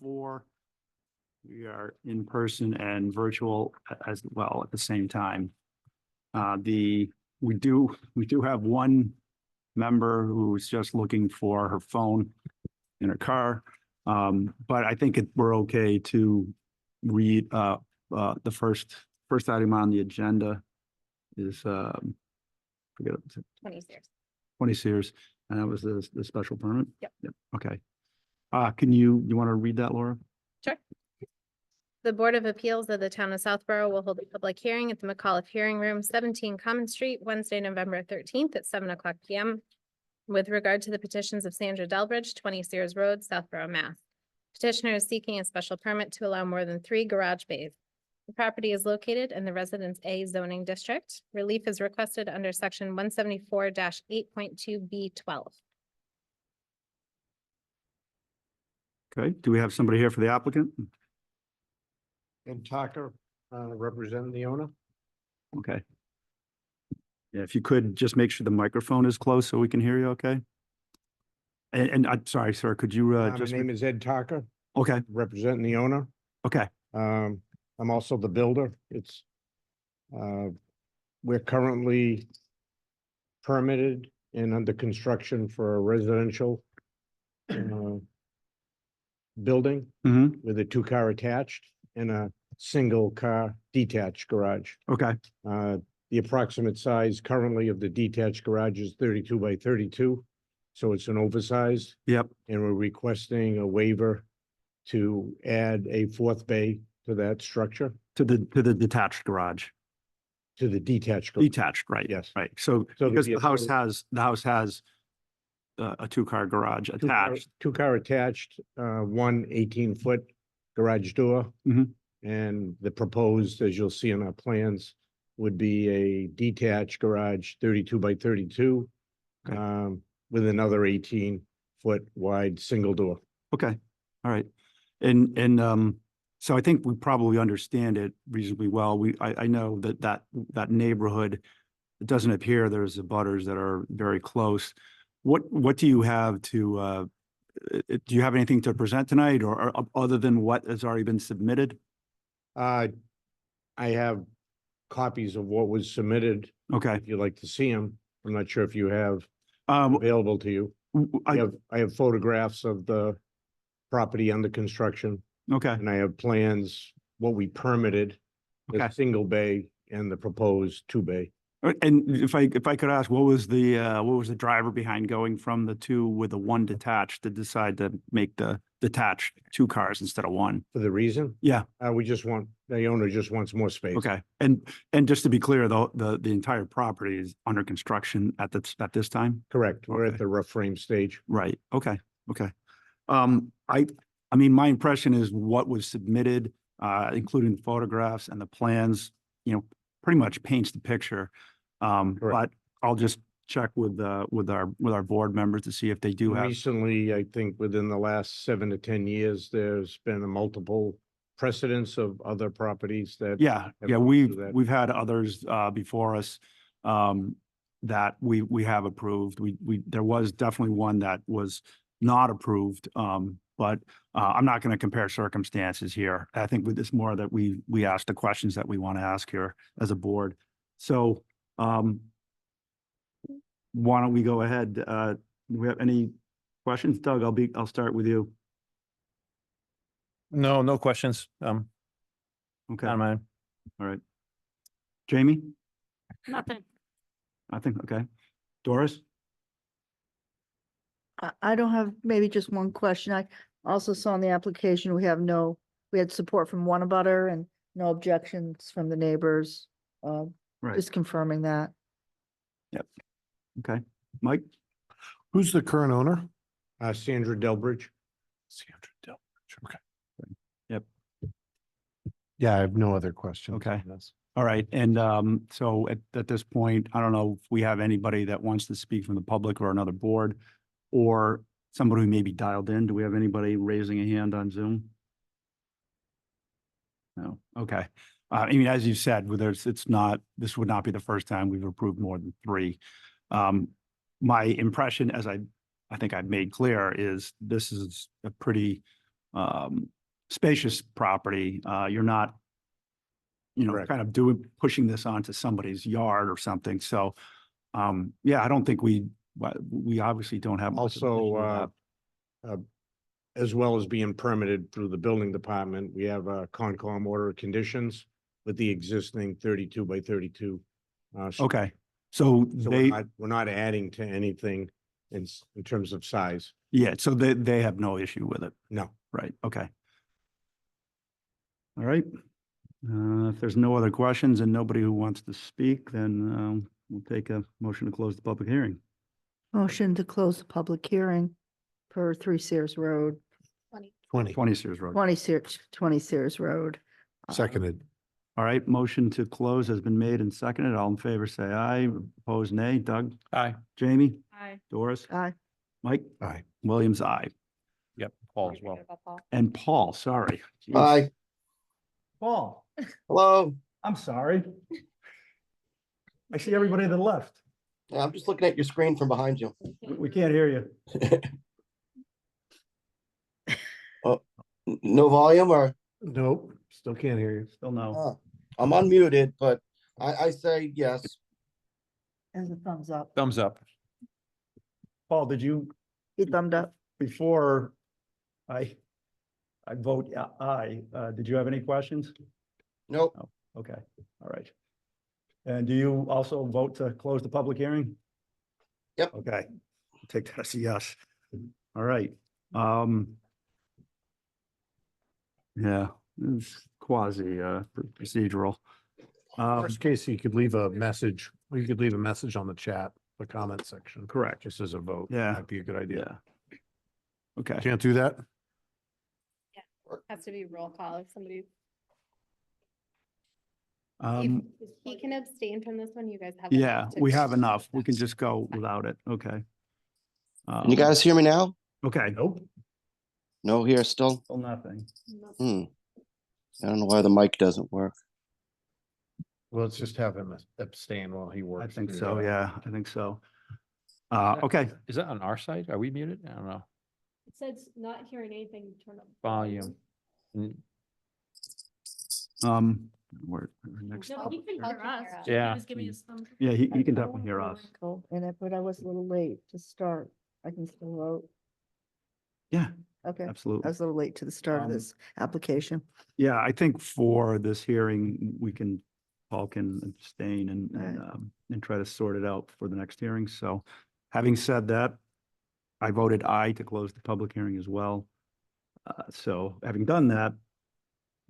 4. We are in person and virtual as well at the same time. We do have one member who's just looking for her phone in her car. But I think we're okay to read the first item on the agenda is forget it. 20 Sears. 20 Sears, and that was the special permit? Yep. Okay. Can you want to read that, Laura? Sure. The Board of Appeals of the Town of Southborough will hold a public hearing at the McAuliffe Hearing Room, 17 Common Street, Wednesday, November 13th at 7:00 p.m. with regard to the petitions of Sandra Delbridge, 20 Sears Road, Southborough, Mass. Petitioner is seeking a special permit to allow more than 3 garage bays. The property is located in the Residence A zoning district. Relief is requested under section 174-8.2B12. Okay. Do we have somebody here for the applicant? Ed Tucker, representing the owner. Okay. Yeah, if you could just make sure the microphone is close so we can hear you, okay? And I'm sorry, sir, could you My just? name is Ed Tucker, Okay, representing the owner. okay, I'm also the builder. We're currently permitted and under construction for a residential building mm-hmm, with a 2-car attached and a single car detached garage. okay, The approximate size currently of the detached garage is 32 by 32. So it's an oversized, yep, and we're requesting a waiver to add a 4th bay to that structure, to the detached garage, to the detached. garage. detached, right? Yes. Right, so So because there'd the be a house total- has a 2-car garage attached, 2-car attached, one 18-foot garage door. Mhm. And the proposed, as you'll see in our plans, would be a detached garage 32 by 32. Okay. With another 18-foot wide single door. okay, all right. And so I think we probably understand it reasonably well. I know that neighborhood, it doesn't appear there's abutters that are very close. What do you have to, do you have anything to present tonight or other than what has already been submitted? I have copies of what was submitted, Okay. if you'd like to see them. I'm not sure if you have Um, available to you. I, I have photographs of the property under construction, okay, and I have plans, what we permitted, the okay. single bay and the proposed 2-bay. And if I could ask, what was the driver behind going from the 2 with the 1 detached to decide to make the detached 2 cars instead of 1? For the reason, Yeah, the owner just wants more space. okay. And just to be clear, the entire property is under construction at this time? Correct. We're Okay. at the rough frame stage. Right, okay, okay. I mean, my impression is what was submitted, including the photographs and the plans, pretty much paints the picture. But I'll just check with our board members to see if they do have. Recently, I think within the last 7 to 10 years, there's been a multiple precedents of other properties that. Yeah, have yeah, gone through that. we've had others before us that we have approved. There was definitely one that was not approved. But I'm not going to compare circumstances here. I think with this more that we ask the questions that we want to ask here as a board. So why don't we go ahead? Do we have any questions? Doug, I'll start with you. No questions. Okay, Not mine. all right. Jamie? Nothing. Nothing, okay. Doris? I don't have, maybe just one question. I also saw in the application, we had support from one abutter and no objections from the neighbors. Right, Just confirming that. okay. Mike? Who's the current owner? Sandra Delbridge. Sandra Delbridge. Okay. Yep. Yeah, I have no other questions. Okay. on this. All right, and so at this point, I don't know if we have anybody that wants to speak from the public or another board or somebody who may be dialed in. Do we have anybody raising a hand on Zoom? No, okay. I mean, as you said, this would not be the first time we've approved more than 3. My impression, as I think I've made clear, is this is a pretty spacious property. You're not, Correct. kind of pushing this onto somebody's yard or something. So, yeah, I don't think we obviously don't have. much of an issue with Also, that. as well as being permitted through the building department, we have a Concom order of conditions with the existing 32 by 32. Okay, so So they, we're not adding to anything in terms of size. yeah, so they have no issue with it, No. right? Okay. All right. If there's no other questions and nobody who wants to speak, then we'll take a motion to close the public hearing. Motion to close the public hearing for 3 Sears Road, 20, 20 Sears Road. 20 Sears Road. seconded. All right, motion to close has been made and seconded. All in favor, say aye. Opposed, nay. Doug? Aye. Jamie? Aye. Doris? Aye. Mike? Aye. Williams, aye. Yep, Paul as well. And Paul, sorry. Jeez. Hi, Paul, hello. I'm sorry. I see everybody to the left. Yeah, I'm just looking at your screen from behind you. We can't hear you. No volume or, Nope, still can't hear you. Still no. I'm unmuted, but I say yes. As a thumbs up. Thumbs up. Paul, did you, He thumbed up. before I vote aye, did you have any questions? Nope, Okay, all right. And do you also vote to close the public hearing? Yep. Okay, take that as a yes. All right. Yeah, it's quasi procedural. Worst case, you could leave a message, or you could leave a message on the chat, the comment section. Correct. Just as a vote. Yeah. Might be a good idea. Yeah. Okay, Can't do that? Has to be roll call if somebody, um, he can abstain from this one, you guys have. yeah, enough to- we have enough. We can just go without it. Okay. can you guys hear me now? Okay, nope, No here still? still nothing. I don't know why the mic doesn't work. Well, let's just have him abstain while he I works. think through so, that. yeah, I think so. that- Okay, Is that on our side? Are we muted? I don't know. It says not hearing anything, turn up. Volume. Mm, where next? No, he can I'll hear us. hear us. Yeah. Just give me his thumb. Yeah, he can definitely hear us. But I was a little late to start. I can still vote. Yeah, Okay, I absolutely. was a little late to the start of Um, this application. Yeah, I think for this hearing, Paul can abstain and try to sort it out for the next hearing. So having said that, I voted aye to close the public hearing as well. So having done that,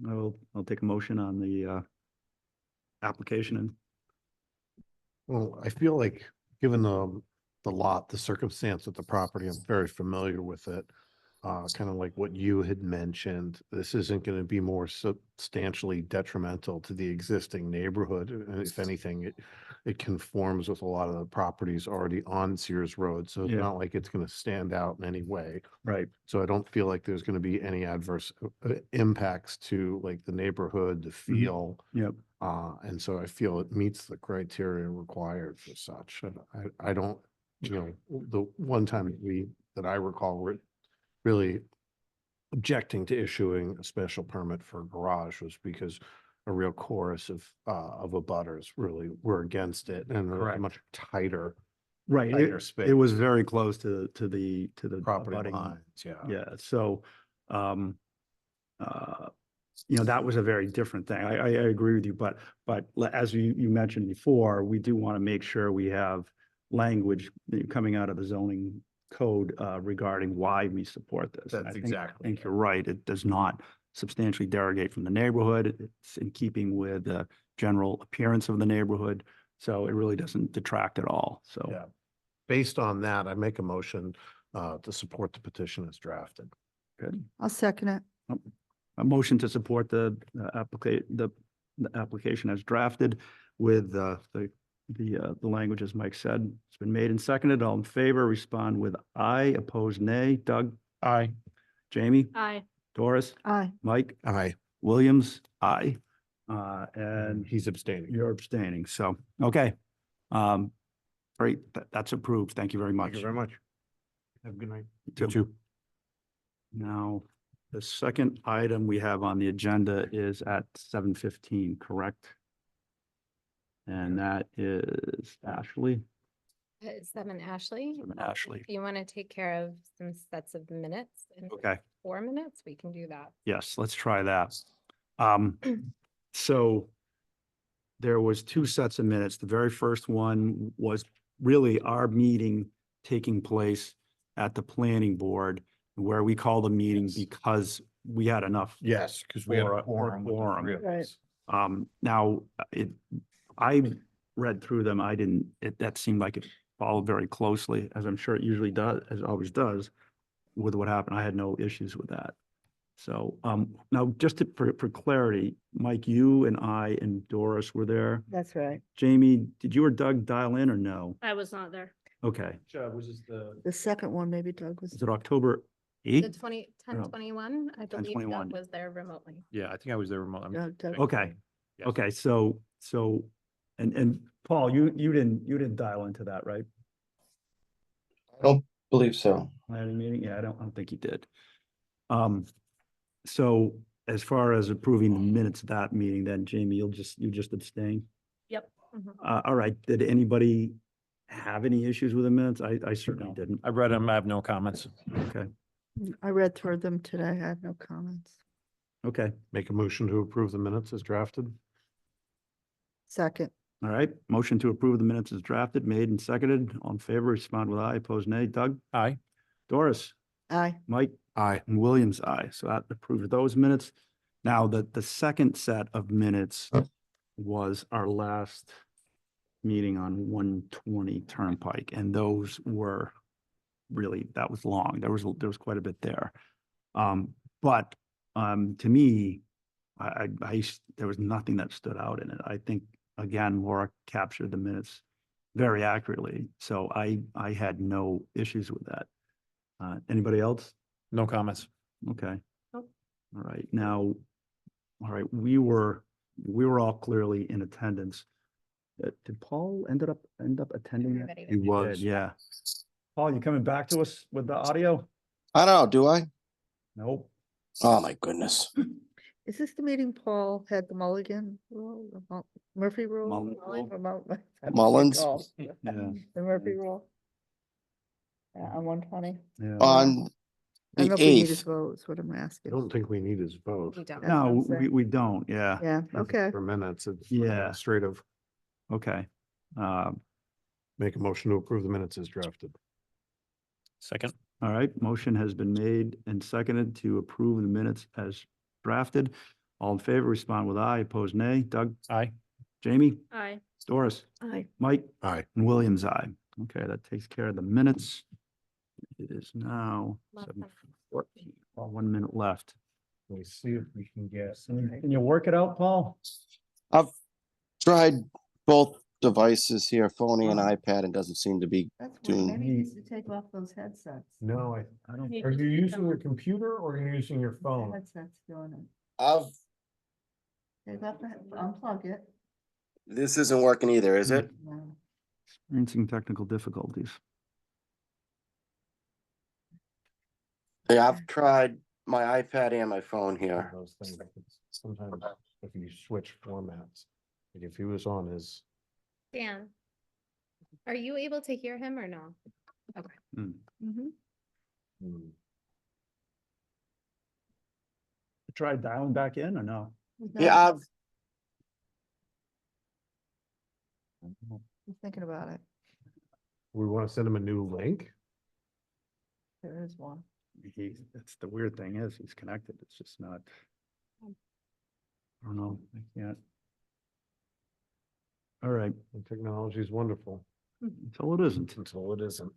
I'll take a motion on the application and Well, I feel like, given the lot, the circumstance of the property, I'm very familiar with it. Kind of like what you had mentioned, this isn't going to be more substantially detrimental to the existing neighborhood. And if anything, it conforms with a lot of the properties already on Sears Road. So it's Yeah. not like it's going to stand out in any way. right. So I don't feel like there's going to be any adverse impacts to like the neighborhood, the feel. Yep. And so I feel it meets the criteria required for such. And I don't, the one time that I recall, we're really objecting to issuing a special permit for a garage was because a real chorus of abutters really were against it, and there was a Correct. much tighter Right. tighter It space. was very close to the Property abutting- lines, yeah. Yeah, so, that was a very different thing. I agree with you, but as you mentioned before, we do want to make sure we have language coming out of the zoning code regarding why we support this. And That's I exactly think you're right. It does not substantially derogate from the neighborhood. It's in keeping with the general appearance of the neighborhood. So it really doesn't detract at all. So. Yeah. Based on that, I make a motion to support the petition as drafted. Good. I'll second it. A motion to support the application as drafted with the language, as Mike said. It's been made and seconded. All in favor, respond with aye. Opposed, nay. Doug? Aye. Jamie? Aye. Doris? Aye. Mike? Aye. Williams? Aye. And And he's abstaining. you're abstaining. So, okay. Great. That's approved. Thank you very much. Thank you very much. Have a good night. You too. Now, The second item we have on the agenda is at 7:15, correct? And that is Ashley. Seven Ashley. 7 Ashley. If you want to take care of some sets of minutes in Okay. 4 minutes, we can do that. Yes, let's try that. So there was 2 sets of minutes. The very first one was really our meeting taking place at the planning board, where we called a meeting because we had enough. Yes, because we had For a a quorum. with the quorum. three of Right. us. Now, I read through them. I didn't, that seemed like it followed very closely, as I'm sure it usually does, as it always does with what happened. I had no issues with that. So, now just for clarity, Mike, you and I and Doris were there. That's right. Jamie, did you or Doug dial in or no? I was not there. Okay. Was this The second one, maybe Doug was. Is it October The 8th? 1021, I believe 10/21. Doug was there remotely. Yeah, I think I was there remote. Doug. Okay. Yes. Okay, so, and Paul, you didn't dial into that, right? I don't believe so. Planning meeting? Yeah, I don't think you did. So as far as approving the minutes of that meeting, then Jamie, you just abstain? Yep. All right, did anybody have any issues with the minutes? I certainly didn't. I read them. I have no comments. Okay, I read through them today. I have no comments. okay, Make a motion to approve the minutes as drafted. Second, all right. Motion to approve the minutes is drafted, made and seconded. All in favor, respond with aye, opposed nay. Doug? Aye. Doris? aye. Mike? Aye. And Williams, aye. So that approved those minutes. Now, the second set of minutes was our last meeting on 120 Turnpike, and those were really, that was long. There was quite a bit there. But to me, there was nothing that stood out in it. I think, again, Laura captured the minutes very accurately. So I had no issues with that. Anybody else? No comments. Okay. Nope. All right, now, all right, we were all clearly in attendance. Did Paul end up attending that? Everybody He was- was. Yeah. Paul, you coming back to us with the audio? I don't know, do I? Nope. Oh, my goodness. Is this the meeting Paul had the Mulligan rule, Murphy rule? Mullen rule. Or I forget Mullins? all. Yeah. The Murphy rule. Yeah, on 120. Yeah. On I don't the know if we need his 8th, vote, is what I'm I asking. don't think we need his vote. We don't. That's what I'm No, saying. we don't, yeah. Yeah, okay. For minutes, it's Yeah. administrative. Okay. Make a motion to approve the minutes as drafted. Second. All right, motion has been made and seconded to approve the minutes as drafted. All in favor, respond with aye, opposed nay. Doug? Aye. Jamie? Aye. Doris? Aye. Mike? Aye. And Williams, aye. Okay, that takes care of the minutes. It is now Less than- 7:14, well, 1 minute left. Let me see if we can get. Can you work it out, Paul? I've tried both devices here, phone and iPad, and doesn't seem to be, That's Doing- weird. Maybe he needs to take off those headsets. No, I don't, are you using your computer or are you using your The phone? Headsets doing it. I've, Take off the, unplug it. this isn't working either, is it? No. experiencing technical difficulties. Yeah, I've tried my iPad and my phone here. Those things, sometimes if you switch formats, like if he was on his, Dan, are you able to hear him or no? Hmm. Mhm. hmm, Try dialing back in or no? Yeah, I've, I'm thinking about it. we want to send him a new link. There is one. That's the weird thing is he's connected. It's just not. I don't know. I can't. All right, And technology is wonderful until it isn't. until it isn't.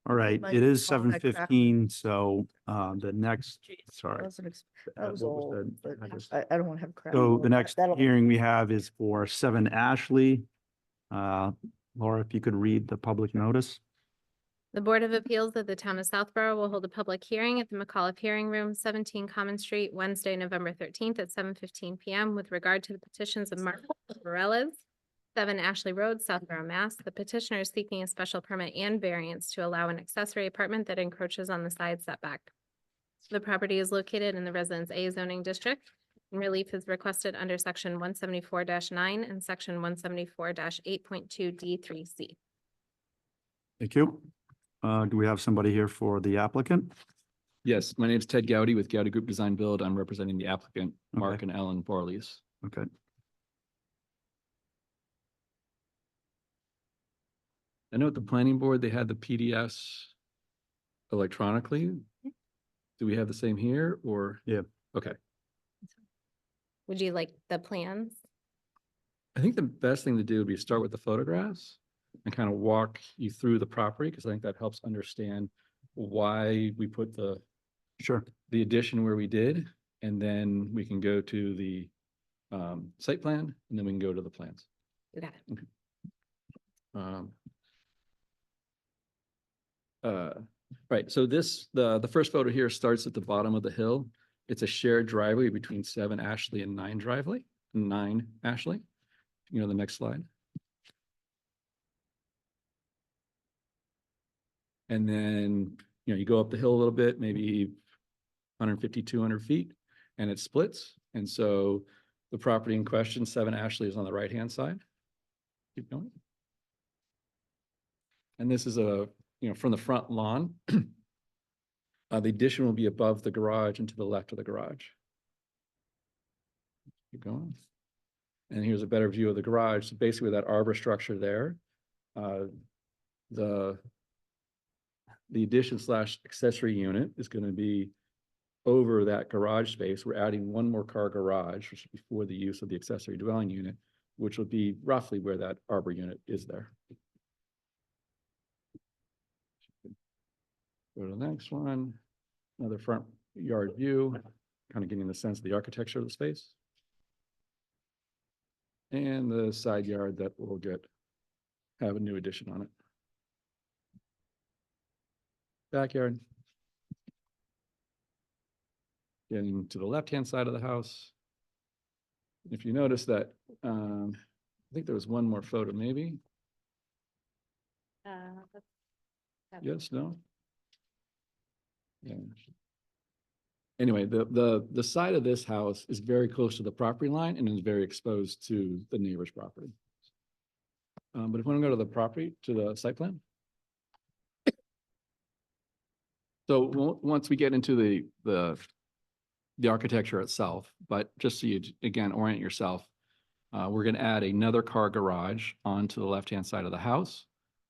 All right, Mike, it is phone, I cracked it. 7:15, so the next, sorry. That was what old, the- but I just- I don't want to have crap. So the next That'll- hearing we have is for 7 Ashley. Laura, if you could read the public notice. The Board of Appeals of the Town of Southborough will hold a public hearing at the McAuliffe Hearing Room, 17 Common Street, Wednesday, November 13th at 7:15 PM with regard to the petitions of Mark Varela's, 7 Ashley Road, Southborough, Mass. The petitioner is seeking a special permit and variance to allow an accessory apartment that encroaches on the side setback. The property is located in the Residence A zoning district. And relief is requested under section 174-9 and section 174-8.2 D3C. Thank you. Do we have somebody here for the applicant? Yes, my name is Ted Gowdy with Gowdy Group Design Build. I'm representing the applicant, Mark Okay. and Ellen Borlees. Okay. I know at the planning board, they had the PDFs electronically. Do we have the same here or? Yeah. Okay. Would you like the plans? I think the best thing to do would be start with the photographs and kind of walk you through the property, because I think that helps understand why we put Sure. the addition where we did. And then we can go to the site plan, and then we can go to the plans. You got it. Right, so the first photo here starts at the bottom of the hill. It's a shared driveway between 7 Ashley and 9 Ashley. You know, the next slide. And then, you know, you go up the hill a little bit, maybe 150, 200 feet, and it splits. And so the property in question, 7 Ashley, is on the right-hand side. Keep going. And this is from the front lawn. The addition will be above the garage and to the left of the garage. Keep going. And here's a better view of the garage. So basically with that arbor structure there, the addition / accessory unit is going to be over that garage space. We're adding one more car garage, which is before the use of the accessory dwelling unit, which will be roughly where that arbor unit is there. Go to the next one, another front yard view, kind of getting the sense of the architecture of the space. And the side yard that will have a new addition on it. Backyard. Getting to the left-hand side of the house. If you notice that, I think there was one more photo, maybe. Yes, no? Yeah. Anyway, the side of this house is very close to the property line and is very exposed to the neighbor's property. But if we want to go to the property, to the site plan. So once we get into the architecture itself, but just so you, again, orient yourself, we're going to add another car garage onto the left-hand side of the house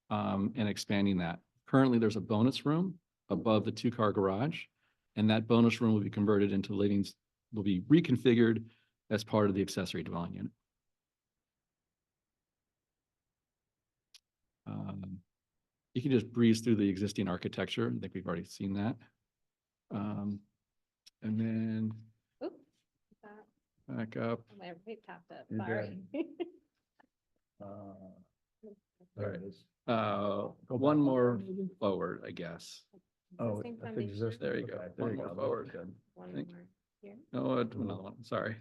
and expanding that. Currently, there's a bonus room above the 2-car garage, and that bonus room will be converted into livings, will be reconfigured as part of the accessory dwelling unit. You can just breeze through the existing architecture. I think we've already seen that. And then Oop, that- back up. My right tapped it, You're sorry. There it is. One more forward, I guess. Existing foundation. There you go. Okay, One more forward. One Thank- more here. No, another one. Sorry.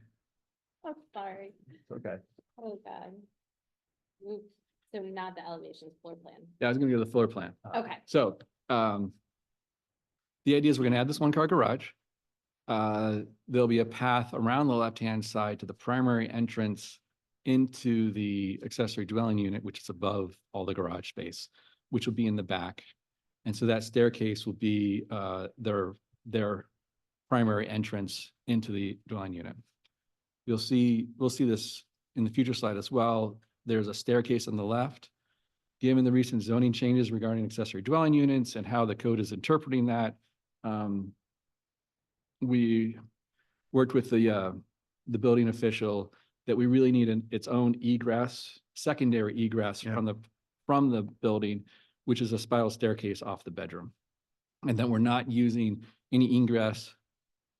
Oh, sorry. It's okay. Oh, God. Oops. So not the elevations, floor plan. Yeah, I was gonna go to the floor plan. Okay. So, the idea is we're gonna add this 1-car garage. There'll be a path around the left-hand side to the primary entrance into the accessory dwelling unit, which is above all the garage space, which will be in the back. And so that staircase will be their primary entrance into the dwelling unit. We'll see this in the future slide as well. There's a staircase on the left. Given the recent zoning changes regarding accessory dwelling units and how the code is interpreting that, we worked with the building official that we really need its own egress, secondary egress Yeah. from the building, which is a spiral staircase off the bedroom. And that we're not using any ingress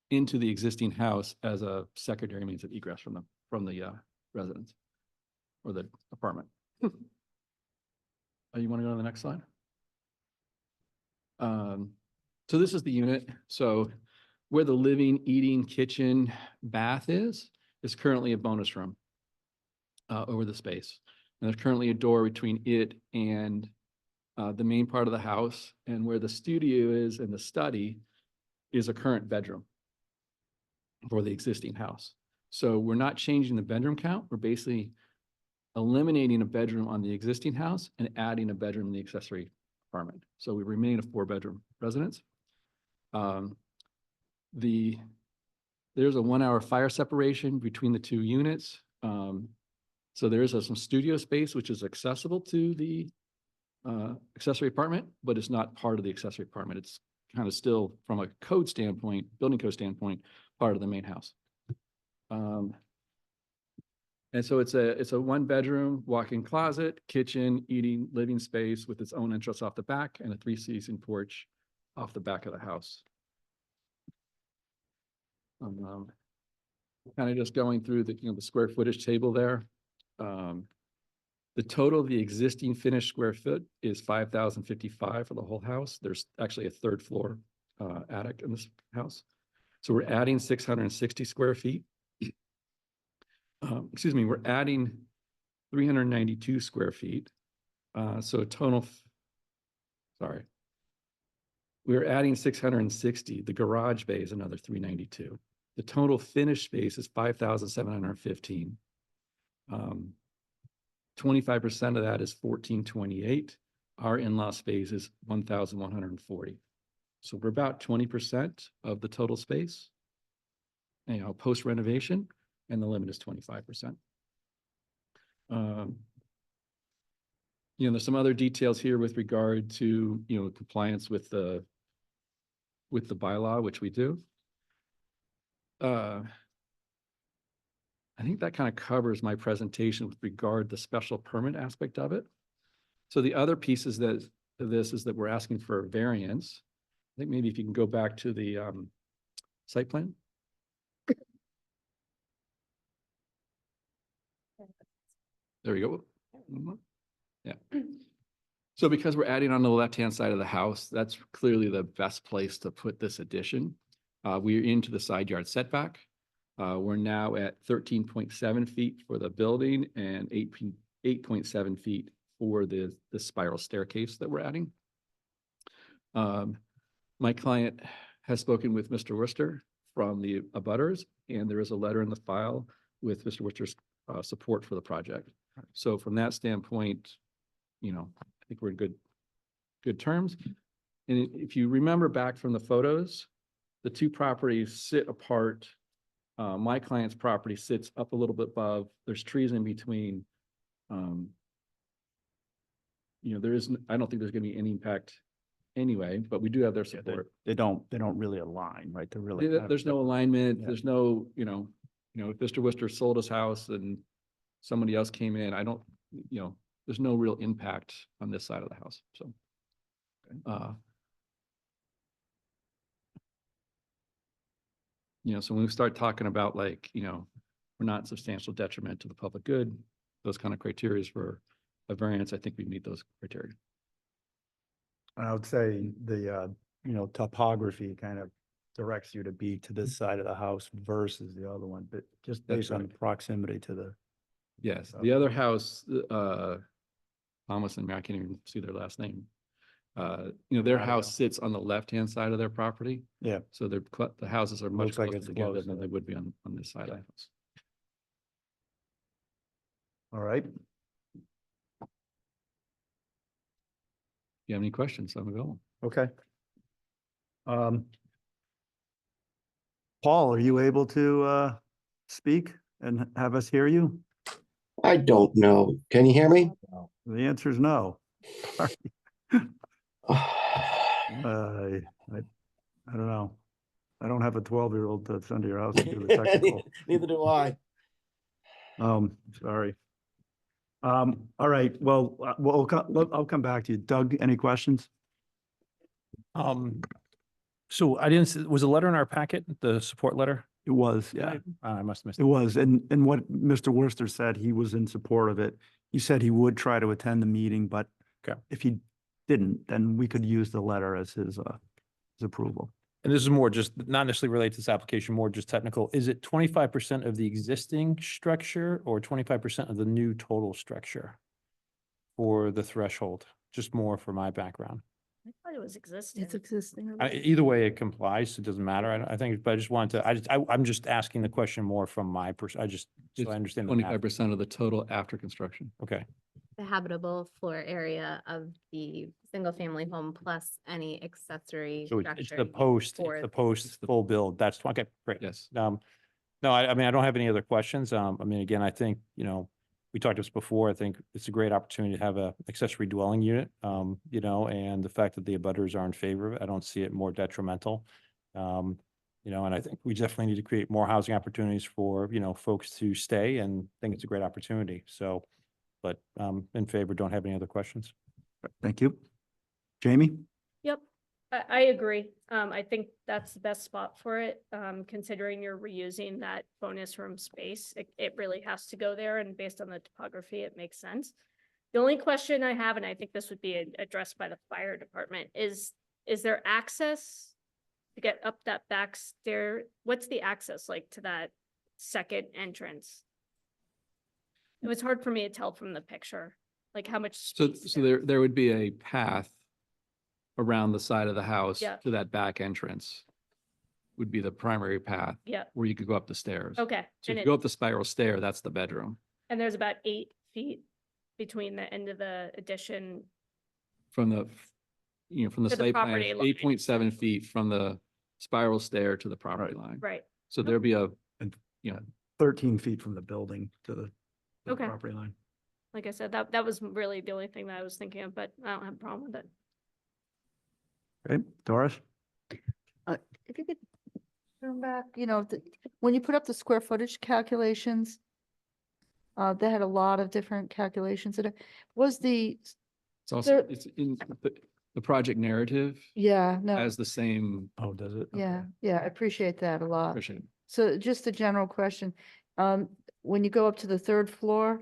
into the existing house as a secondary means of egress from the residence or the apartment. You want to go to the next slide? So this is the unit. So where the living, eating, kitchen, bath is currently a bonus room over the space. And there's currently a door between it and the main part of the house. And where the studio is and the study is a current bedroom for the existing house. So we're not changing the bedroom count. We're basically eliminating a bedroom on the existing house and adding a bedroom in the accessory apartment. So we remain a 4-bedroom residence. There's a 1-hour fire separation between the 2 units. So there is some studio space, which is accessible to the accessory apartment, but it's not part of the accessory apartment. It's kind of still, from a code standpoint, building code standpoint, part of the main house. And so it's a 1-bedroom walk-in closet, kitchen, eating, living space with its own entrance off the back and a 3-season porch off the back of the house. Kind of just going through the, the square footage table there. The total of the existing finished square foot is 5,055 for the whole house. There's actually a 3rd floor attic in this house. So we're adding 660 square feet. Excuse me, we're adding 392 square feet. So a total, sorry. We're adding 660. The garage bay is another 392. The total finished space is 5,715. 25% of that is 1,428. Our in-law space is 1,140. So we're about 20% of the total space, post renovation, and the limit is 25%. There's some other details here with regard to, compliance with the bylaw, which we do. I think that kind of covers my presentation with regard to the special permit aspect of it. So the other pieces of this is that we're asking for a variance. I think maybe if you can go back to the site plan. There we go. Yeah. So because we're adding on the left-hand side of the house, that's clearly the best place to put this addition. We're into the side yard setback. We're now at 13.7 feet for the building and 8.7 feet for the spiral staircase that we're adding. My client has spoken with Mr. Worcester from the abutters, and there is a letter in the file with Mr. Worcester's support for the project. So from that standpoint, I think we're in good terms. And if you remember back from the photos, the 2 properties sit apart. My client's property sits up a little bit above. There's trees in between. I don't think there's going to be any impact anyway, but we do have their support. They don't really align, right? They're really. There's no alignment. Yeah. There's no, if Mr. Worcester sold his house and somebody else came in, there's no real impact on this side of the house. So, so when we start talking about we're not substantial detriment to the public good, those kind of criteria for a variance, I think we meet those criteria. And I would say the, topography kind of directs you to be to this side of the house versus the other one, but just That's based on right. proximity to the. Yes, the other house, Thomas and I can't even see their last name. Their house sits on the left-hand side of their property. Yeah. So the houses are much Looks like closer it's together close, than yeah. they would be on this side of the house. All right. If you have any questions, I'm available. Okay. Paul, are you able to speak and have us hear you? I don't know. Can you hear me? The answer is no. I don't know. I don't have a 12-year-old to send to your house to do the technical. Neither do I. Sorry. All right, well, I'll come back to you. Doug, any questions? So I didn't, was a letter in our packet, the support letter? It was, yeah, I must have missed it it. was. And what Mr. Worcester said, he was in support of it. He said he would try to attend the meeting, but Okay. if he didn't, then we could use the letter as his approval. And this is more just, not necessarily related to this application, more just technical. Is it 25% of the existing structure or 25% of the new total structure for the threshold? Just more for my background. I thought it was existing. It's existing. Either way, it complies. It doesn't matter. I think, but I just wanted to, I'm just asking the question more from my so I understand. the math. 25% of the total after construction. Okay, The habitable floor area of the single-family home plus any accessory so structure. it's the used post, for it's the the- post It's the- full build. That's, okay, great. Yes. No, I mean, I don't have any other questions. I mean, again, I think, we talked this before. I think it's a great opportunity to have a accessory dwelling unit, and the fact that the abutters are in favor of it, I don't see it more detrimental. And I think we definitely need to create more housing opportunities for, folks to stay, and think it's a great opportunity. So, but, in favor, don't have any other questions. Thank you. Jamie? Yep, I agree. I think that's the best spot for it, considering you're reusing that bonus room space. It really has to go there, and based on the topography, it makes sense. The only question I have, and I think this would be addressed by the fire department, is there access to get up that back stair? What's the access like to that second entrance? It was hard for me to tell from the picture, like how much So, space so there would be a path around the side of the house Yeah. to that back entrance would be the primary path Yeah, where you could go up the stairs. okay. So And if it- you go up the spiral stair, that's the bedroom. And there's about 8 feet between the end of the addition. From the, from the To the site plan, property line. 8.7 feet from the spiral stair to the property line. Right, So there'd be a, 13 feet from the building to the Okay. property line. like I said, that was really the only thing that I was thinking of, but I don't have a problem with it. Okay, Doris? If you could turn back, when you put up the square footage calculations, they had a lot of different calculations in it. Was it's also, There- it's in the project narrative no, has the same. Oh, does it? yeah, I appreciate that a lot. Appreciate it. So just a general question, when you go up to the third floor,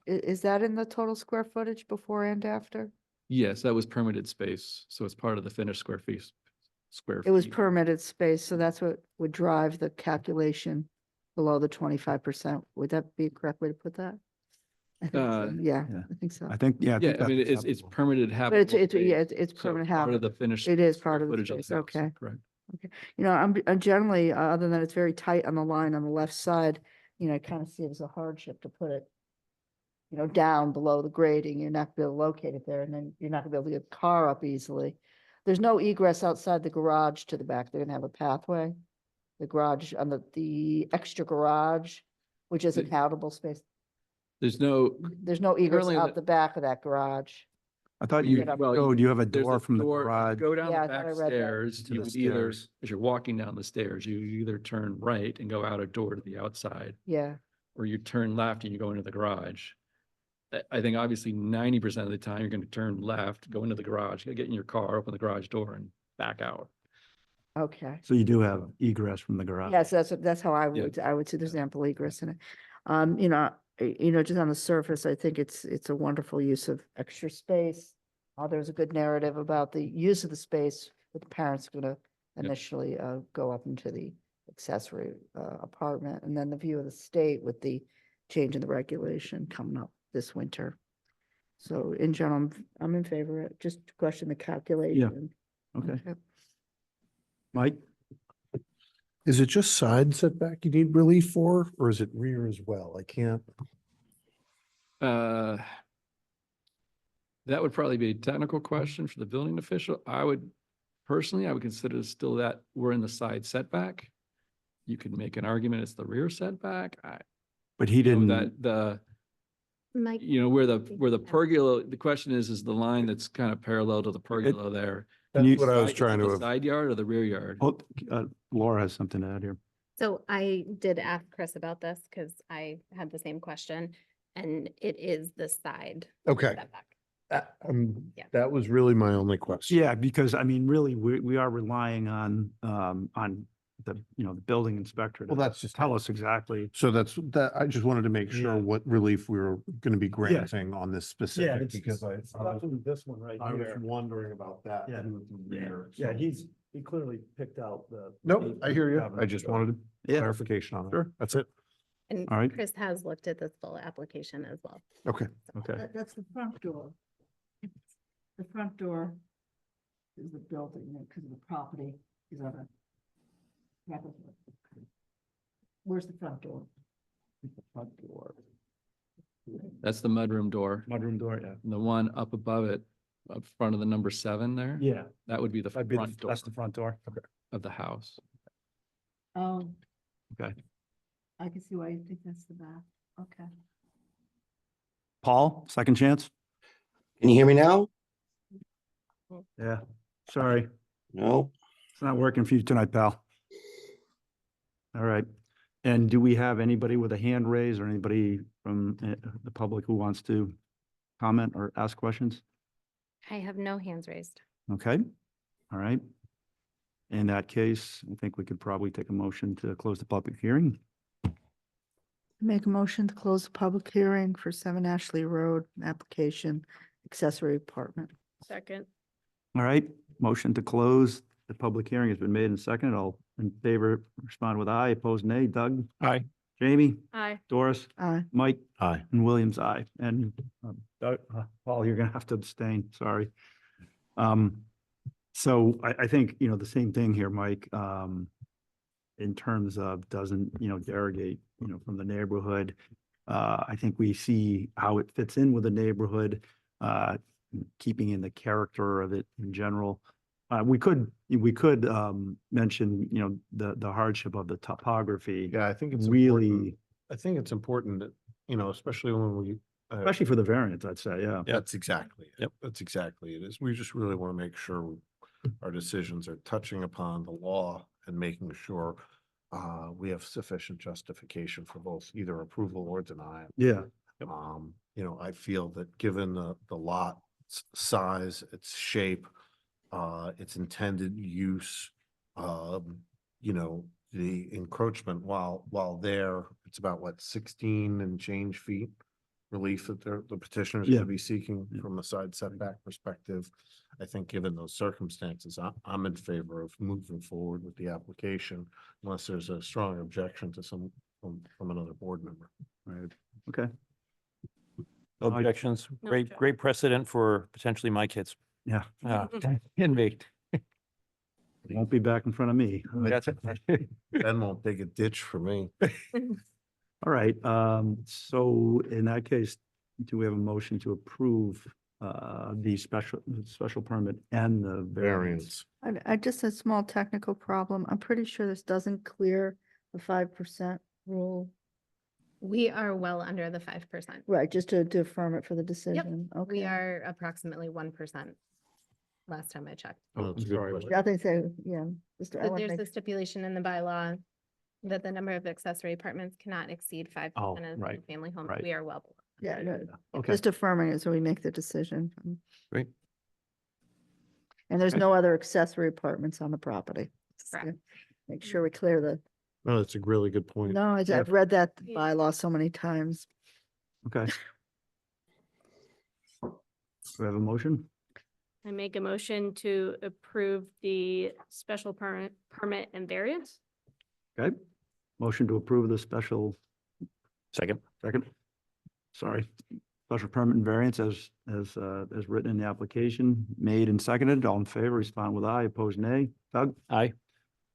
is that in the total square footage before and after? Yes, that was permitted space, so it's part of the finished square feet. It was permitted space, so that's what would drive the calculation below the 25%. Would that be a correct way to put that? I think so. Yeah, Yeah. I think so. I think, yeah. Yeah, I mean, it's acceptable. permitted But habitable. it's space, it's so permanent Part of habit. the finished. It is square part of the footage space, house, okay. Correct. I'm generally, other than it's very tight on the line on the left side, I kind of see it as a hardship to put it, down below the grading. You're not gonna be able to locate it there, and then you're not gonna be able to get a car up easily. There's no egress outside the garage to the back. They're gonna have a pathway. The garage, on the extra garage, which isn't The- habitable space. There's no, There's no egress Currently out the- the back of that garage. I thought you- you, well, showed you have a there's door from the door- garage. Go down Yeah, I the thought I back read that. stairs, To you the would either, stairs. as you're walking down the stairs, you either turn right and go out a door to the outside, Yeah, or you turn left and you go into the garage. I think obviously 90% of the time, you're gonna turn left, go into the garage, get in your car, open the garage door and back out. okay. So you do have egress from the garage. Yes, that's how I Yeah. would say there's ample egress in it. Just on the surface, I think it's a wonderful use of extra space. There's a good narrative about the use of the space with the parents gonna initially go up into the accessory apartment, and then the view of the state with the change in the regulation coming up this winter. So in general, I'm in favor of it, just to question the calculation. Okay. Mike? Is it just side setback you need relief for, or is it rear as well? I can't. That would probably be a technical question for the building official. I would consider still that we're in the side setback. You could make an argument it's the rear setback. But he Know didn't, that the, Mike, where the Yeah. pergola, the question is the line that's kind of parallel to the pergola there. Can you- That's what I was Is it trying the to. Side yard or the rear yard? oh, Laura has something to add here. so I did ask Chris about this because I had the same question, and it is the side Okay, setback. Yeah. that was really my only question. Yeah, because I mean, really, we are relying on the, the building inspector Well, to that's just. tell us exactly. So that, I just wanted to make Yeah. sure what relief we were gonna be granting on this specific, it's- because I Especially this one right I was here. wondering about that. Yeah. too, with the Yeah, rear, yeah, so- he clearly picked out the. Nope, I hear you. I covenant, just so- wanted Yeah. clarification on it. Sure. That's it. And All right. Chris has looked at this full application as well. Okay. Okay. That's the front door. The front door is the building, because of the property is on a. Where's the front door? Front door. That's the mudroom door. Mudroom door, yeah. And the one up above it, up front of the number 7 there. Yeah. That would be the That'd be front door that's the front door. Okay. of the house. Oh, Okay. I can see why you think that's the back. Okay. Paul, second chance? Can you hear me now? Yeah. Sorry, No. it's not working for you tonight, pal. All right. And do we have anybody with a hand raised or anybody from the public who wants to comment or ask questions? I have no hands raised. Okay. All right. In that case, I think we could probably take a motion to close the public hearing. Make a motion to close the public hearing for 7 Ashley Road application accessory apartment. Second. All right, motion to close the public hearing has been made and seconded. All in favor, respond with aye, opposed nay. Doug? Aye. Jamie? Aye. Doris? Aye. Mike? Aye. And Williams, aye. And Doug, Paul, you're gonna have to abstain, sorry. So I think, the same thing here, Mike, in terms of doesn't, derogate, from the neighborhood. I think we see how it fits in with the neighborhood, keeping in the character of it in general. We could mention, the hardship of the topography. Yeah, I think it's Really, important. I think it's important that, especially when we. especially for the variance, I'd say, yeah. That's exactly it. Yep. That's exactly it is. We just really want to make sure our decisions are touching upon the law and making sure we have sufficient justification for both either approval or denial. Yeah, I feel that given the lot size, its shape, its intended use, the encroachment while there, it's about what, 16 and change feet relief that the petitioners Yeah. to be seeking Yeah. from a side setback perspective. I think given those circumstances, I'm in favor of moving forward with the application unless there's a strong objection to from another board member. right, okay, No I- objections. No Great, objection. great precedent for potentially my kids. yeah, And me. won't be back in front of me. That's it. Ben won't dig a ditch for me. All right, so in that case, do we have a motion to approve the special permit and the variance? Variance. I just a small technical problem. I'm pretty sure this doesn't clear the 5% rule. We are well under the 5%. Right, just to affirm it for the decision. We Okay. are approximately 1% last time I checked. Oh, it's a I'm good sorry, question. Nothing to, yeah. Just, I So want to there's a make, stipulation in the bylaw that the number of accessory apartments cannot exceed 5% of right, family homes. right. We are well below. yeah, no, Okay, just affirming it so we make the decision. Great. And there's Okay. no other accessory apartments on the property. Just Correct. to Make sure we clear the, No, that's a really good point. no, Yeah. I've read that Yeah. bylaw so many times. okay. Do we have a motion? I make a motion to approve the special permit and variance. Okay, motion to approve the second, sorry, special permit and variance as written in the application, made and seconded. All in favor, respond with aye, opposed nay. Doug? Aye.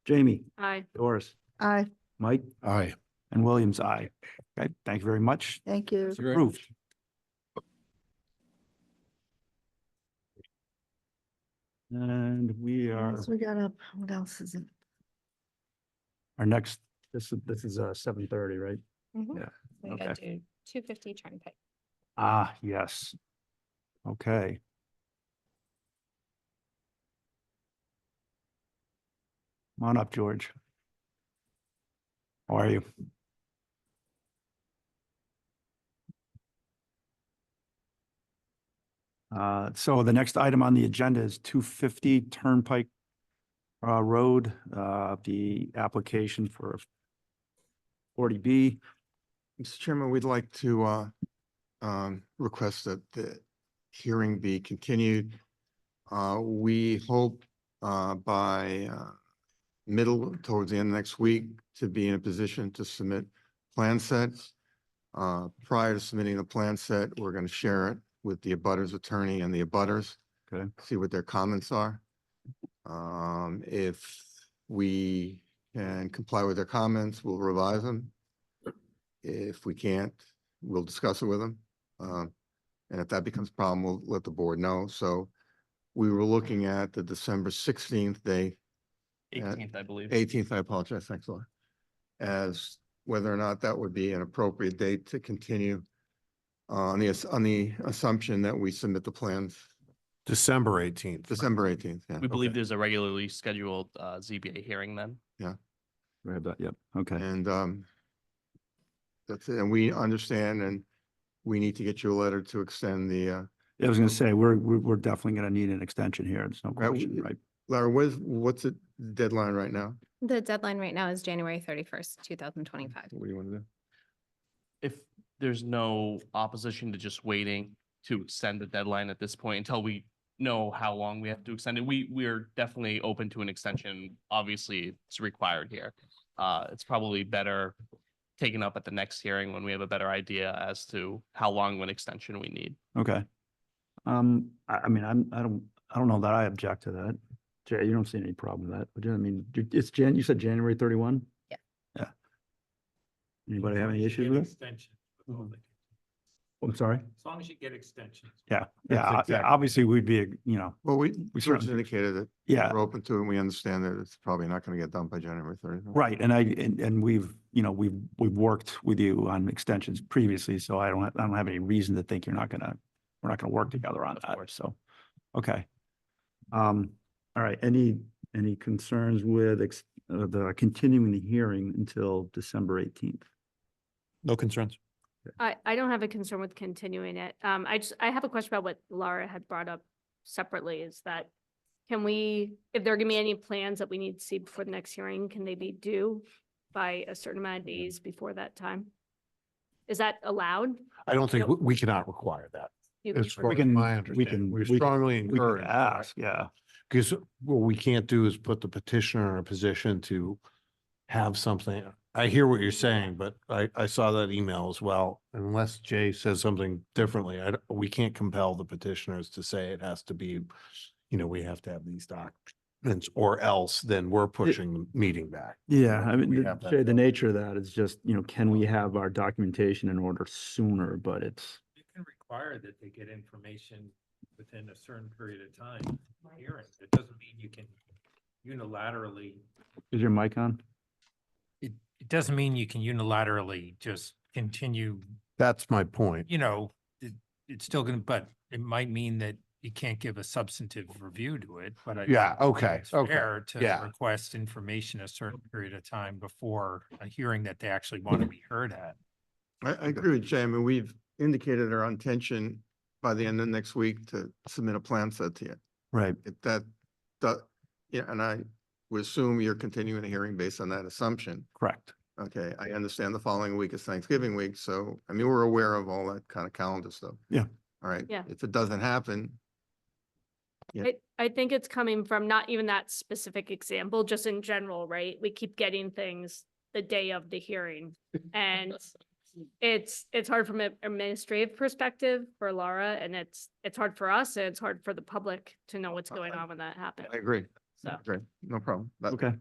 Jamie? Aye. Doris? Aye, Mike? Aye. And Williams, aye. Okay, thank you very much. thank you. Thank you very Approved. And we What are, else we got up? What else is it? our next, this is 7:30, right? Mhm. Yeah, We got okay. to 250 Turnpike. Ah, yes. Okay. Come on up, George. How are you? So the next item on the agenda is 250 Turnpike Road, the application for 40B. Mr. Chairman, we'd like to request that the hearing be continued. We hope by middle towards the end of next week to be in a position to submit plan sets. Prior to submitting the plan set, we're going to share it with the abutters attorney and the abutters. Okay. See what their comments are. If we can comply with their comments, we'll revise them. If we can't, we'll discuss it with them. And if that becomes a problem, we'll let the board know. So we were looking at the December 16th day. 18th, I believe. 18th, I apologize, thanks, Laura. As whether or not that would be an appropriate date to continue on the assumption that we submit the plans December 18th. December 18th, yeah. We believe there's a regularly scheduled ZBA hearing then. We have that, yep, okay. And that's it, and we understand, and we need to get you a letter to extend the, I was gonna say, we're definitely gonna need an extension here. There's no Right, question, right? Larry, what's the deadline right now? The deadline right now is January 31st, 2025. What do you want to do? If there's no opposition to just waiting to extend the deadline at this point until we know how long we have to extend it, we're definitely open to an extension. Obviously, it's required here. It's probably better taken up at the next hearing when we have a better idea as to how long of an extension we need. Okay. I mean, I don't know that I object to that. Jay, you don't see any problem with that, but I mean, it's you said January 31? Yeah. Yeah. Anybody have any issues with it? Extension. I'm sorry? As long as you get extensions. Yeah, That's yeah, exactly- obviously we'd be, you know, Well, we We sort of certainly- indicated that yeah, we're open to it, and we understand that it's probably not going to get done by January 30th. right. And we've, you know, we've worked with you on extensions previously, so I don't have any reason to think we're not gonna work together on that, course. so, okay. All right, any concerns with the continuing the hearing until December 18th? No concerns. I don't have a concern with continuing it. I have a question about what Laura had brought up separately, is that can we, if there are gonna be any plans that we need to see before the next hearing, can they be due by a certain amount of days before that time? Is that allowed? I don't think, Yep. we cannot require that. You- As far as can- my we understanding, can- we we can- strongly We encourage. could ask, yeah. Because what we can't do is put the petitioner in a position to have something. I hear what you're saying, but I saw that email as well. Unless Jay says something differently, we can't compel the petitioners to say it has to be, you know, we have to have these documents, or else then we're pushing the meeting back. Yeah, I We mean, have that Jay, the ability. nature of that is just, you know, can we have our documentation in order sooner, but it's, You can require that they get information within a certain period of time. Hearing, it doesn't mean you can unilaterally. is your mic on? It doesn't mean you can unilaterally just continue, That's my point. you know, it's still gonna, but it might mean that you can't give a substantive review to it, but I. Yeah, think okay, it's okay, fair to yeah. request information a certain period of time before a hearing that they actually want to be heard at. I agree with Jay. I mean, we've indicated our intention by the end of next week to submit a plan set to you. Right. If that, yeah, and I would assume you're continuing the hearing based on that assumption. Correct. Okay, I understand the following week is Thanksgiving week, so, I mean, we're aware of all that kind of calendar stuff. Yeah. All right. Yeah. If it doesn't happen, Yeah. I think it's coming from not even that specific example, just in general, right? We keep getting things the day of the hearing. And it's hard from an administrative perspective for Laura, and it's hard for us, and it's hard for the public to know what's going on when that happens. I agree. So. Great, no problem. That- Okay.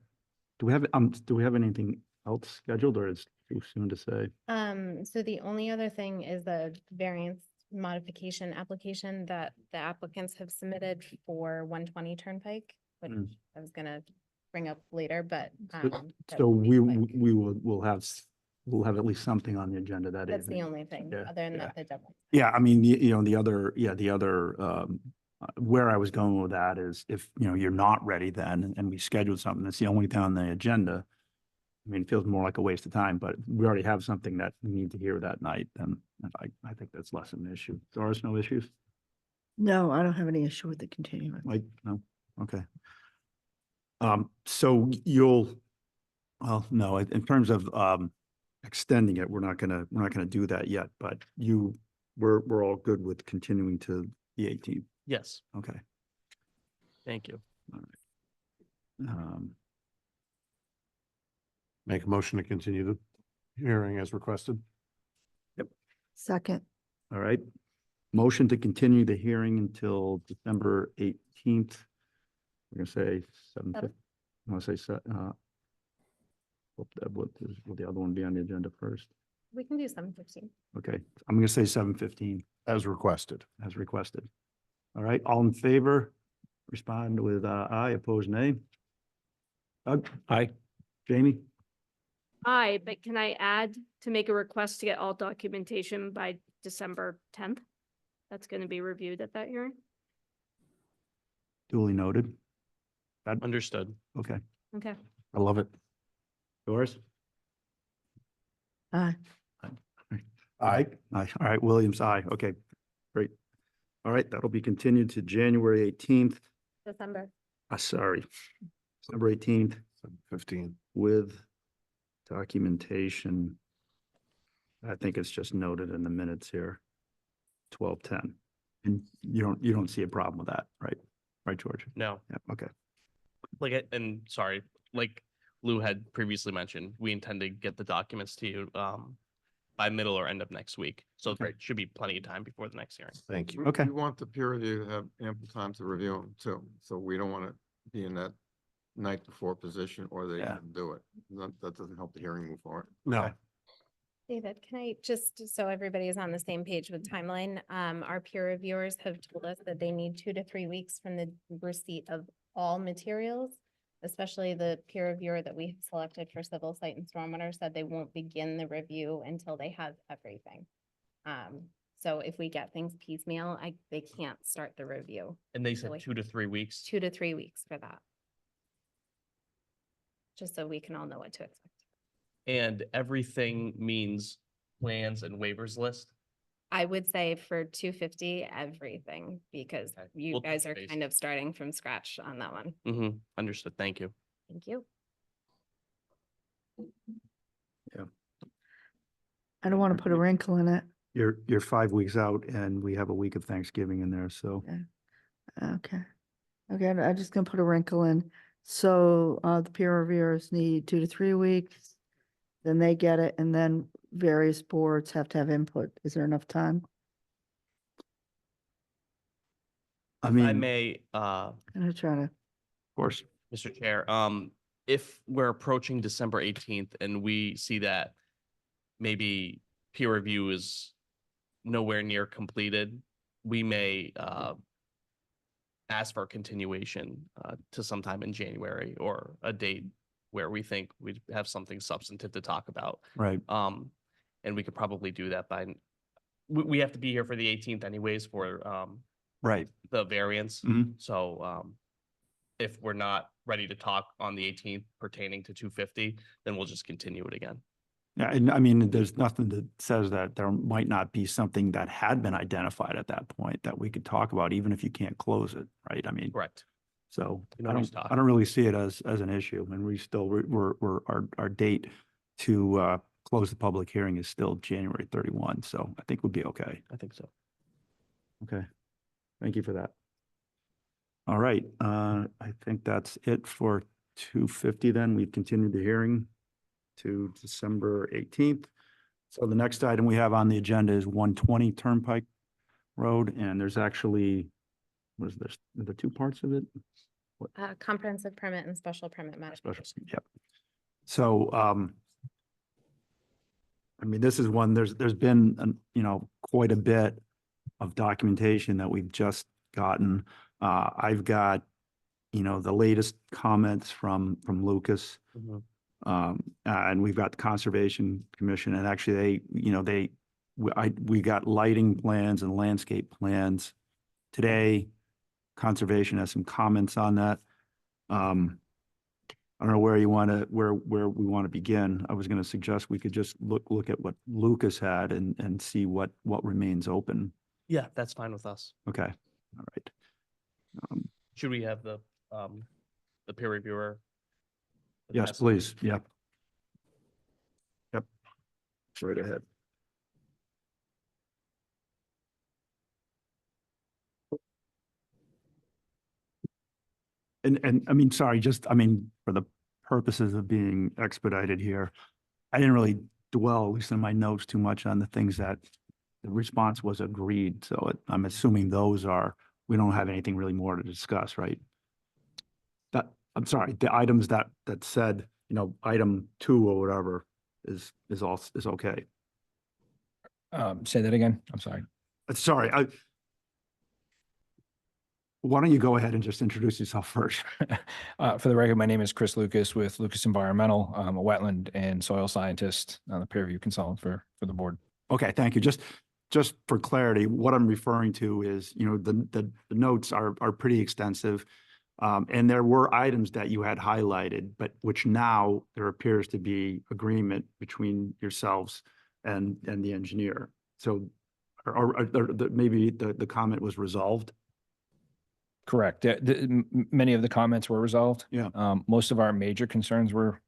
Do we have anything else scheduled, or is it too soon to say? So the only other thing is the variance modification application that the applicants have submitted for 120 Turnpike, which Mm. I was gonna bring up later, but. So- that So would be quick. we'll have at least something on the agenda that That's the evening. only thing, Yeah, other than yeah. that, the deadline. Yeah, I mean, you know, the other, where I was going with that is if, you know, you're not ready then and we scheduled something, that's the only thing on the agenda. I mean, it feels more like a waste of time, but we already have something that we need to hear that night, then I think that's less of an issue. Doris, no issues? No, I don't have any issue with the continuance. Like, no, okay. So well, no, in terms of, extending it, we're not gonna do that yet, but we're all good with continuing to the 18th. Yes, Okay. thank you. Make a motion to continue the hearing as requested. Second, All right. Motion to continue the hearing until December 18th. We're gonna say seven Seven. fifty. I want to say, will the other one be on the agenda first? We can do 7:15. Okay, I'm gonna say 7:15 As requested. as requested. All right, all in favor, respond with aye, opposed nay. Doug, Aye. Jamie, Aye, but can I add to make a request to get all documentation by December 10th? That's going to be reviewed at that hearing. duly noted. That, Understood. okay, Okay. I love it. Doris? Aye. Aye. Aye, all right, Williams, aye, okay, great. All right, that'll be continued to January 18th, December. sorry, December 18th 15. with documentation. I think it's just noted in the minutes here, 12:10. And you don't see a problem with that, right? Right, George? No, Yeah, okay. and sorry, like Lou had previously mentioned, we intend to get the documents to you by middle or end of next week. So there should be plenty of time before the next hearing. Thank you. Okay. We want the peer review to have ample time to review them too, so we don't want to be in that night before position or they Yeah. can do it. That doesn't help the hearing move forward. No. David, can I just, so everybody is on the same page with timeline, our peer reviewers have told us that they need 2 to 3 weeks from the receipt of all materials, especially the peer reviewer that we have selected for civil site and stormwater said they won't begin the review until they have everything. So if we get things piecemeal, they can't start the review. And they said Really? 2 to 3 weeks. 2 to 3 weeks for that. Just so we can all know what to expect. And everything means plans and waivers list. I would say for 250, everything, because Okay, you we'll guys touch are base. kind of starting from scratch on that one. Understood. Thank you. Thank you. I don't want to put a wrinkle in it. You're 5 weeks out and we have a week of Thanksgiving in there, so. Okay. Okay, I'm just gonna put a wrinkle in. So, the peer reviewers need 2 to 3 weeks. Then they get it, and then various boards have to have input. Is there enough time? I I mean, may, I'm gonna try to, of course, Mr. Chair, if we're approaching December 18th and we see that maybe peer review is nowhere near completed, we may ask for a continuation to sometime in January or a date where we think we'd have something substantive to talk about. right. And we could probably do that by, we have to be here for the 18th anyways for Right. the variance. Mhm. So if we're not ready to talk on the 18th pertaining to 250, then we'll just continue it again. Yeah, and I mean, there's nothing that says that there might not be something that had been identified at that point that we could talk about, even if you can't close it, right? I mean, Correct. so You know I what he's don't, I talking don't really see it as an issue, and we still, our date to close the public hearing is still January 31, so I think we'll be okay. I think so. Okay, thank you for that. All right, I think that's it for 250 then. We've continued the hearing to December 18th. So the next item we have on the agenda is 120 Turnpike Road, and there's actually, what is this, the 2 parts of it? Comprehensive permit and special permit Special, modification. yep. So, I mean, this is one, there's been, quite a bit of documentation that we've just gotten. I've got, the latest comments from Lucas. And we've got the Conservation Commission, and actually we got lighting plans and landscape plans today. Conservation has some comments on that. I don't know where we want to begin. I was going to suggest we could just look at what Lucas had and see what remains open. Yeah, that's fine with us. Okay, all right. Should we have the peer reviewer? Yes, please. Yep. Yep. Right ahead. And I mean, sorry, for the purposes of being expedited here, I didn't really dwell, at least in my notes, too much on the things that the response was agreed. So I'm assuming we don't have anything really more to discuss, right? that, I'm sorry, the items that said, item 2 or whatever is okay. Say that again. I'm sorry. Sorry, why don't you go ahead and just introduce yourself first? For the record, my name is Chris Lucas with Lucas Environmental. I'm a wetland and soil scientist, the peer review consultant for the board. Okay, thank you. Just for clarity, what I'm referring to is, the notes are pretty extensive. And there were items that you had highlighted, but which now there appears to be agreement between yourselves and the engineer. So, maybe the comment was resolved? Correct. Many of the comments were resolved. Yeah. Most of our major concerns were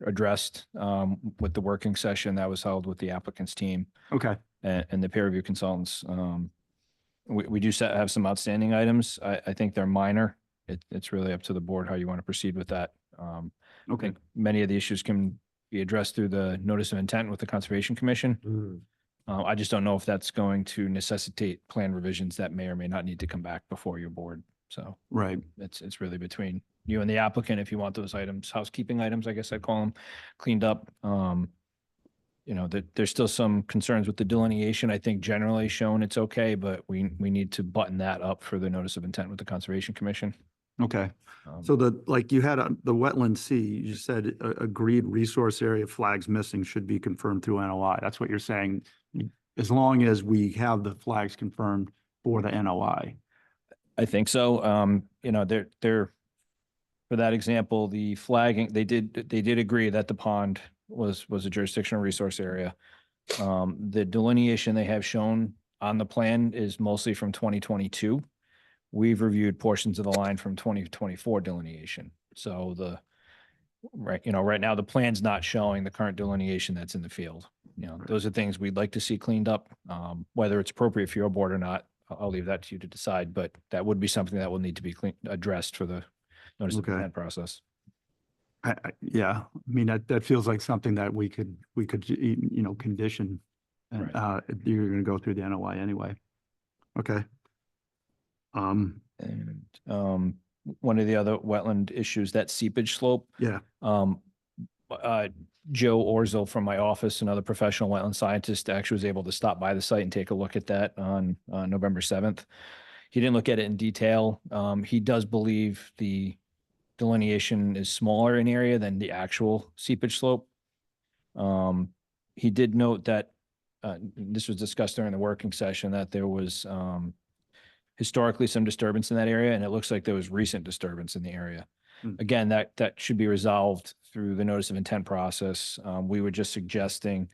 addressed with the working session that was held with the applicant's team Okay, and the peer review consultants. We do have some outstanding items. I think they're minor. It's really up to the board how you want to proceed with that. I okay, think many of the issues can be addressed through the notice of intent with the Conservation Commission. I just don't know if that's going to necessitate plan revisions that may or may not need to come back before your board. So right. it's really between you and the applicant if you want those items, housekeeping items, I guess I'd call them, cleaned up. There's still some concerns with the delineation. I think generally shown it's okay, but we need to button that up for the notice of intent with the Conservation Commission. Okay. So you had the wetland C, you said agreed resource area flags missing should be confirmed through NOI. That's what you're saying, as long as we have the flags confirmed for the NOI. I think so. They're for that example, the flagging, they did agree that the pond was a jurisdictional resource area. The delineation they have shown on the plan is mostly from 2022. We've reviewed portions of the line from 2024 delineation. So right now the plan's not showing the current delineation that's in the field. Those are things we'd like to see cleaned up. Whether it's appropriate for your board or not, I'll leave that to you to decide, but that would be something that will need to be addressed for the notice of intent process. Yeah, I mean, that feels like something that we could, condition. And, you're gonna go through the NOI anyway. Okay. And one of the other wetland issues, that seepage slope. Yeah. Joe Orzel from my office, another professional wetland scientist, actually was able to stop by the site and take a look at that on November 7th. He didn't look at it in detail. He does believe the delineation is smaller in area than the actual seepage slope. He did note that this was discussed during the working session, that there was historically some disturbance in that area, and it looks like there was recent disturbance in the area. Again, that should be resolved through the notice of intent process. We were just suggesting,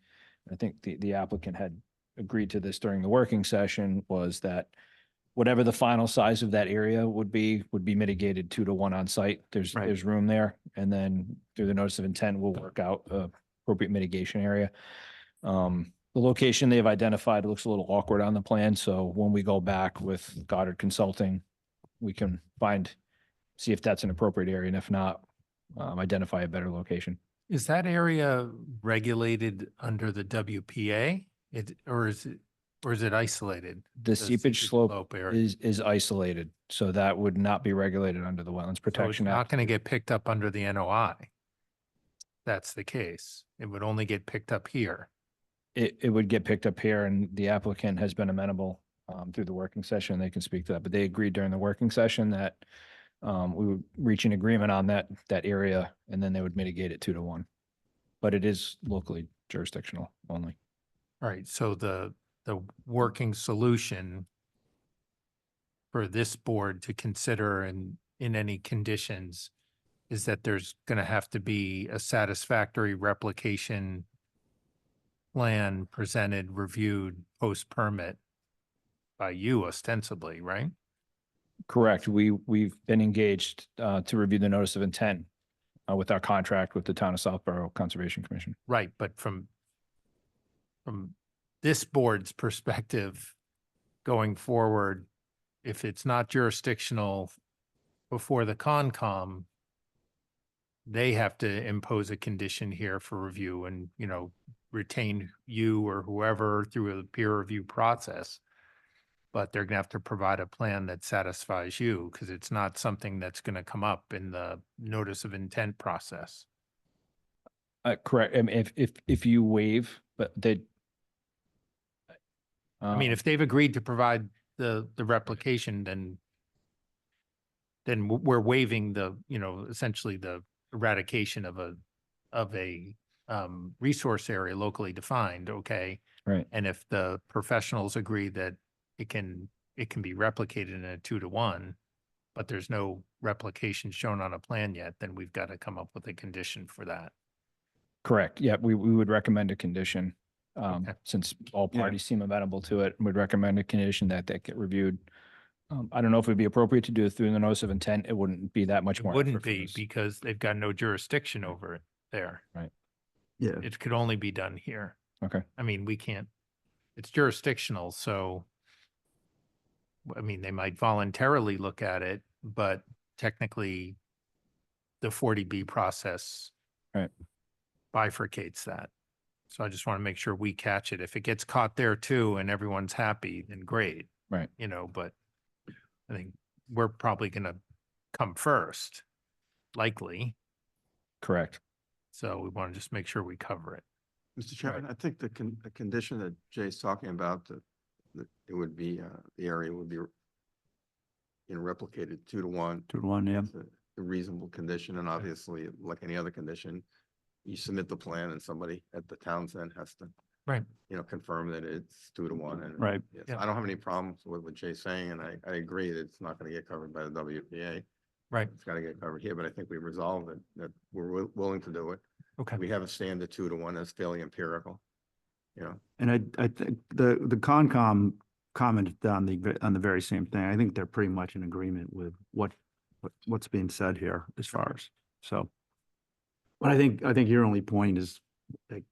I think the applicant had agreed to this during the working session, was that whatever the final size of that area would be mitigated 2 to 1 on site. There's room there. And then through the notice of intent, we'll work out appropriate mitigation area. The location they've identified looks a little awkward on the plan. So when we go back with Goddard Consulting, we can see if that's an appropriate area. And if not, identify a better location. Is that area regulated under the WPA? Or is it isolated? The seepage slope area? is isolated. So that would not be regulated under the Wetlands Protection Not Act. going to get picked up under the NOI. That's the case. It would only get picked up here. It would get picked up here, and the applicant has been amenable through the working session. They can speak to that, but they agreed during the working session that we would reach an agreement on that area, and then they would mitigate it 2 to 1. But it is locally jurisdictional only. All right. So the working solution for this board to consider in any conditions is that there's going to have to be a satisfactory replication plan presented, reviewed, post-permit by you ostensibly, right? Correct. We've been engaged to review the notice of intent with our contract with the Town of Southborough Conservation Commission. Right, but from this board's perspective, going forward, if it's not jurisdictional before the Concom, they have to impose a condition here for review and, retain you or whoever through a peer review process. but they're gonna have to provide a plan that satisfies you, because it's not something that's gonna come up in the notice of intent process. Correct. I mean, if you waive, but they. I mean, if they've agreed to provide the replication, then we're waiving the, essentially the eradication of a resource area locally defined, okay? Right. And if the professionals agree that it can be replicated in a 2-to-1, but there's no replication shown on a plan yet, then we've got to come up with a condition for that. Correct. Yeah, we would recommend a condition. Okay. Since all Yeah. parties seem amenable to it, would recommend a condition that get reviewed. I don't know if it'd be appropriate to do it through the notice of intent. It wouldn't be that much It more. wouldn't effort for be us. because they've got no jurisdiction over it there. Yeah. It could only be done here. Okay. I mean, we can't, it's jurisdictional, so I mean, they might voluntarily look at it, but technically the 40B process Right. bifurcates that. So I just want to make sure we catch it. If it gets caught there too and everyone's happy, then great. Right. But I think we're probably going to come first, likely. Correct. So we want to just make sure we cover it. Mr. Chairman, I think the condition that Jay's talking about, that it would be, the area would be, replicated 2-to-1. 2-to-1, yeah. It's a reasonable condition, and obviously, like any other condition, you submit the plan and somebody at the town's end has to, Right. confirm that it's 2-to-1. And Right. yes, Yeah. I don't have any problems with what Jay's saying, and I agree that it's not going to get covered by the WPA. Right. It's got to get covered here, but I think we resolved it, that we're willing to do it. Okay. We have a standard 2-to-1 that's fairly empirical, And I think the Concom commented on the very same thing. I think they're pretty much in agreement with what's being said here as far as, so. But I think your only point is like,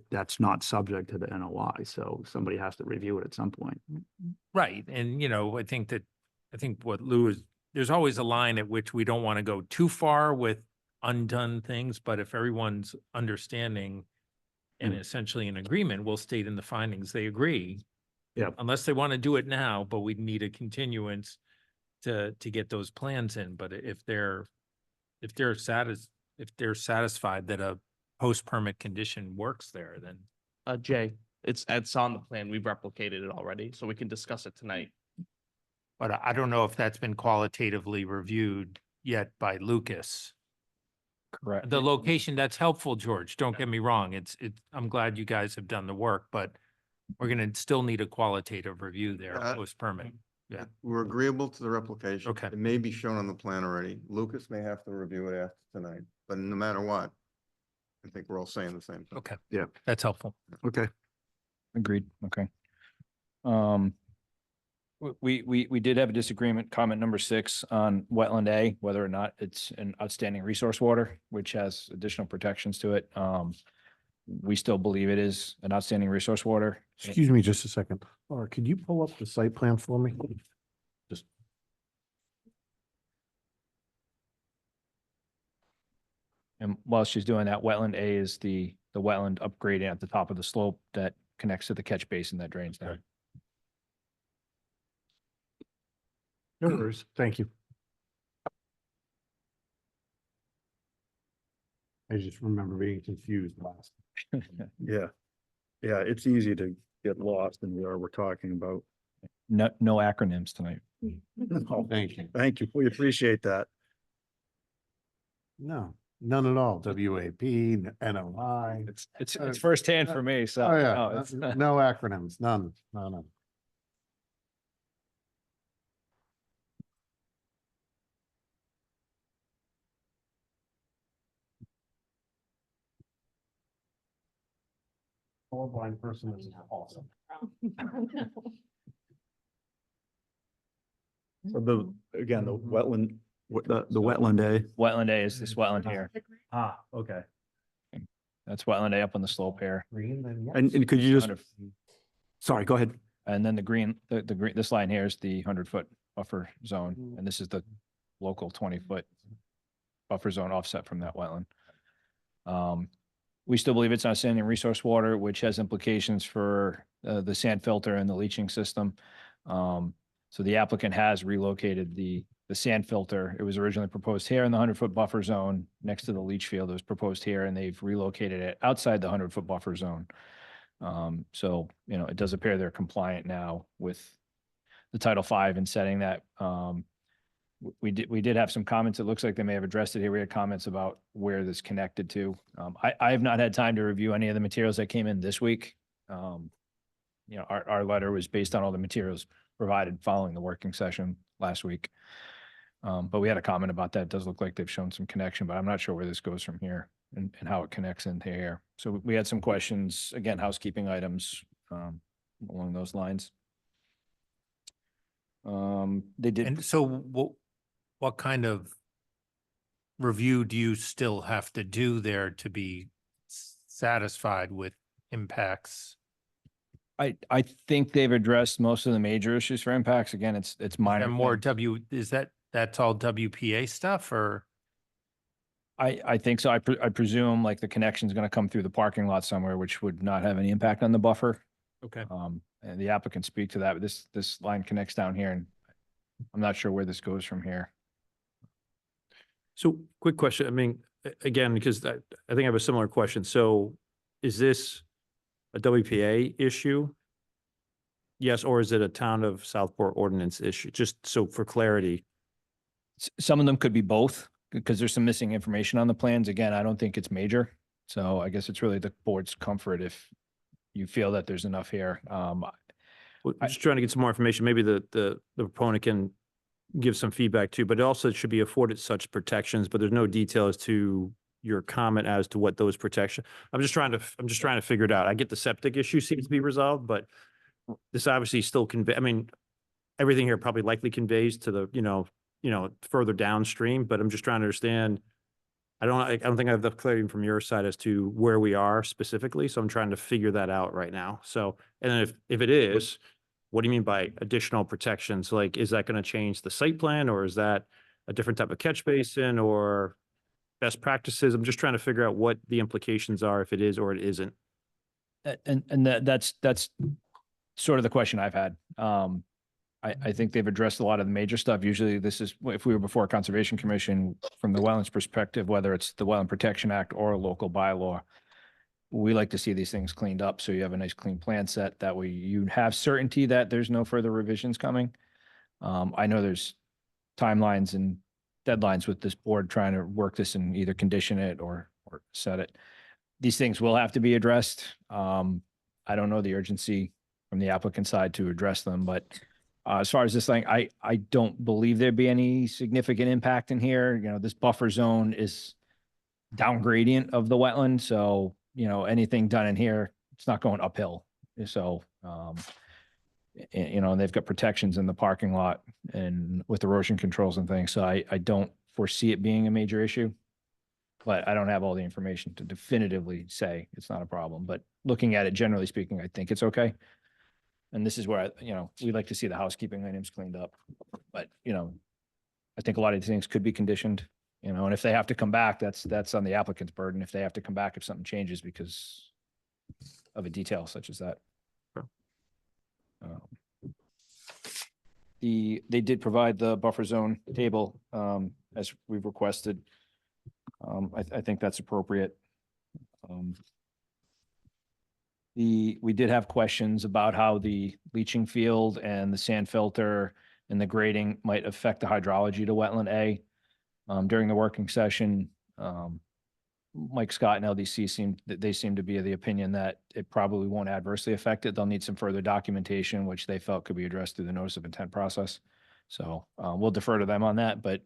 that's not subject to the NOI, so somebody has to review it at some point. Right. And, I think what Lou is, there's always a line at which we don't want to go too far with undone things, but if everyone's understanding and essentially in agreement, we'll state in the findings, they agree. Yeah. Unless they want to do it now, but we need a continuance to get those plans in. But if they're satisfied that a post-permit condition works there, then. Jay, it's on the plan. We've replicated it already, so we can discuss it tonight. But I don't know if that's been qualitatively reviewed yet by Lucas. Correct. The location, that's helpful, George. Don't get me wrong. I'm glad you guys have done the work, but we're gonna still need a qualitative review there, Yeah. post-permit. Yeah. We're agreeable to the replication. Okay. It may be shown on the plan already. Lucas may have to review it after tonight, but no matter what, I think we're all saying the same thing. Okay. Yeah. That's helpful. Okay. Agreed. Okay. We did have a disagreement, comment number 6 on wetland A, whether or not it's an outstanding resource water, which has additional protections to it. We still believe it is an outstanding resource water. Excuse me just a second. Or could you pull up the site plan for me? Just, And while she's doing that, wetland A is the wetland upgrading at the top of the slope that connects to the catch basin that drains down. no worries. Thank you. I just remember being confused last. Yeah. Yeah, it's easy to get lost in where we're talking about. No acronyms tonight. Oh, thank you. Thank you. We appreciate that. No, none at all. WAP, NOI. It's firsthand for me, so. Oh, no, yeah. it's- No acronyms, none, none. Blind person is awesome. So the wetland, the wetland A. Wetland A is this wetland here. Okay. That's wetland A up on the slope here. And could you just, 100 sorry, go ahead. And then the green, this line here is the 100-foot buffer zone, and this is the local 20-foot buffer zone offset from that wetland. We still believe it's outstanding resource water, which has implications for the sand filter and the leaching system. So the applicant has relocated the sand filter. It was originally proposed here in the 100-foot buffer zone next to the leach field. It was proposed here, and they've relocated it outside the 100-foot buffer zone. So, you know, it does appear they're compliant now with the Title V and setting that. We did have some comments. It looks like they may have addressed it here. We had comments about where this connected to. I have not had time to review any of the materials that came in this week. You know, our letter was based on all the materials provided following the working session last week. But we had a comment about that. It does look like they've shown some connection, but I'm not sure where this goes from here and how it connects into here. So we had some questions, again, housekeeping items along those lines. They did. And so what kind of review do you still have to do there to be satisfied with impacts? I think they've addressed most of the major issues for impacts. Again, it's minor. And more things. that's all WPA stuff, or? I think so. I presume like the connection is going to come through the parking lot somewhere, which would not have any impact on the buffer. Okay. And the applicant speak to that, but this line connects down here, and I'm not sure where this goes from here. So quick question. I mean, again, because I think I have a similar question. So is this a WPA issue? Yes, or is it a town of Southport ordinance issue? Just so for clarity. Some of them could be both because there's some missing information on the plans. Again, I don't think it's major. So I guess it's really the board's comfort if you feel that there's enough here. I'm just trying to get some more information. Maybe the proponent can give some feedback too, but it also should be afforded such protections, but there's no detail as to your comment as to what those protections. I'm just trying to figure it out. I get the septic issue seems to be resolved, but this obviously still I mean, everything here probably likely conveys to the, you know, further downstream, but I'm just trying to understand. I don't think I have the clarity from your side as to where we are specifically. So I'm trying to figure that out right now. So, and then if it is, what do you mean by additional protections? Like, is that going to change the site plan, or is that a different type of catch basin or best practices? I'm just trying to figure out what the implications are if it is or it isn't. And that's sort of the question I've had. I think they've addressed a lot of the major stuff. Usually this is, if we were before a Conservation Commission, from the wetlands perspective, whether it's the Wetland Protection Act or a local bylaw, we like to see these things cleaned up. So you have a nice clean plan set. That way you have certainty that there's no further revisions coming. I know there's timelines and deadlines with this board trying to work this and either condition it or set it. These things will have to be addressed. I don't know the urgency from the applicant side to address them, but as far as this thing, I don't believe there'd be any significant impact in here. You know, this buffer zone is down gradient of the wetland. So, you know, anything done in here, it's not going uphill. So, you know, and they've got protections in the parking lot and with erosion controls and things. So I don't foresee it being a major issue, but I don't have all the information to definitively say it's not a problem. But looking at it, generally speaking, I think it's okay. And this is where, you know, we like to see the housekeeping items cleaned up. But, you know, I think a lot of these things could be conditioned, you know, and if they have to come back, that's on the applicant's burden. If they have to come back, if something changes because of a detail such as that. They did provide the buffer zone table as we've requested. I think that's appropriate. We did have questions about how the leaching field and the sand filter and the grading might affect the hydrology to wetland A. During the working session, Mike Scott and LDC seem to be of the opinion that it probably won't adversely affect it. They'll need some further documentation, which they felt could be addressed through the notice of intent process. So we'll defer to them on that, but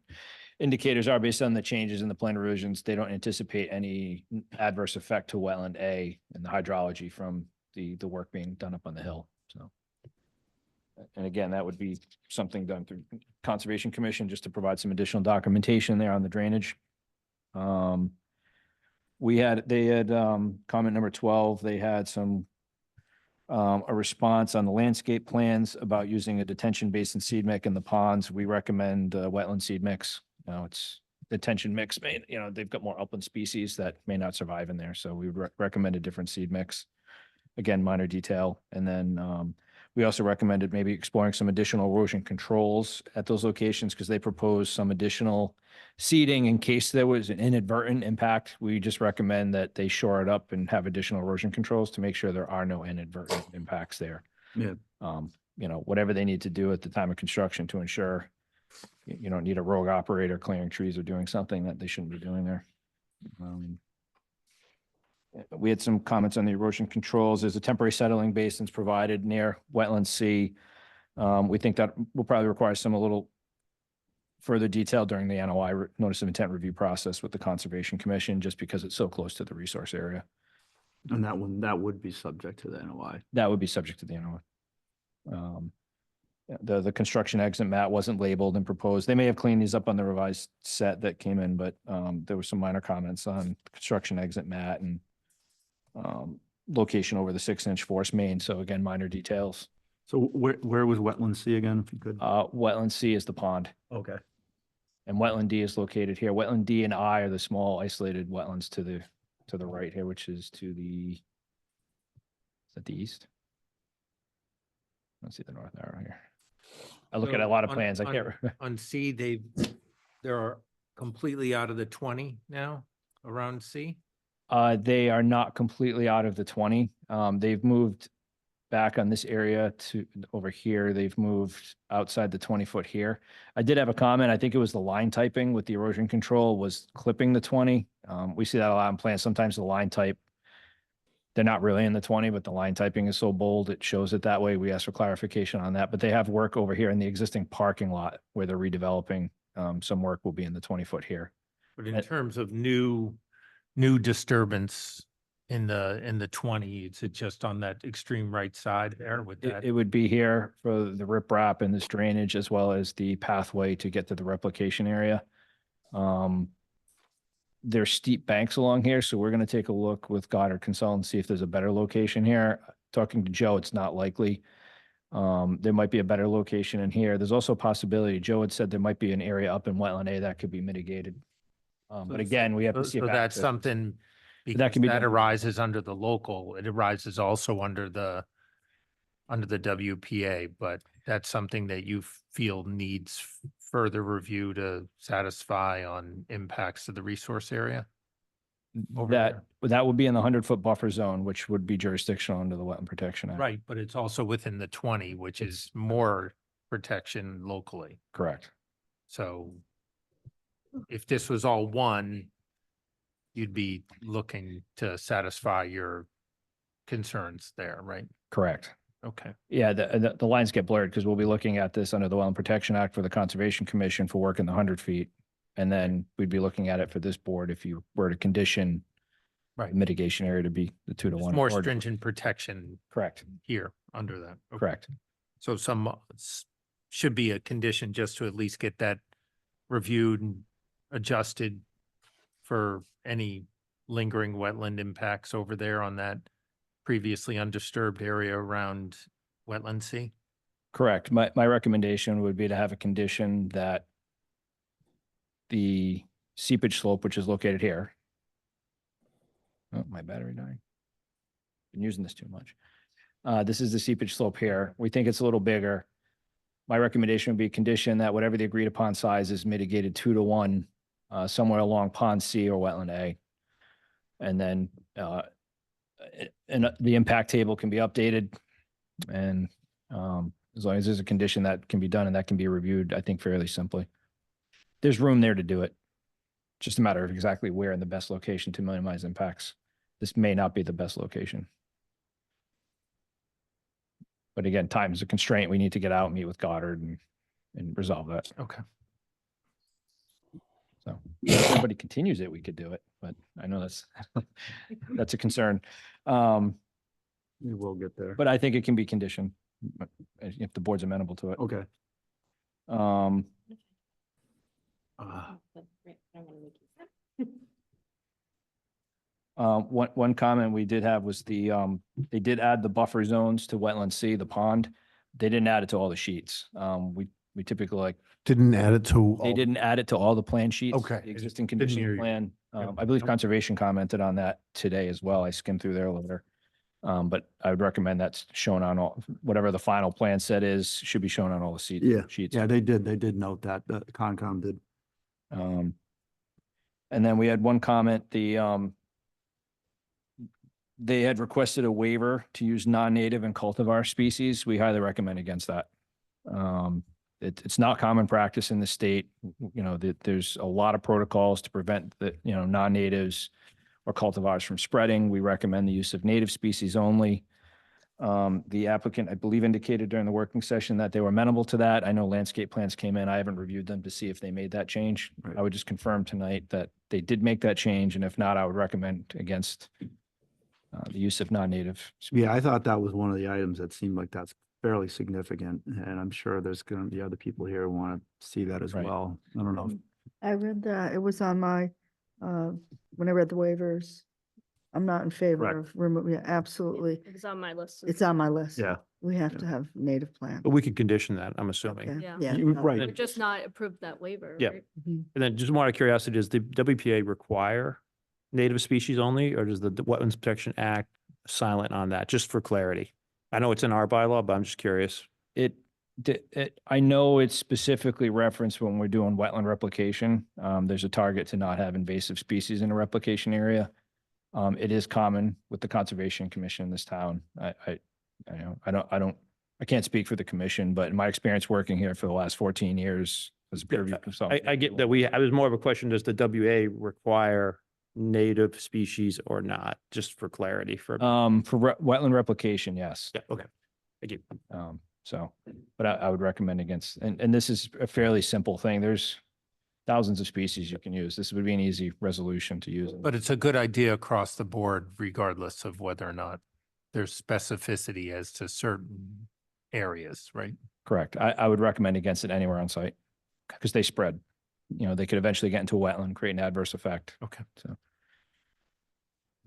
indicators are based on the changes in the plan revisions. They don't anticipate any adverse effect to wetland A and the hydrology from the work being done up on the hill. So, and again, that would be something done through Conservation Commission just to provide some additional documentation there on the drainage. They had comment number 12. They had some a response on the landscape plans about using a detention basin seed mix in the ponds. We recommend wetland seed mix. It's detention mix. You know, they've got more upland species that may not survive in there. So we would recommend a different seed mix. Again, minor detail. And then We also recommended maybe exploring some additional erosion controls at those locations because they proposed some additional seeding in case there was an inadvertent impact. We just recommend that they shore it up and have additional erosion controls to make sure there are no inadvertent impacts there. Yeah. You know, whatever they need to do at the time of construction to ensure you don't need a rogue operator clearing trees or doing something that they shouldn't be doing there. We had some comments on the erosion controls. There's a temporary settling basins provided near wetland C. We think that will probably require a little further detail during the NOI notice of intent review process with the Conservation Commission, just because it's so close to the resource area. And that would be subject to the NOI. That would be subject to the NOI. The construction exit mat wasn't labeled and proposed. They may have cleaned these up on the revised set that came in, but there were some minor comments on construction exit mat and location over the 6-inch force main. So again, minor details. So where was wetland C again, if you could? Wetland C is the pond Okay. and wetland D is located here. Wetland D and I are the small isolated wetlands to the right here, which is to the, is that the east? Let's see the north arrow here. I look at a lot of plans. I can't. On C, they're completely out of the 20 now around C. They are not completely out of the 20. They've moved back on this area to over here. They've moved outside the 20-foot here. I did have a comment. I think it was the line typing with the erosion control was clipping the 20. We see that a lot in plans. Sometimes the line type, they're not really in the 20, but the line typing is so bold, it shows it that way. We asked for clarification on that, but they have work over here in the existing parking lot where they're redeveloping. Some work will be in the 20-foot here. But in terms of new disturbance in the 20, is it just on that extreme right side there with that? It would be here for the riprap and this drainage, as well as the pathway to get to the replication area. There's steep banks along here, so we're going to take a look with Goddard Consultant, see if there's a better location here. Talking to Joe, it's not likely. There might be a better location in here. There's also a possibility, Joe had said there might be an area up in wetland A that could be mitigated. But again, we have to see. So that's something, because can be that done. arises under the local, it arises also under the WPA, but that's something that you feel needs further review to satisfy on impacts to the resource area? That would be in the 100-foot buffer zone, which would be jurisdictional under the Wetland Protection Act. Right, but it's also within the 20, which is more protection locally. Correct. So if this was all one, you'd be looking to satisfy your concerns there, right? Correct. Okay. Yeah, the lines get blurred because we'll be looking at this under the Wetland Protection Act for the Conservation Commission for work in the 100 feet. And then we'd be looking at it for this board if you were to condition Right. the mitigation area to be the 2 to It's 1. more or- stringent protection Correct. here under that. Okay. Correct. So should be a condition just to at least get that reviewed and adjusted for any lingering wetland impacts over there on that previously undisturbed area around wetland C? Correct. My recommendation would be to have a condition that the seepage slope, which is located here. Oh, my battery dying. Been using this too much. This is the seepage slope here. We think it's a little bigger. My recommendation would be a condition that whatever the agreed upon size is mitigated 2 to 1 somewhere along pond C or wetland A. And then the impact table can be updated. And as long as there's a condition that can be done and that can be reviewed, I think fairly simply. There's room there to do it. Just a matter of exactly where in the best location to minimize impacts. This may not be the best location. But again, time is a constraint. We need to get out, meet with Goddard and resolve that. Okay. So if everybody continues it, we could do it, but I know that's a concern. We will get there. But I think it can be conditioned if the board's amenable to it. Okay. One comment we did have was they did add the buffer zones to wetland C, the pond. They didn't add it to all the sheets. We typically Didn't add it to. they didn't add it to all the plan sheets. Okay. The existing Didn't hear condition you. plan. Yeah. I believe Nope. Conservation commented on that today as well. I skimmed through their letter. But I would recommend that's shown on all, whatever the final plan set is, should be shown on all the sheets. Yeah, they did note that, the Concom did. And then we had one comment, they had requested a waiver to use non-native and cultivar species. We highly recommend against that. It's not common practice in the state, there's a lot of protocols to prevent the, non-natives or cultivars from spreading. We recommend the use of native species only. The applicant, I believe, indicated during the working session that they were amenable to that. I know landscape plans came in. I haven't reviewed them to see if they made that change. Right. I would just confirm tonight that they did make that change, and if not, I would recommend against the use of non-native. Yeah, I thought that was one of the items that seemed like that's fairly significant, and I'm sure there's gonna be other people here who want to see that as Right. well. I don't know. I read that. It was on my, when I read the waivers. I'm not in favor Correct. of remove, yeah, absolutely. It was on my list. It's on my list. Yeah. We have Yeah. to have native plants. But we could condition that, I'm assuming. Okay, Yeah. yeah. You- no. right. Or just not approve that waiver. Yeah. right? Mhm. And then just more out of curiosity, does the WPA require native species only, or does the Wetlands Protection Act silent on that, just for clarity? I know it's in our bylaw, but I'm just curious. I know it's specifically referenced when we're doing wetland replication. There's a target to not have invasive species in a replication area. It is common with the Conservation Commission in this town. I can't speak for the commission, but in my experience working here for the last 14 years as a peer review consultant. I get that I was more of a question, does the WA require native species or not, just for clarity for. Wetland replication, yes. Yeah, okay. Thank you. But I would recommend against, and this is a fairly simple thing. There's thousands of species you can use. This would be an easy resolution to use. But it's a good idea across the board, regardless of whether or not there's specificity as to certain areas, right? Correct. I would recommend against it anywhere on site because they spread. They could eventually get into a wetland, create an adverse effect. Okay. So.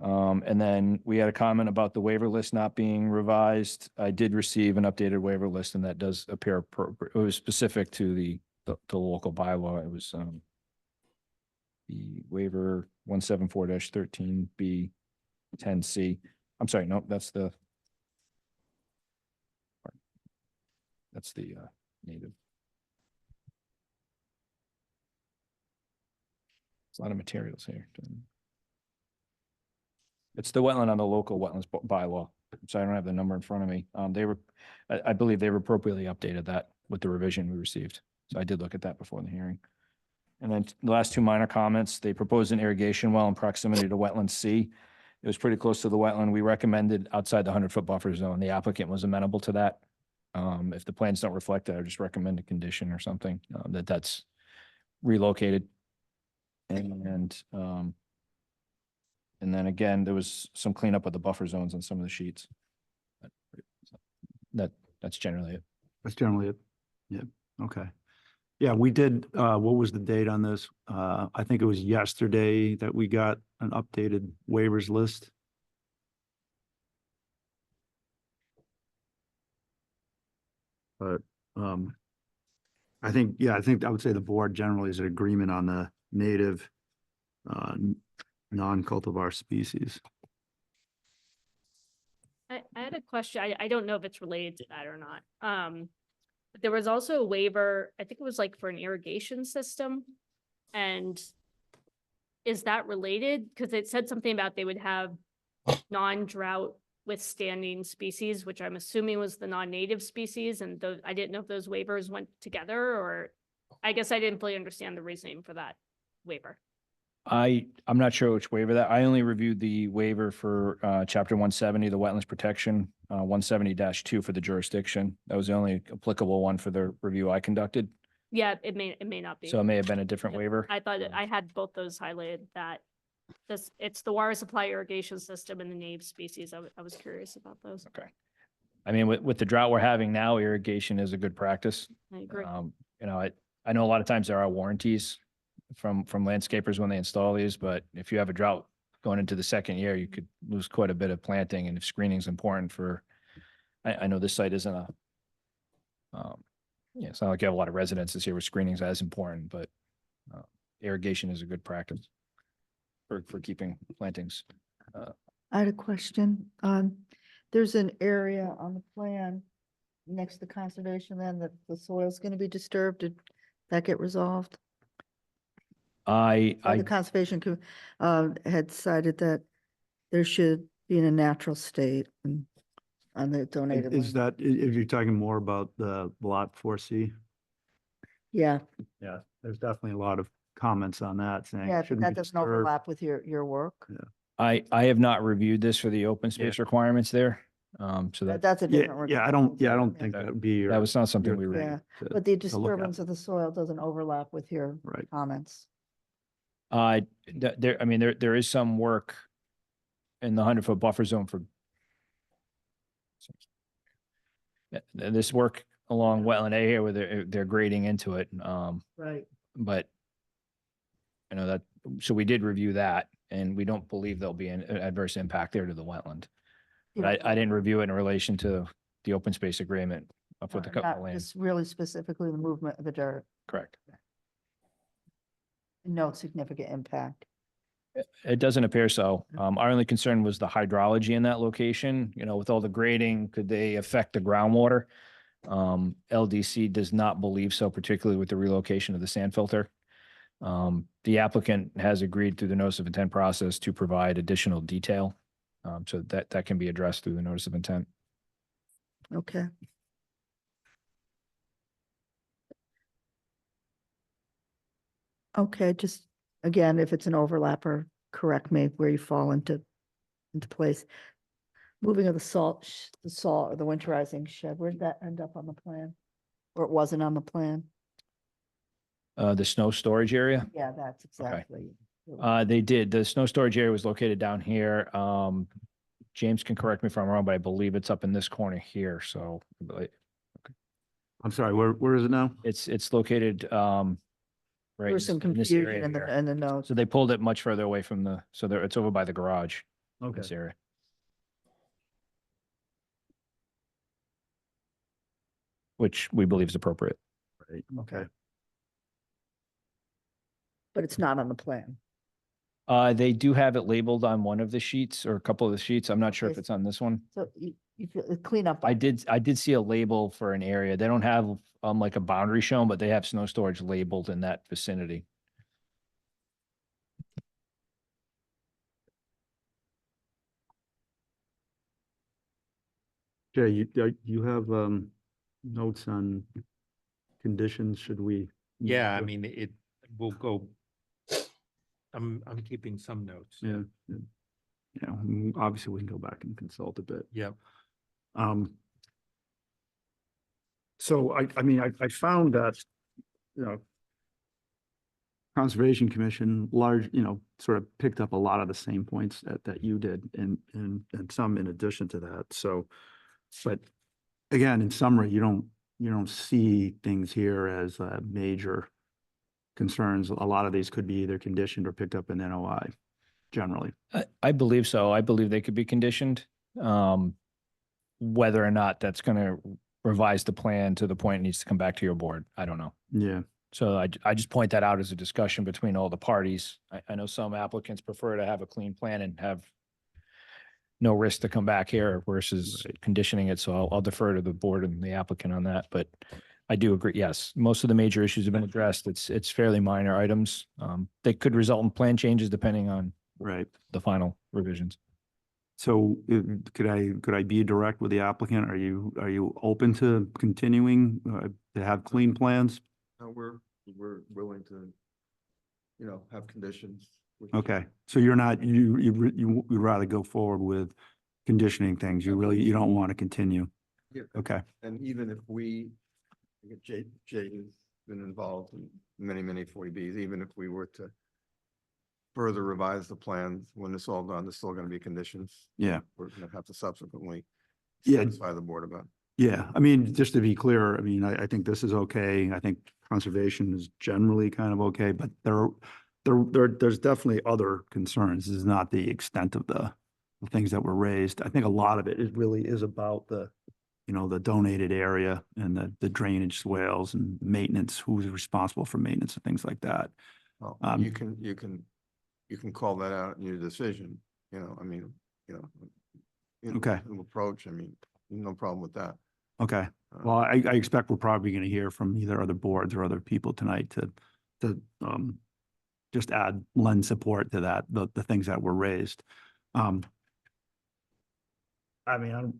And then we had a comment about the waiver list not being revised. I did receive an updated waiver list, and that does appear appropriate. It was specific to the local bylaw. It was the waiver 174-13B 10C. I'm sorry, no, that's the native. It's a lot of materials here. It's the wetland on the local wetlands bylaw. So I don't have the number in front of me. I believe they've appropriately updated that with the revision we received. So I did look at that before the hearing. And then the last two minor comments, they proposed an irrigation well in proximity to wetland C. It was pretty close to the wetland. We recommended outside the 100-foot buffer zone. The applicant was amenable to that. If the plans don't reflect that, I just recommend a condition or something that's relocated. And then again, there was some cleanup of the buffer zones on some of the sheets. That's generally it. That's generally it. Yeah, okay. Yeah, we did, what was the date on this? I think it was yesterday that we got an updated waivers list. But, I think I would say the board generally is in agreement on the native, non-cultivar species. I had a question. I don't know if it's related to that or not. But there was also a waiver, I think it was like for an irrigation system. And is that related? Because it said something about they would have non-drought withstanding species, which I'm assuming was the non-native species. And I didn't know if those waivers went together, or I guess I didn't fully understand the reasoning for that waiver. I'm not sure which waiver that, I only reviewed the waiver for chapter 170, the wetlands protection, 170-2 for the jurisdiction. That was the only applicable one for the review I conducted. Yeah, it may not be. So it may have been a different Yep. waiver. I thought I had both those highlighted, that it's the water supply irrigation system and the native species. I was curious about those. Okay. I mean, with the drought we're having now, irrigation is a good practice. I agree. I know a lot of times there are warranties from landscapers when they install these, but if you have a drought going into the second year, you could lose quite a bit of planting. And if screening is important I know this site isn't it's not like you have a lot of residences here where screening is as important, but irrigation is a good practice for keeping plantings. I had a question. there's an area on the plan next to conservation then that the soil's gonna be disturbed. Did that get resolved? I, Or I, the conservation had decided that there should be in a natural state and on the donated Is land. that, if you're talking more about the lot 4C? Yeah, Yeah, there's definitely a lot of comments on that saying. yeah, it but shouldn't that be doesn't disturbed. overlap with your work. I have not reviewed this for the open space requirements there. So that, That's a different. Yeah, I don't think that would be your. that was not something your we thing Yeah, to- but the to look at. disturbance of the soil doesn't overlap with your Right. comments. there, I mean, there is some work in the 100-foot buffer zone for this work along wetland A here where they're grading into it. Right. But you know that, so we did review that and we don't believe there'll be an adverse impact there to the wetland. But I didn't review it in relation to the open space agreement up with the cut Not land. just really specifically the movement of the dirt. Correct. No significant impact. It doesn't appear so. Our only concern was the hydrology in that location, you know, with all the grading, could they affect the groundwater? LDC does not believe so, particularly with the relocation of the sand filter. The applicant has agreed through the notice of intent process to provide additional detail. So that can be addressed through the notice of intent. Okay. Okay, just again, if it's an overlapper, correct me where you fall into place. Moving of the salt or the winterizing shed, where did that end up on the plan? Or it wasn't on the plan? The snow storage area, Yeah, that's exactly. they did. The snow storage area was located down here. James can correct me if I'm wrong, but I believe it's up in this corner here. So I'm sorry, where is it now? it's located, right. There's some in this confusion area in here. the notes. So they pulled it much further away from so there, it's over by the garage, Okay. this area. Which we believe is appropriate. Right, okay. But it's not on the plan. They do have it labeled on one of the sheets or a couple of the sheets. I'm not sure if Okay. it's on this one. So you feel cleanup. I did see a label for an area. They don't have like a boundary shown, but they have snow storage labeled in that vicinity. Jay, you have notes on conditions, should we? Yeah, I mean, it will go. I'm keeping some notes. Yeah. Yeah, obviously we can go back and consult a bit. Yep. So I mean, I found that, you know, Conservation Commission sort of picked up a lot of the same points that you did and some in addition to that. So, but again, in summary, you don't see things here as major concerns. A lot of these could be either conditioned or picked up in NOI generally. I believe so. I believe they could be conditioned. Whether or not that's going to revise the plan to the point it needs to come back to your board, I don't know. Yeah. So I just point that out as a discussion between all the parties. I know some applicants prefer to have a clean plan and have no risk to come back here versus conditioning it. So I'll defer to the board and the applicant on that. But I do agree. Yes, most of the major issues have been addressed. It's fairly minor items. They could result in plan changes depending on the final revisions. So could I be direct with the applicant? Are you open to continuing to have clean plans? We're willing to, have conditions. Okay, so you're not, you would rather go forward with conditioning things. You don't want to continue. Yeah. Okay, And even if Jay has been involved in many 40Bs, even if we were to further revise the plans, when it's all done, there's still going to be conditions. Yeah. We're going to have to subsequently Yeah. satisfy the board about. yeah, I mean, just to be clear, I mean, I think this is okay. I think conservation is generally kind of okay, but there's definitely other concerns. This is not the extent of the things that were raised. I think a lot of it really is about the donated area and the drainage swales and maintenance, who's responsible for maintenance and things like that. Well, you can call that out in your decision, Okay. Approach, I mean, no problem with that. Okay. Well, I expect we're probably going to hear from either other boards or other people tonight to just lend support to that, the things that were raised. I mean,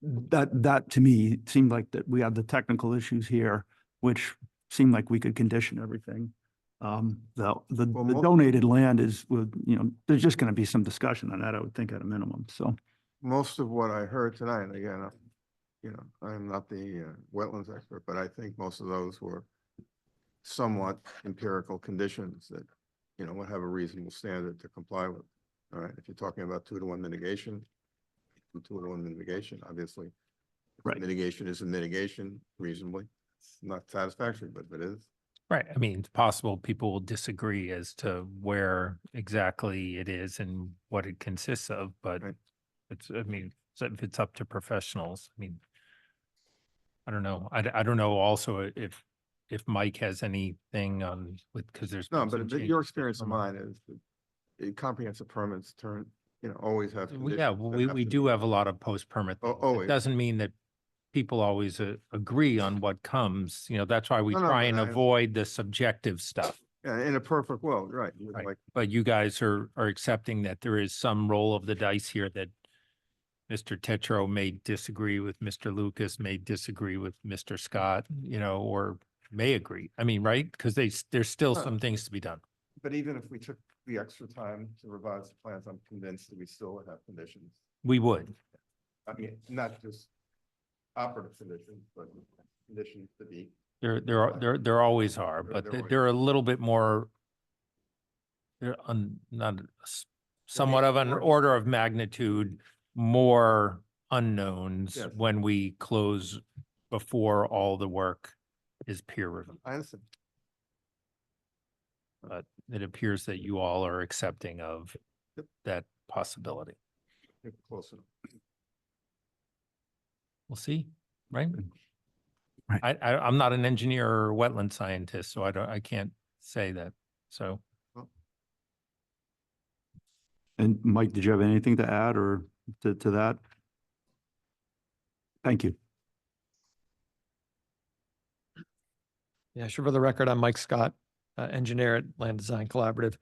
that to me seemed like that we had the technical issues here, which seemed like we could condition everything. The donated land is with, there's just going to be some discussion on that, I would think at a minimum. So, Most of what I heard tonight, again, I'm not the wetlands expert, but I think most of those were somewhat empirical conditions that, would have a reasonable standard to comply with. All right, if you're talking about 2-to-1 mitigation, 2-to-1 mitigation, obviously. Right. Mitigation is a mitigation reasonably. It's not satisfactory, but it is. Right. I mean, it's possible people will disagree as to where exactly it is and what it consists of, but Right. so if it's up to professionals, I mean, I don't know. I don't know also if Mike has anything on because there's. No, been but some your changes experience that of come up. mine is that the comprehensive permits always have. Well, yeah, conditions that we have to do be- have a lot of post-permit. Oh, things. It always. doesn't mean that people always agree on what comes, that's why we No, no, try but and I- avoid the subjective stuff. Yeah, in a perfect world, right. you would Right. like- But you guys are accepting that there is some roll of the dice here that Mr. Tetro may disagree with Mr. Lucas, may disagree with Mr. Scott, or may agree. I mean, right? Because there's still Huh. some things to be done. But even if we took the extra time to revise the plans, I'm convinced that we still would have conditions. We would. I mean, not just operative conditions, but conditions to be. There always are, but there always they're a little bit more. Somewhat of an more- order of magnitude, more unknowns Yes. when we close before all the work is peer reviewed. I understand. But it appears that you all are accepting of Yep. that possibility. Get close enough. We'll see, right? Right. I'm not an engineer or wetland scientist, so I can't say that. So and Mike, did you have anything to add or to that? Thank you. Yeah, sure. For the record, I'm Mike Scott, engineer at Land Design Collaborative.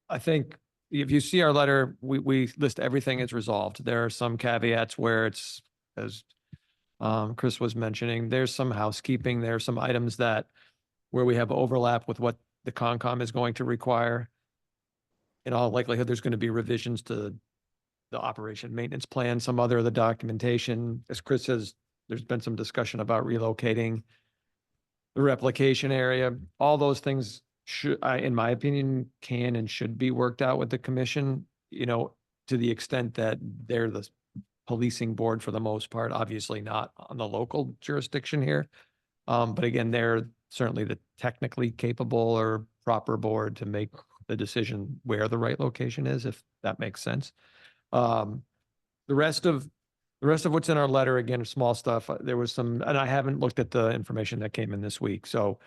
I think if you see our letter, we list everything as resolved. There are some caveats where it's, as Chris was mentioning, there's some housekeeping, there are some items where we have overlap with what the Concom is going to require. In all likelihood, there's going to be revisions to the operation maintenance plan, some other of the documentation. As Chris says, there's been some discussion about relocating the replication area. All those things in my opinion, can and should be worked out with the commission, to the extent that they're the policing board for the most part, obviously not on the local jurisdiction here. But again, they're certainly the technically capable or proper board to make the decision where the right location is, if that makes sense. The rest of what's in our letter, again, small stuff. There was some, and I haven't looked at the information that came in this week. So,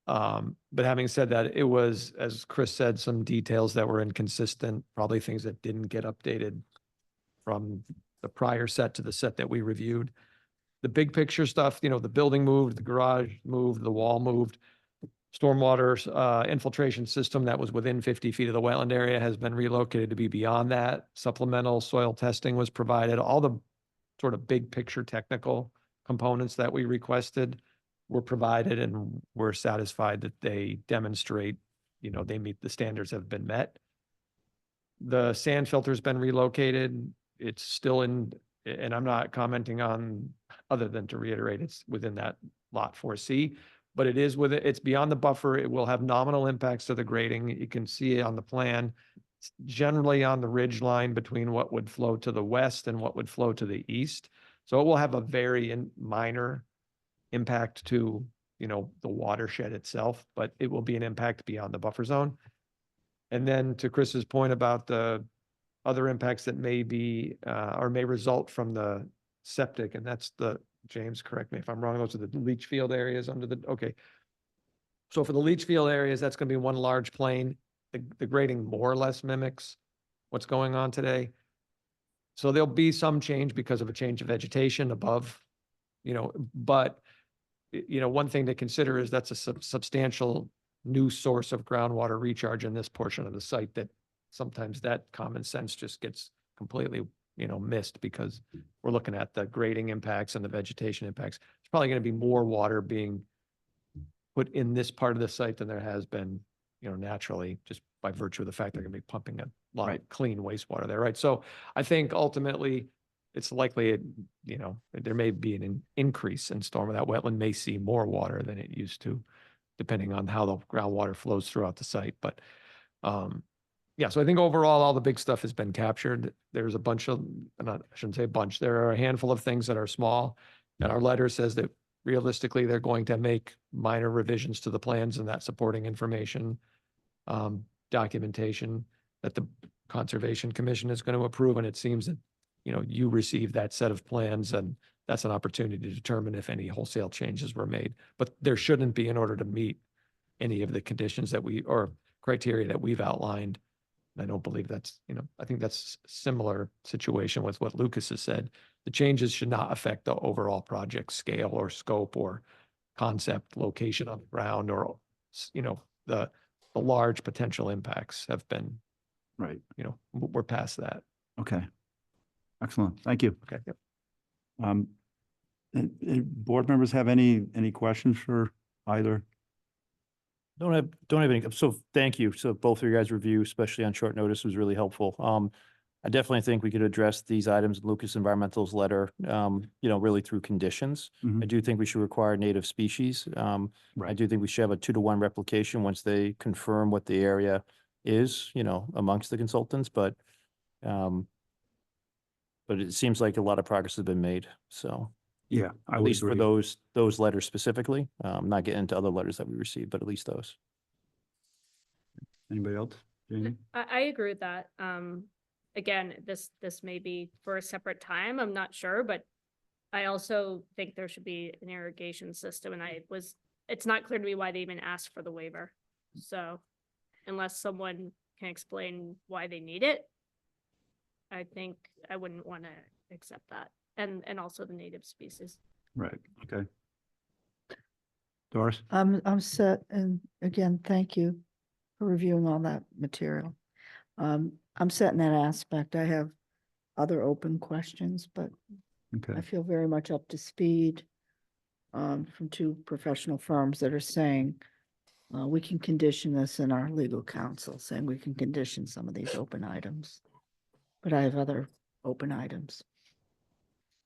but having said that, it was, as Chris said, some details that were inconsistent, probably things that didn't get updated from the prior set to the set that we reviewed. The big picture stuff, the building moved, the garage moved, the wall moved. Stormwater infiltration system that was within 50 feet of the wetland area has been relocated to be beyond that. Supplemental soil testing was provided. All the sort of big picture technical components that we requested were provided, and we're satisfied that they demonstrate, they meet the standards have been met. The sand filter's been relocated. It's still in, and I'm not commenting on, other than to reiterate, it's within that lot 4C. But it is it's beyond the buffer. It will have nominal impacts to the grading. You can see it on the plan. It's generally on the ridge line between what would flow to the west and what would flow to the east. So it will have a very minor impact to, the watershed itself, but it will be an impact beyond the buffer zone. And then to Chris's point about the other impacts that may be, or may result from the septic, and that's James, correct me if I'm wrong, those are the leach field areas okay. So for the leach field areas, that's going to be one large plane. The grading more or less mimics what's going on today. So there'll be some change because of a change of vegetation above, but one thing to consider is that's a substantial new source of groundwater recharge in this portion of the site that sometimes that common sense just gets completely, missed because we're looking at the grading impacts and the vegetation impacts. There's probably going to be more water being put in this part of the site than there has been, naturally, just by virtue of the fact they're going to be pumping a lot of clean wastewater there, right? So I think ultimately it's likely, there may be an increase in storm. That wetland may see more water than it used to, depending on how the groundwater flows throughout the site. But yeah, so I think overall, all the big stuff has been captured. There's a bunch of, I shouldn't say a bunch, there are a handful of things that are small. And our letter says that realistically, they're going to make minor revisions to the plans and that supporting information, documentation that the Conservation Commission is going to approve. And it seems that, you received that set of plans, and that's an opportunity to determine if any wholesale changes were made. But there shouldn't be in order to meet any of the conditions that or criteria that we've outlined. I don't believe that's, I think that's similar situation with what Lucas has said. The changes should not affect the overall project scale or scope or concept, location on the ground, or, the large potential impacts have been, Right. We're past that. Okay. Excellent. Thank you. Okay. Yep. Board members have any questions for either? Don't have any, so thank you. So both of your guys' review, especially on short notice, was really helpful. I definitely think we could address these items in Lucas Environmental's letter, really through conditions. Mhm. I do think we should require native species. I Right. do think we should have a 2-to-1 replication once they confirm what the area is, amongst the consultants, but it seems like a lot of progress has been made, so. Yeah, I At would least for agree. those letters specifically, not getting into other letters that we received, but at least those. Anybody else? Jamie? I agree with that. Again, this may be for a separate time, I'm not sure, but I also think there should be an irrigation system, and it's not clear to me why they even asked for the waiver. So unless someone can explain why they need it, I think I wouldn't want to accept that. And also the native species. Right, okay. Doris? I'm set, and again, thank you for reviewing all that material. I'm set in that aspect. I have other open questions, but Okay. I feel very much up to speed from 2 professional firms that are saying we can condition this, in our legal counsel saying we can condition some of these open items. But I have other open items.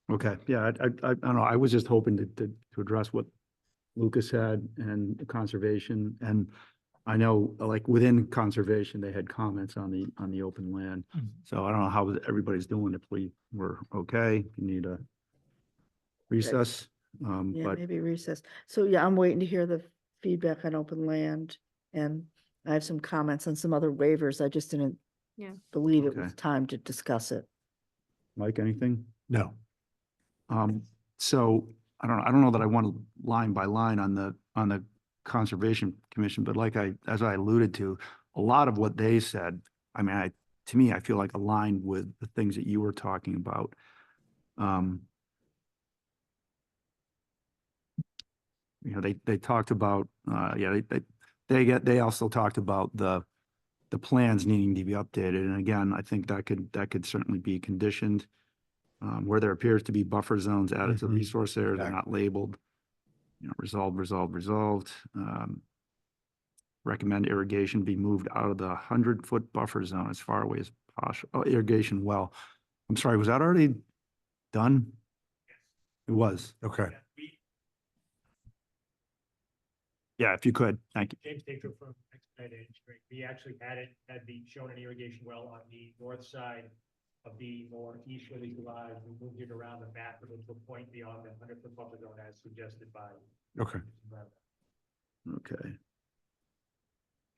Okay, yeah, I don't know, I was just hoping to address what Lucas had and the conservation, and I know, like, within conservation, they had comments on the open land. So I don't know how everybody's doing, if we were okay, you need a recess, Yeah, but, maybe recess. So yeah, I'm waiting to hear the feedback on open land, and I have some comments on some other waivers. I just didn't Yeah. believe it was Okay. time to discuss it. Mike, anything? No. So I don't know that I want line by line on the Conservation Commission, but as I alluded to, a lot of what they said, I mean, to me, I feel like aligned with the things that you were talking about. They talked about, they also talked about the plans needing to be updated. And again, I think that could certainly be conditioned. Where there appears to be buffer zones added to the Mhm. resource area, they're Exactly. not labeled. Resolved. Recommend irrigation be moved out of the 100-foot buffer zone as far away as possible. Oh, irrigation well. I'm sorry, was that already done? It was. Okay. Yeah, if you could, thank you. James Taker from Expedited Engineering. We actually had shown an irrigation well on the north side of the northeasterly garage. We moved it around the back of it to a point beyond the 100-foot buffer zone as suggested by. Okay. Okay.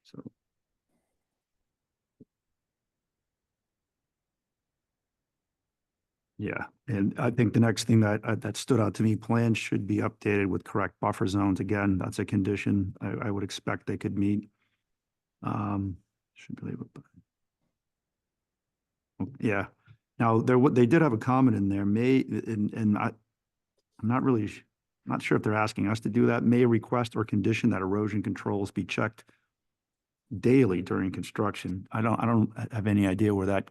So. Yeah, and I think the next thing that stood out to me, plans should be updated with correct buffer zones. Again, that's a condition I would expect they could meet. Should be able to. Yeah. Now, they did have a comment in there, and I'm not really, not sure if they're asking us to do that, may request or condition that erosion controls be checked daily during construction. I don't have any idea where that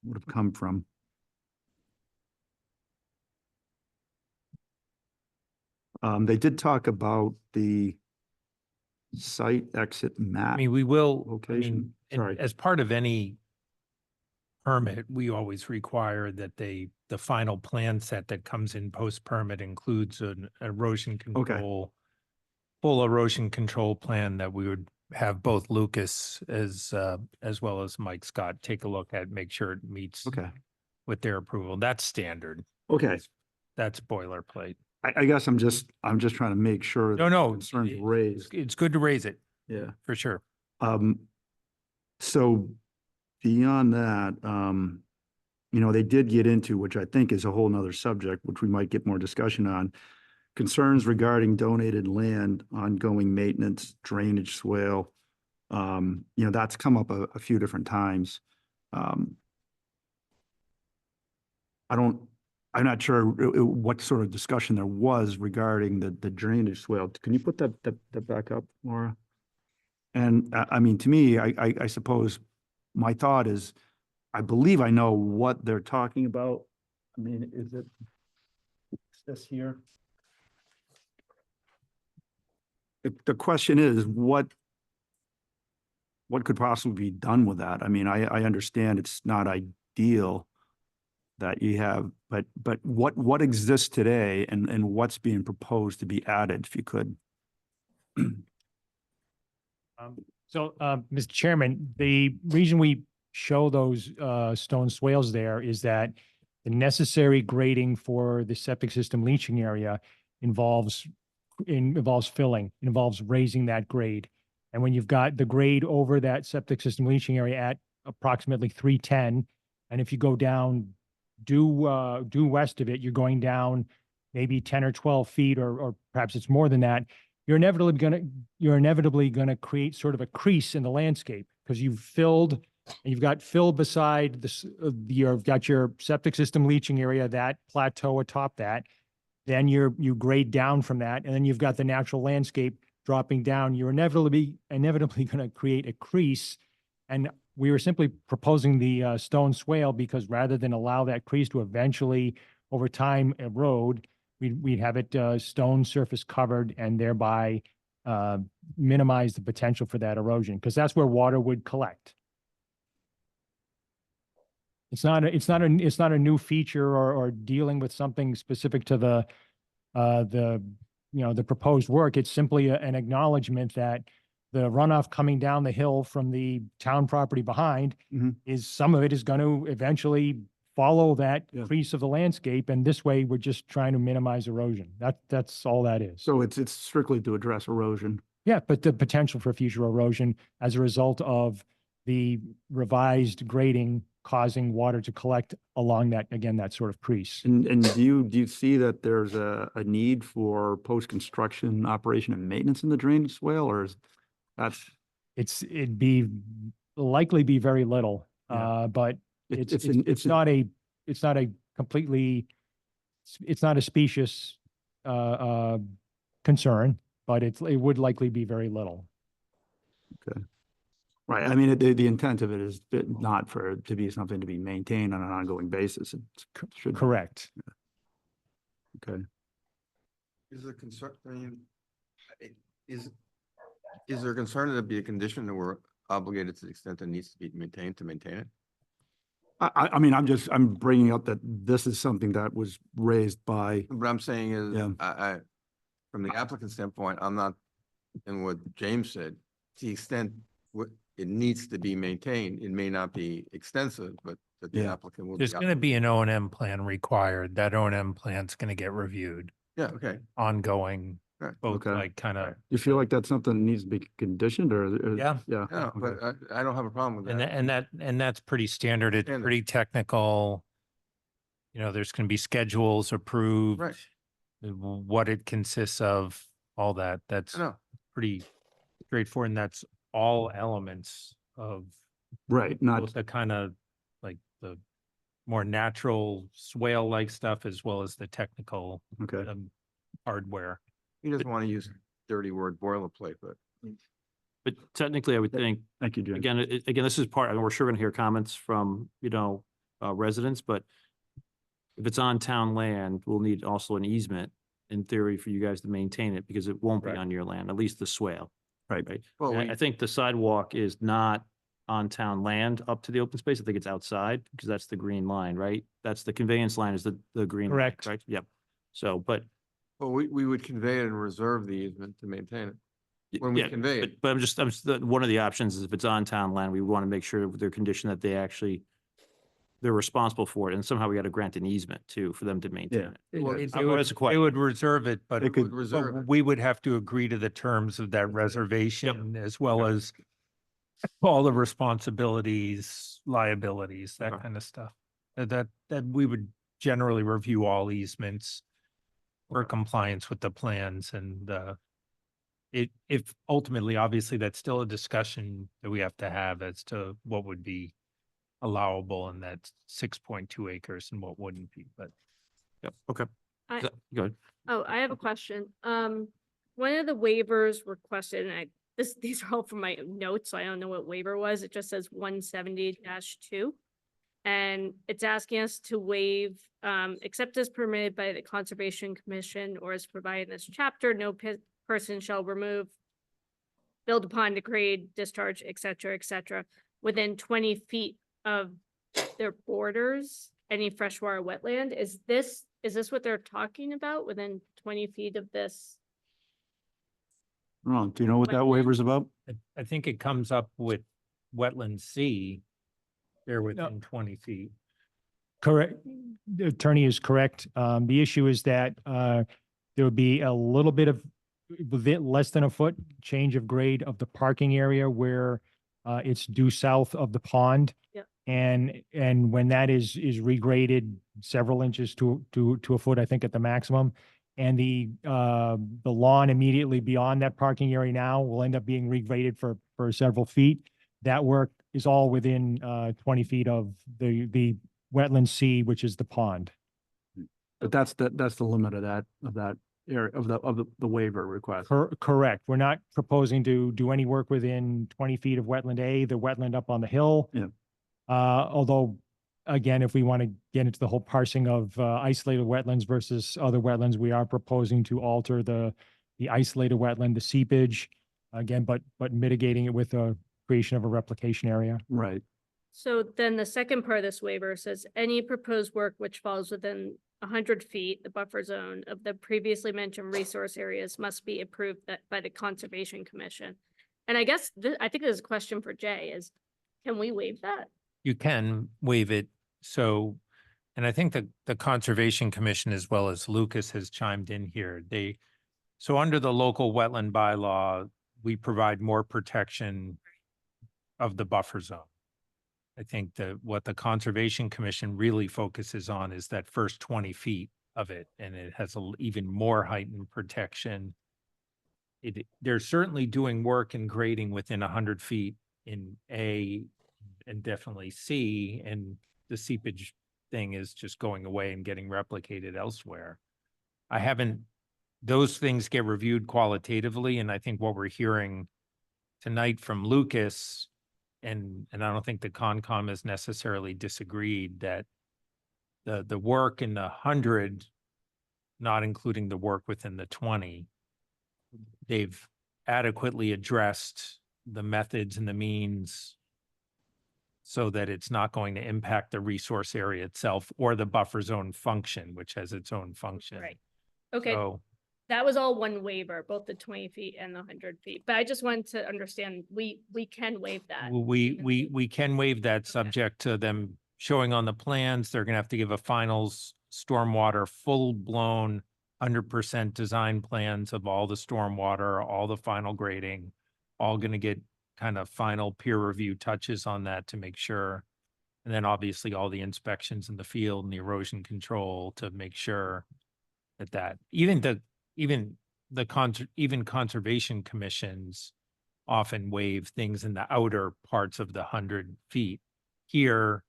would have come from. They did talk about the site exit map. I mean, we will, I Location, mean, sorry. as part of any permit, we always require that the final plan set that comes in post-permit includes an erosion control, full erosion control plan that we would have both Lucas as well as Mike Scott take a look at, make sure it meets Okay, with their approval. That's standard. okay. That's boilerplate. I guess I'm just trying to make sure. No, that no, Concerns it- raised. It's good to raise it, Yeah. for sure. So beyond that, they did get into, which I think is a whole nother subject, which we might get more discussion on, concerns regarding donated land, ongoing maintenance, drainage, swale. That's come up a few different times. I'm not sure what sort of discussion there was regarding the drainage swale. Can you put that back up, Laura? And I mean, to me, I suppose my thought is, I believe I know what they're talking about. I mean, is this here? The question is, what could possibly be done with that? I mean, I understand it's not ideal that you have, but what exists today and what's being proposed to be added, if you could? Mr. Chairman, the reason we show those stone swales there is that the necessary grading for the septic system leaching area involves filling, involves raising that grade. And when you've got the grade over that septic system leaching area at approximately 310, and if you go down due west of it, you're going down maybe 10 or 12 feet, or perhaps it's more than that, you're inevitably gonna create sort of a crease in the landscape, because you've got fill beside this, you've got your septic system leaching area, that plateau atop that. Then you grade down from that, and then you've got the natural landscape dropping down. You're inevitably gonna create a crease. And we were simply proposing the stone swale because rather than allow that crease to eventually, over time, erode, we'd have it stone surface covered and thereby minimize the potential for that erosion, because that's where water would collect. It's not a new feature or dealing with something specific to the proposed work. It's simply an acknowledgement that the runoff coming down the hill from the town property behind is, some of it is going to eventually follow that crease of the landscape. And this way, we're just trying to minimize erosion. That's all that is. So it's strictly to address erosion. Yeah, but the potential for future erosion as a result of the revised grading causing water to collect along that, again, that sort of crease. And do you see that there's a need for post-construction operation and maintenance in the drainage swale, or is that's? It'd be likely be very little, but it's not a specious concern, but it would likely be very little. Okay. Right. I mean, the intent of it is not for it to be something to be maintained on an ongoing basis. It should be. Correct. Okay. Is there concern, I mean, is there concern that it'd be a condition that we're obligated to the extent that it needs to be maintained to maintain it? I mean, I'm bringing up that this is something that was raised by. What I'm saying is, Yeah. I, from the applicant standpoint, I'm not, and what James said, to the extent what it needs to be maintained, it may not be extensive, but that the applicant will. There's going to be an O&M plan required. That O&M plan's going to get reviewed. Yeah, okay. Ongoing, Right. both Okay. like kind of. You feel like that's something that needs to be conditioned or? Yeah. Yeah. Yeah, okay. but I don't have a problem with that. And that's pretty standard. It's Standard. pretty technical. There's going to be schedules approved. Right. What it consists of, all that. That's I know. pretty straightforward. And that's all elements of Right. Not, both the kind of like the more natural swale-like stuff as well as the technical Okay. hardware. He doesn't want to use dirty word boilerplate, but. But technically, I would think, Thank you, Jim. again, again, this is part, and we're sure gonna hear comments from, residents, but if it's on town land, we'll need also an easement in theory for you guys to maintain it because it won't be Right. on your land, at least the swale. Right. Right. Well, And I think the sidewalk is not on town land up to the open space. I think it's outside because that's the green line, right? That's the conveyance line is the green. line, Correct. Right? Yep. So, but Well, we would convey it and reserve the easement to maintain it. When we yeah, convey it. but one of the options is if it's on town land, we want to make sure with their condition that they're responsible for it. And somehow we got to grant an easement too, for them to maintain Yeah. it. Well, It That's would, a question. it would reserve it, but It could- reserve but it. we would have to agree to the terms of that reservation as well as all the responsibilities, liabilities, that Okay. kind of stuff. That we would generally review all easements for compliance with the plans and, if ultimately, obviously, that's still a discussion that we have to have as to what would be allowable in that 6.2 acres and what wouldn't be, but. Yep. Okay. I- Go ahead. Oh, I have a question. One of the waivers requested, and these are all from my notes, so I don't know what waiver was. It just says 170-2. And it's asking us to waive, except as permitted by the Conservation Commission or as provided in this chapter, no person shall remove, build upon, degrade, discharge, et cetera, within 20 feet of their borders, any freshwater wetland. Is this what they're talking about, within 20 feet of this? Oh, do you know what that Wetland? waiver's about? I think it comes up with wetland C. They're within 20 feet. Correct. The attorney is correct. The issue is that there would be a little bit of within less than a foot change of grade of the parking area where it's due south of the pond. Yep. And when that is regraded several inches to a foot, I think at the maximum. And the lawn immediately beyond that parking area now will end up being regraded for several feet. That work is all within 20 feet of the wetland C, which is the pond. But that's the limit of that area of the waiver request. Correct. We're not proposing to do any work within 20 feet of wetland A, the wetland up on the hill. Yeah. Although, again, if we want to get into the whole parsing of isolated wetlands versus other wetlands, we are proposing to alter the isolated wetland, the seepage, again, but mitigating it with a creation of a replication area. Right. So then the second part of this waiver says any proposed work which falls within 100 feet, the buffer zone of the previously mentioned resource areas must be approved by the Conservation Commission. And I guess I think this is a question for Jay is, can we waive that? You can waive it. So, and I think that the Conservation Commission as well as Lucas has chimed in here. So under the local wetland bylaw, we provide more protection of the buffer zone. I think that what the Conservation Commission really focuses on is that first 20 feet of it, and it has even more heightened protection. They're certainly doing work and grading within 100 feet in A and definitely C, and the seepage thing is just going away and getting replicated elsewhere. Those things get reviewed qualitatively, and I think what we're hearing tonight from Lucas, and I don't think the Concom has necessarily disagreed that the work in the 100, not including the work within the 20, they've adequately addressed the methods and the means so that it's not going to impact the resource area itself or the buffer zone function, which has its own function. Right. Okay. So, That was all one waiver, both the 20 feet and the 100 feet. But I just wanted to understand, we can waive that. we can waive that subject to them showing on the plans. They're gonna have to give a finals stormwater, full-blown 100% design plans of all the stormwater, all the final grading, all gonna get kind of final peer review touches on that to make sure. And then obviously all the inspections in the field and the erosion control to make sure that even conservation commissions often waive things in the outer parts of the 100 feet. Here,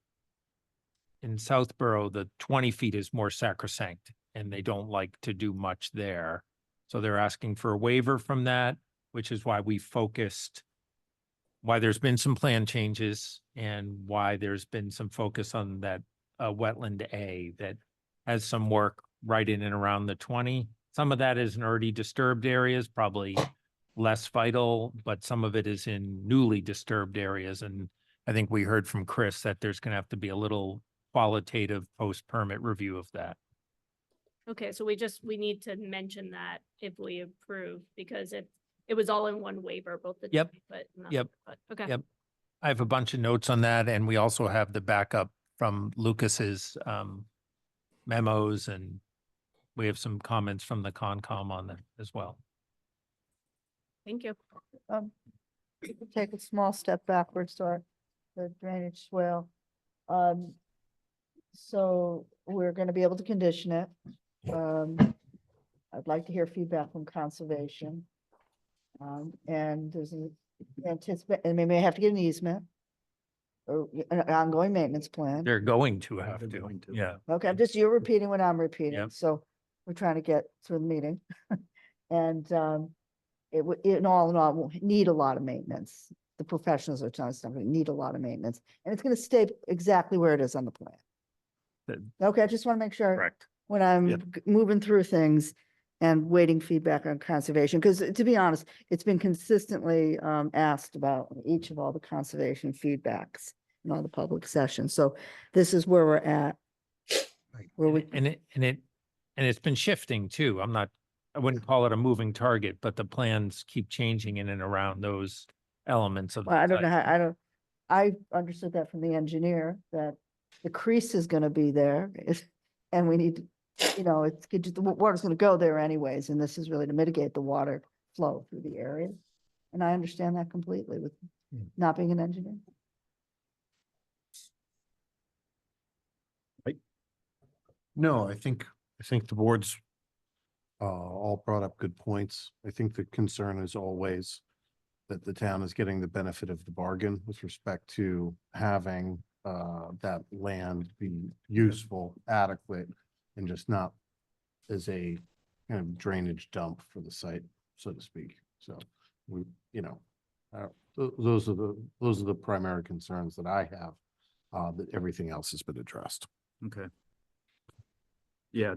in Southborough, the 20 feet is more sacrosanct and they don't like to do much there. So they're asking for a waiver from that, which is why we focused, why there's been some plan changes and why there's been some focus on that wetland A that has some work right in and around the 20. Some of that is in already disturbed areas, probably less vital, but some of it is in newly disturbed areas. And I think we heard from Chris that there's going to have to be a little qualitative post-permit review of that. Okay, so we need to mention that if we approve, because it was all in one waiver, both the. Yep, But not- yep, but- Okay. Yep. I have a bunch of notes on that, and we also have the backup from Lucas's memos, and we have some comments from the Concom on that as well. Thank you. Take a small step backwards to the drainage swale. So we're gonna be able to condition it. I'd like to hear feedback from conservation. And there's an and we may have to get an easement. Or an ongoing maintenance plan. They're going to have They're to, going to. yeah. Okay, you're repeating what I'm repeating, Yep. so we're trying to get through the meeting. And it would, in all, will need a lot of maintenance. The professionals are telling us it's gonna need a lot of maintenance, and it's gonna stay exactly where it is on the plan. Okay, I just want to make sure. Correct. When I'm Yep. moving through things and waiting feedback on conservation, because to be honest, it's been consistently asked about each of all the conservation feedbacks in all the public sessions. So this is where we're at. Where we, And it's been shifting too. I wouldn't call it a moving target, but the plans keep changing in and around those elements of. the well, I don't know site. how, I understood that from the engineer, that the crease is gonna be there. And we need, the water's gonna go there anyways, and this is really to mitigate the water flow through the area. And I understand that completely with not being an engineer. No, I think the board's all brought up good points. I think the concern is always that the town is getting the benefit of the bargain with respect to having that land be useful, adequate, and just not as a kind of drainage dump for the site, so to speak. So we, those are the primary concerns that I have, that everything else has been addressed. Okay. Yeah,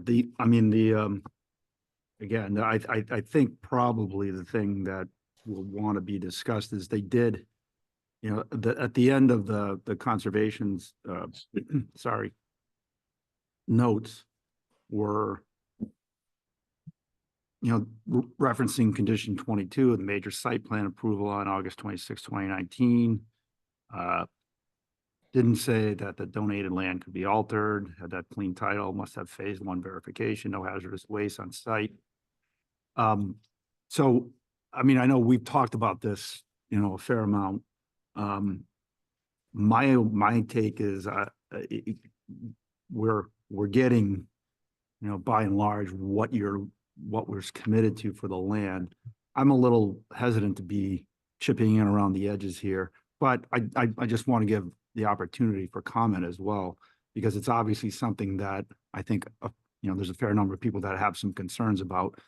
again, I think probably the thing that will want to be discussed is they did, at the end of the conservation's, sorry, notes were, referencing condition 22 of the major site plan approval on August 26, 2019. Didn't say that the donated land could be altered, had that clean title, must have phase 1 verification, no hazardous waste on site. So, I know we've talked about this, a fair amount. My take is, we're getting, by and large, what was committed to for the land. I'm a little hesitant to be chipping in around the edges here, but I just want to give the opportunity for comment as well, because it's obviously something that I think, there's a fair number of people that have some concerns about,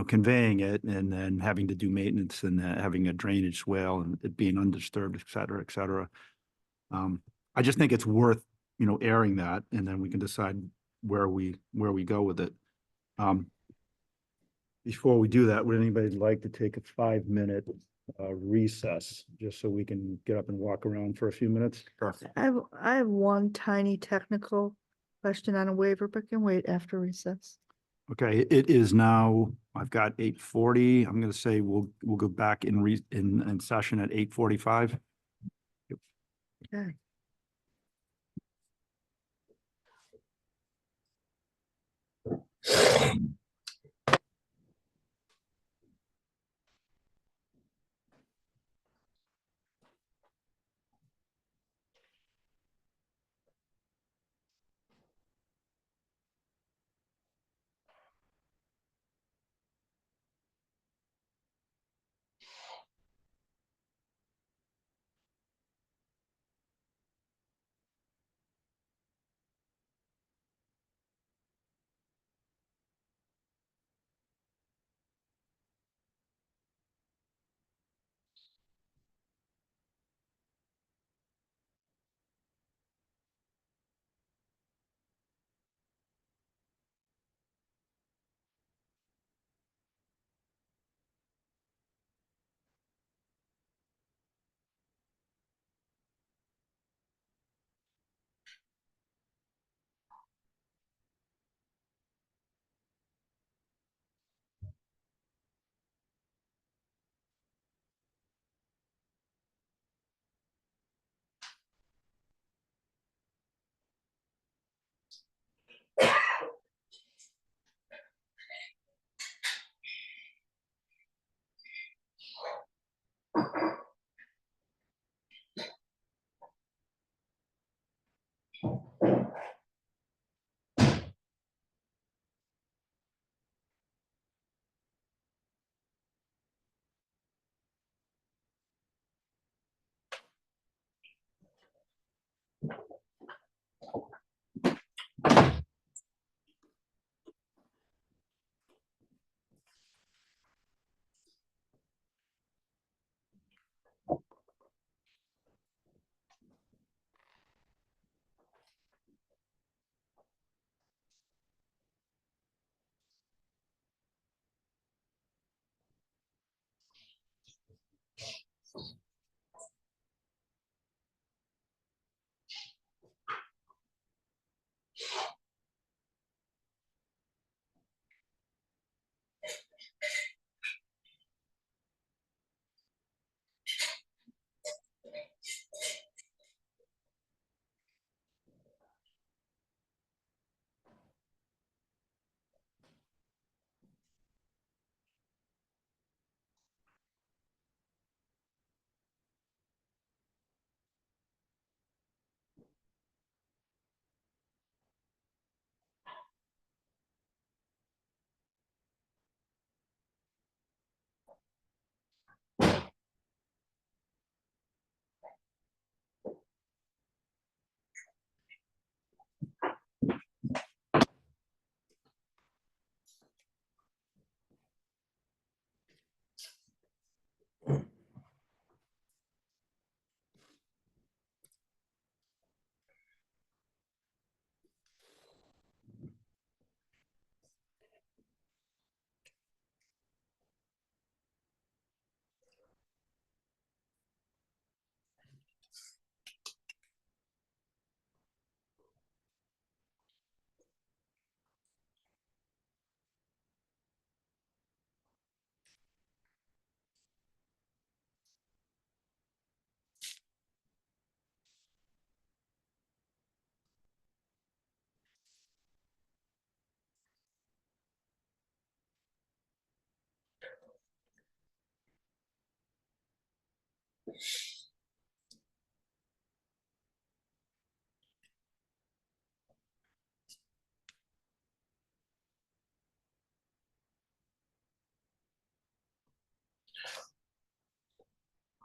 conveying it and then having to do maintenance and having a drainage swale and it being undisturbed, et cetera, et cetera. I just think it's worth, airing that, and then we can decide where we go with it. Before we do that, would anybody like to take a 5-minute recess, just so we can get up and walk around for a few minutes? I have one tiny technical question on a waiver, but can wait after recess. Okay, it is now, I've got 8:40. I'm gonna say we'll go back in session at 8:45. Okay.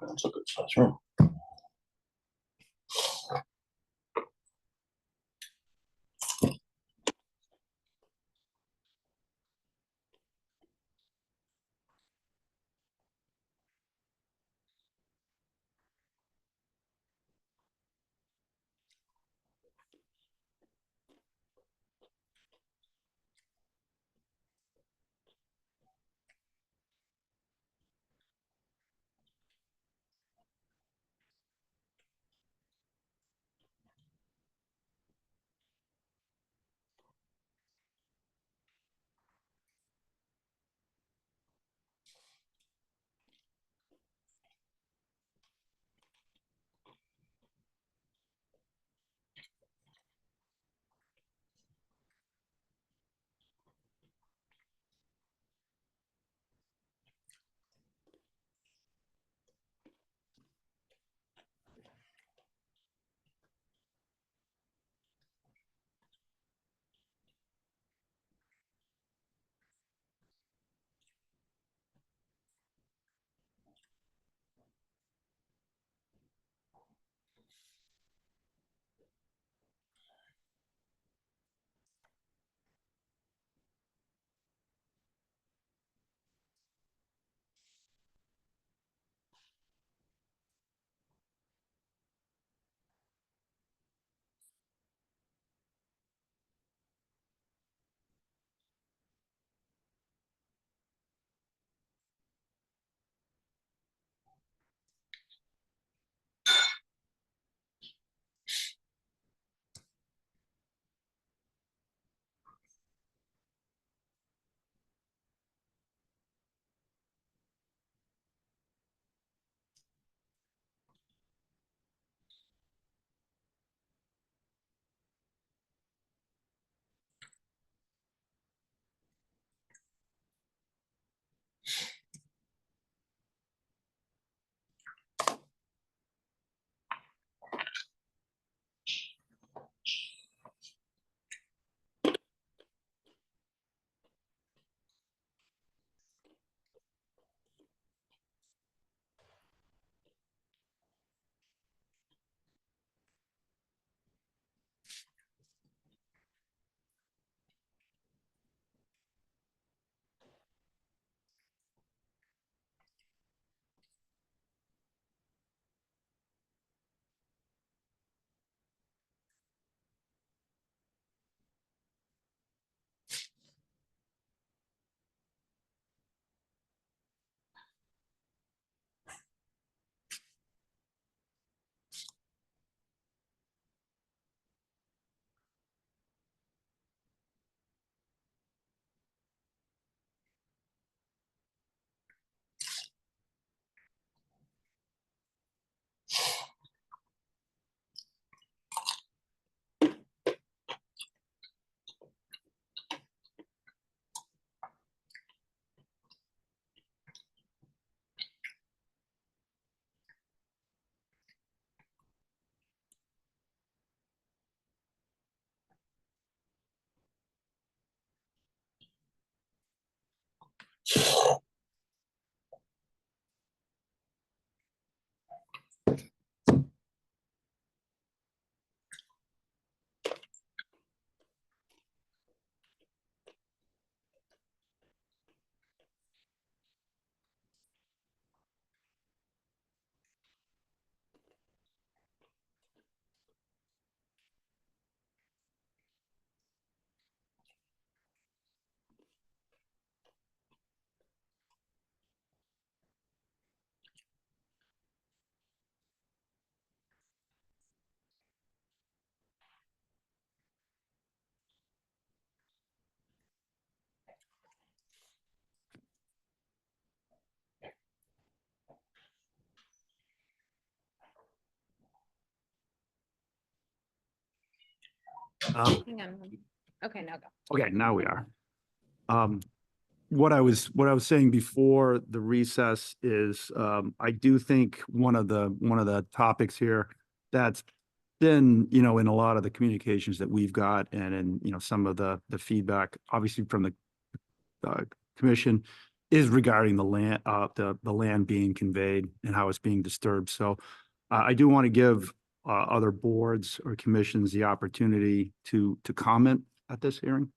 That's a good size room. Hang on. Okay, now go. Okay, now we are. Um, what I was saying before the recess is, I do think one of the topics here that's been, in a lot of the communications that we've got and in, some of the feedback, obviously from the commission, is regarding the land, the land being conveyed and how it's being disturbed. So I do want to give other boards or commissions the opportunity to comment at this hearing.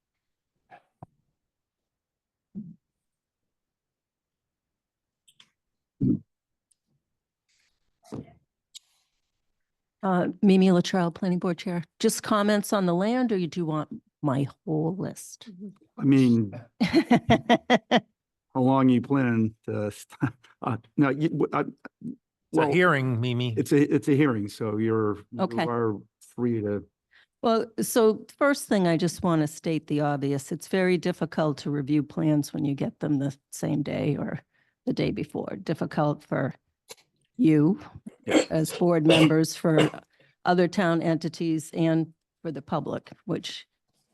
Mimi Latrell, Planning Board Chair. Just comments on the land, or you do want my whole list? I mean, how long are you planning to, no, It's a hearing, Mimi. it's a hearing, so you Okay. are free to, Well, so first thing, I just want to state the obvious. It's very difficult to review plans when you get them the same day or the day before. Difficult for you as board members, for other town entities, and for the public, which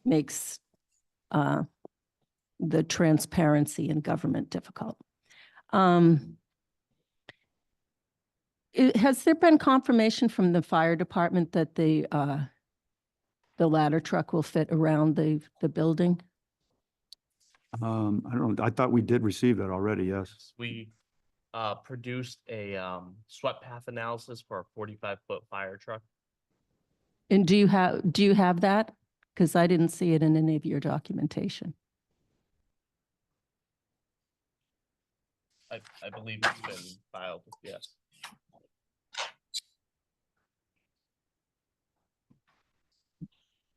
makes the transparency in government difficult. Has there been confirmation from the fire department that the ladder truck will fit around the building? I don't know, I thought we did receive that already, yes. We produced a swept path analysis for a 45-foot fire truck. And do you have that? Because I didn't see it in any of your documentation. I believe it's been filed, yes.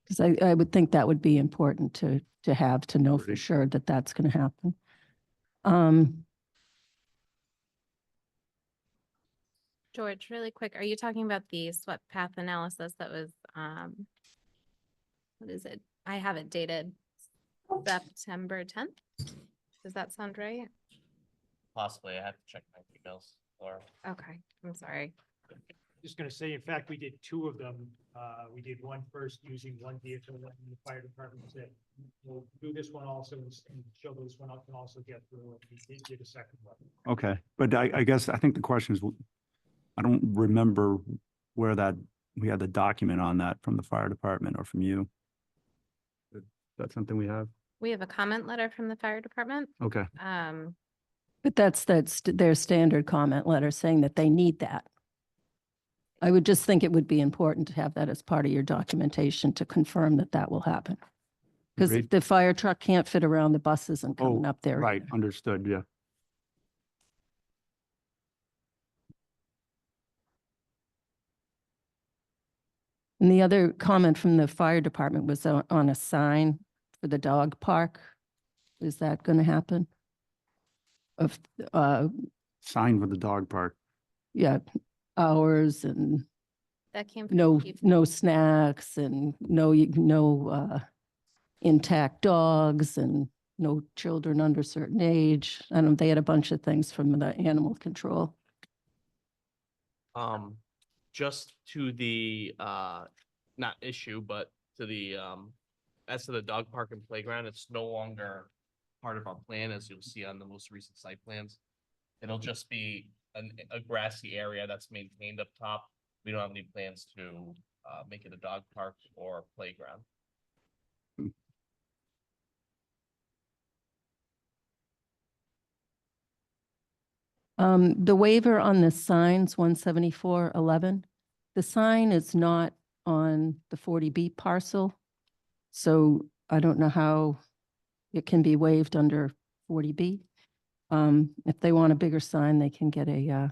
Because I would think that would be important to have, to know for sure that that's going to happen. George, really quick, are you talking about the swept path analysis that was, what is it? I have it dated September 10th. Does that sound right? Possibly, I have to check my emails, Laura. Okay, I'm sorry. Just gonna say, in fact, we did two of them. We did one first using one vehicle, and the fire department said, we'll do this one also and show this one up and also get through. We did a second one. Okay, but I guess, I think the question is, I don't remember where we had the document on that from the fire department or from you. Is that something we have? We have a comment letter from the fire department. Okay, But that's their standard comment letter saying that they need that. I would just think it would be important to have that as part of your documentation to confirm that that will happen. Because Agreed. the fire truck can't fit around the buses and coming up there. right, understood, yeah. And the other comment from the fire department was on a sign for the dog park. Is that going to happen? Of, Sign for the dog park. yeah, hours and That came from no, Chief. no snacks and no intact dogs and no children under certain age. I don't, they had a bunch of things from the animal control. Just to the not issue, but to the as to the dog park and playground, it's no longer part of our plan, as you'll see on the most recent site plans. It'll just be a grassy area that's maintained up top. We don't have any plans to make it a dog park or playground. The waiver on the signs, 17411, the sign is not on the 40B parcel. So I don't know how it can be waived under 40B. If they want a bigger sign, they can get a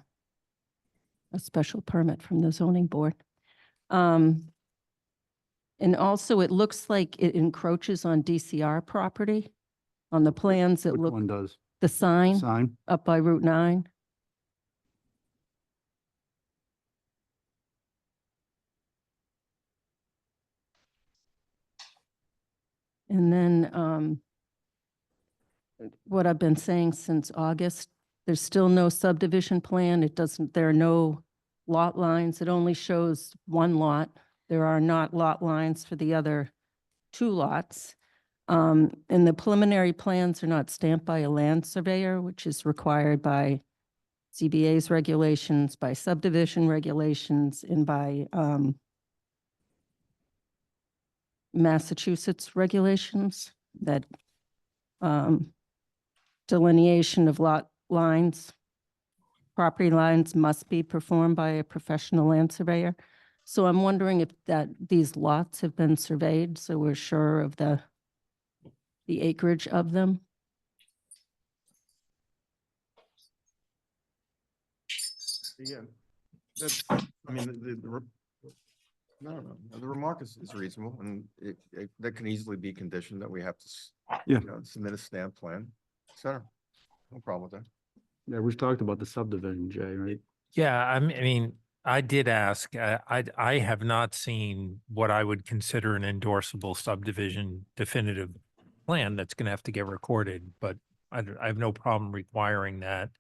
special permit from the zoning board. And also, it looks like it encroaches on DCR property. On the plans, it Which look, one does? the sign Sign? up by Route 9. And then what I've been saying since August, there's still no subdivision plan. It doesn't, there are no lot lines. It only shows one lot. There are not lot lines for the other two lots. And the preliminary plans are not stamped by a land surveyor, which is required by CBA's regulations, by subdivision regulations, and by Massachusetts regulations that delineation of lot lines, property lines must be performed by a professional land surveyor. So I'm wondering if these lots have been surveyed, so we're sure of the acreage of them. Yeah, that's, I mean, no, the remark is reasonable, and that can easily be conditioned that we have to, Yeah. submit a stamp plan, et cetera. No problem with that. Yeah, we've talked about the subdivision, Jay, right? Yeah, I mean, I did ask, I have not seen what I would consider an endorsable subdivision definitive plan that's going to have to get recorded, but I have no problem requiring that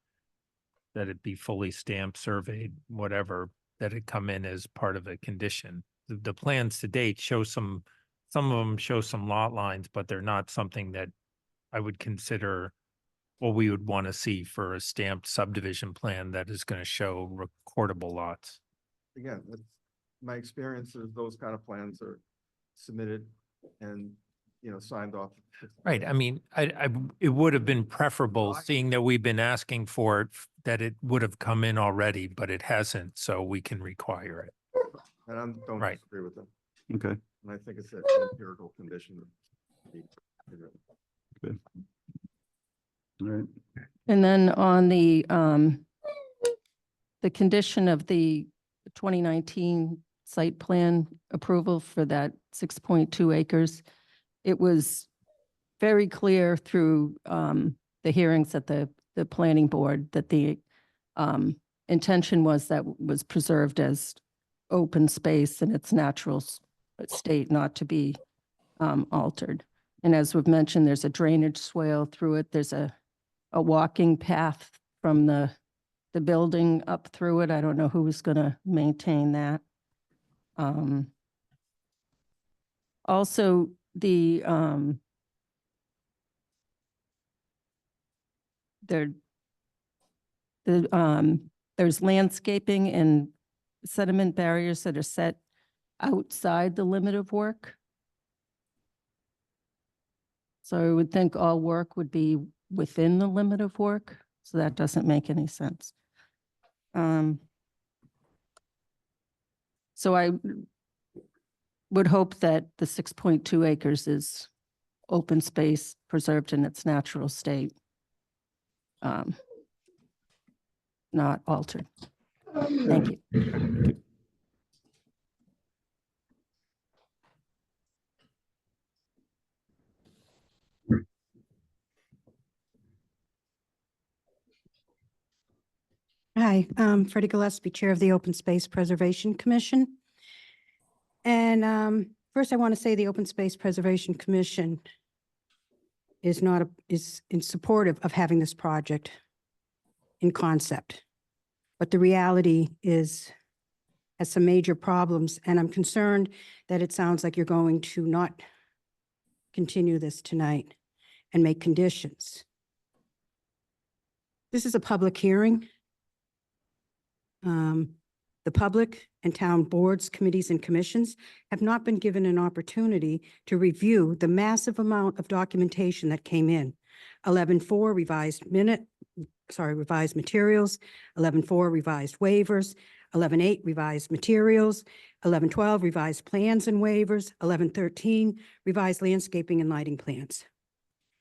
it be fully stamped, surveyed, whatever, that it come in as part of a condition. The plans to date show some of them show some lot lines, but they're not something that I would consider what we would want to see for a stamped subdivision plan that is going to show recordable lots. Again, my experience is those kind of plans are submitted and, signed off. Right. I mean, it would have been preferable, seeing that we've been asking for it, that it would have come in already, but it hasn't, so we can require it. And I don't Right. disagree with them. Okay. And I think it's an empirical condition. Good. All right. And then on the condition of the 2019 site plan approval for that 6.2 acres, it was very clear through the hearings at the planning board that the intention was that was preserved as open space in its natural state, not to be altered. And as we've mentioned, there's a drainage swale through it. There's a walking path from the building up through it. I don't know who's going to maintain that. Also, there's landscaping and sediment barriers that are set outside the limit of work. So I would think all work would be within the limit of work, so that doesn't make any sense. So I would hope that the 6.2 acres is open space preserved in its natural state, not altered. Thank you. Hi, Freddie Gillespie, Chair of the Open Space Preservation Commission. And first I want to say the Open Space Preservation Commission is in supportive of having this project in concept. But the reality has some major problems, and I'm concerned that it sounds like you're going to not continue this tonight and make conditions. This is a public hearing. The public and town boards, committees, and commissions have not been given an opportunity to review the massive amount of documentation that came in. 11.4 revised materials, 11.4 revised waivers, 11.8 revised materials, 11.12 revised plans and waivers, 11.13 revised landscaping and lighting plans.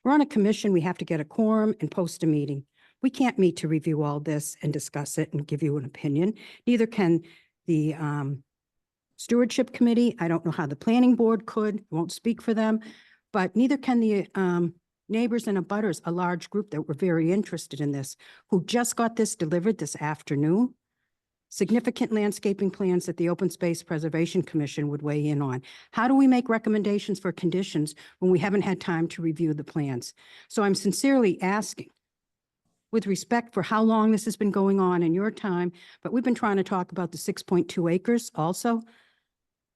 We're on a commission, we have to get a quorum and post a meeting. We can't meet to review all this and discuss it and give you an opinion. Neither can the stewardship committee. I don't know how the planning board could, I won't speak for them, but neither can the neighbors and abutters, a large group that were very interested in this, who just got this delivered this afternoon. Significant landscaping plans that the Open Space Preservation Commission would weigh in on. How do we make recommendations for conditions when we haven't had time to review the plans? So I'm sincerely asking, with respect for how long this has been going on in your time, but we've been trying to talk about the 6.2 acres also.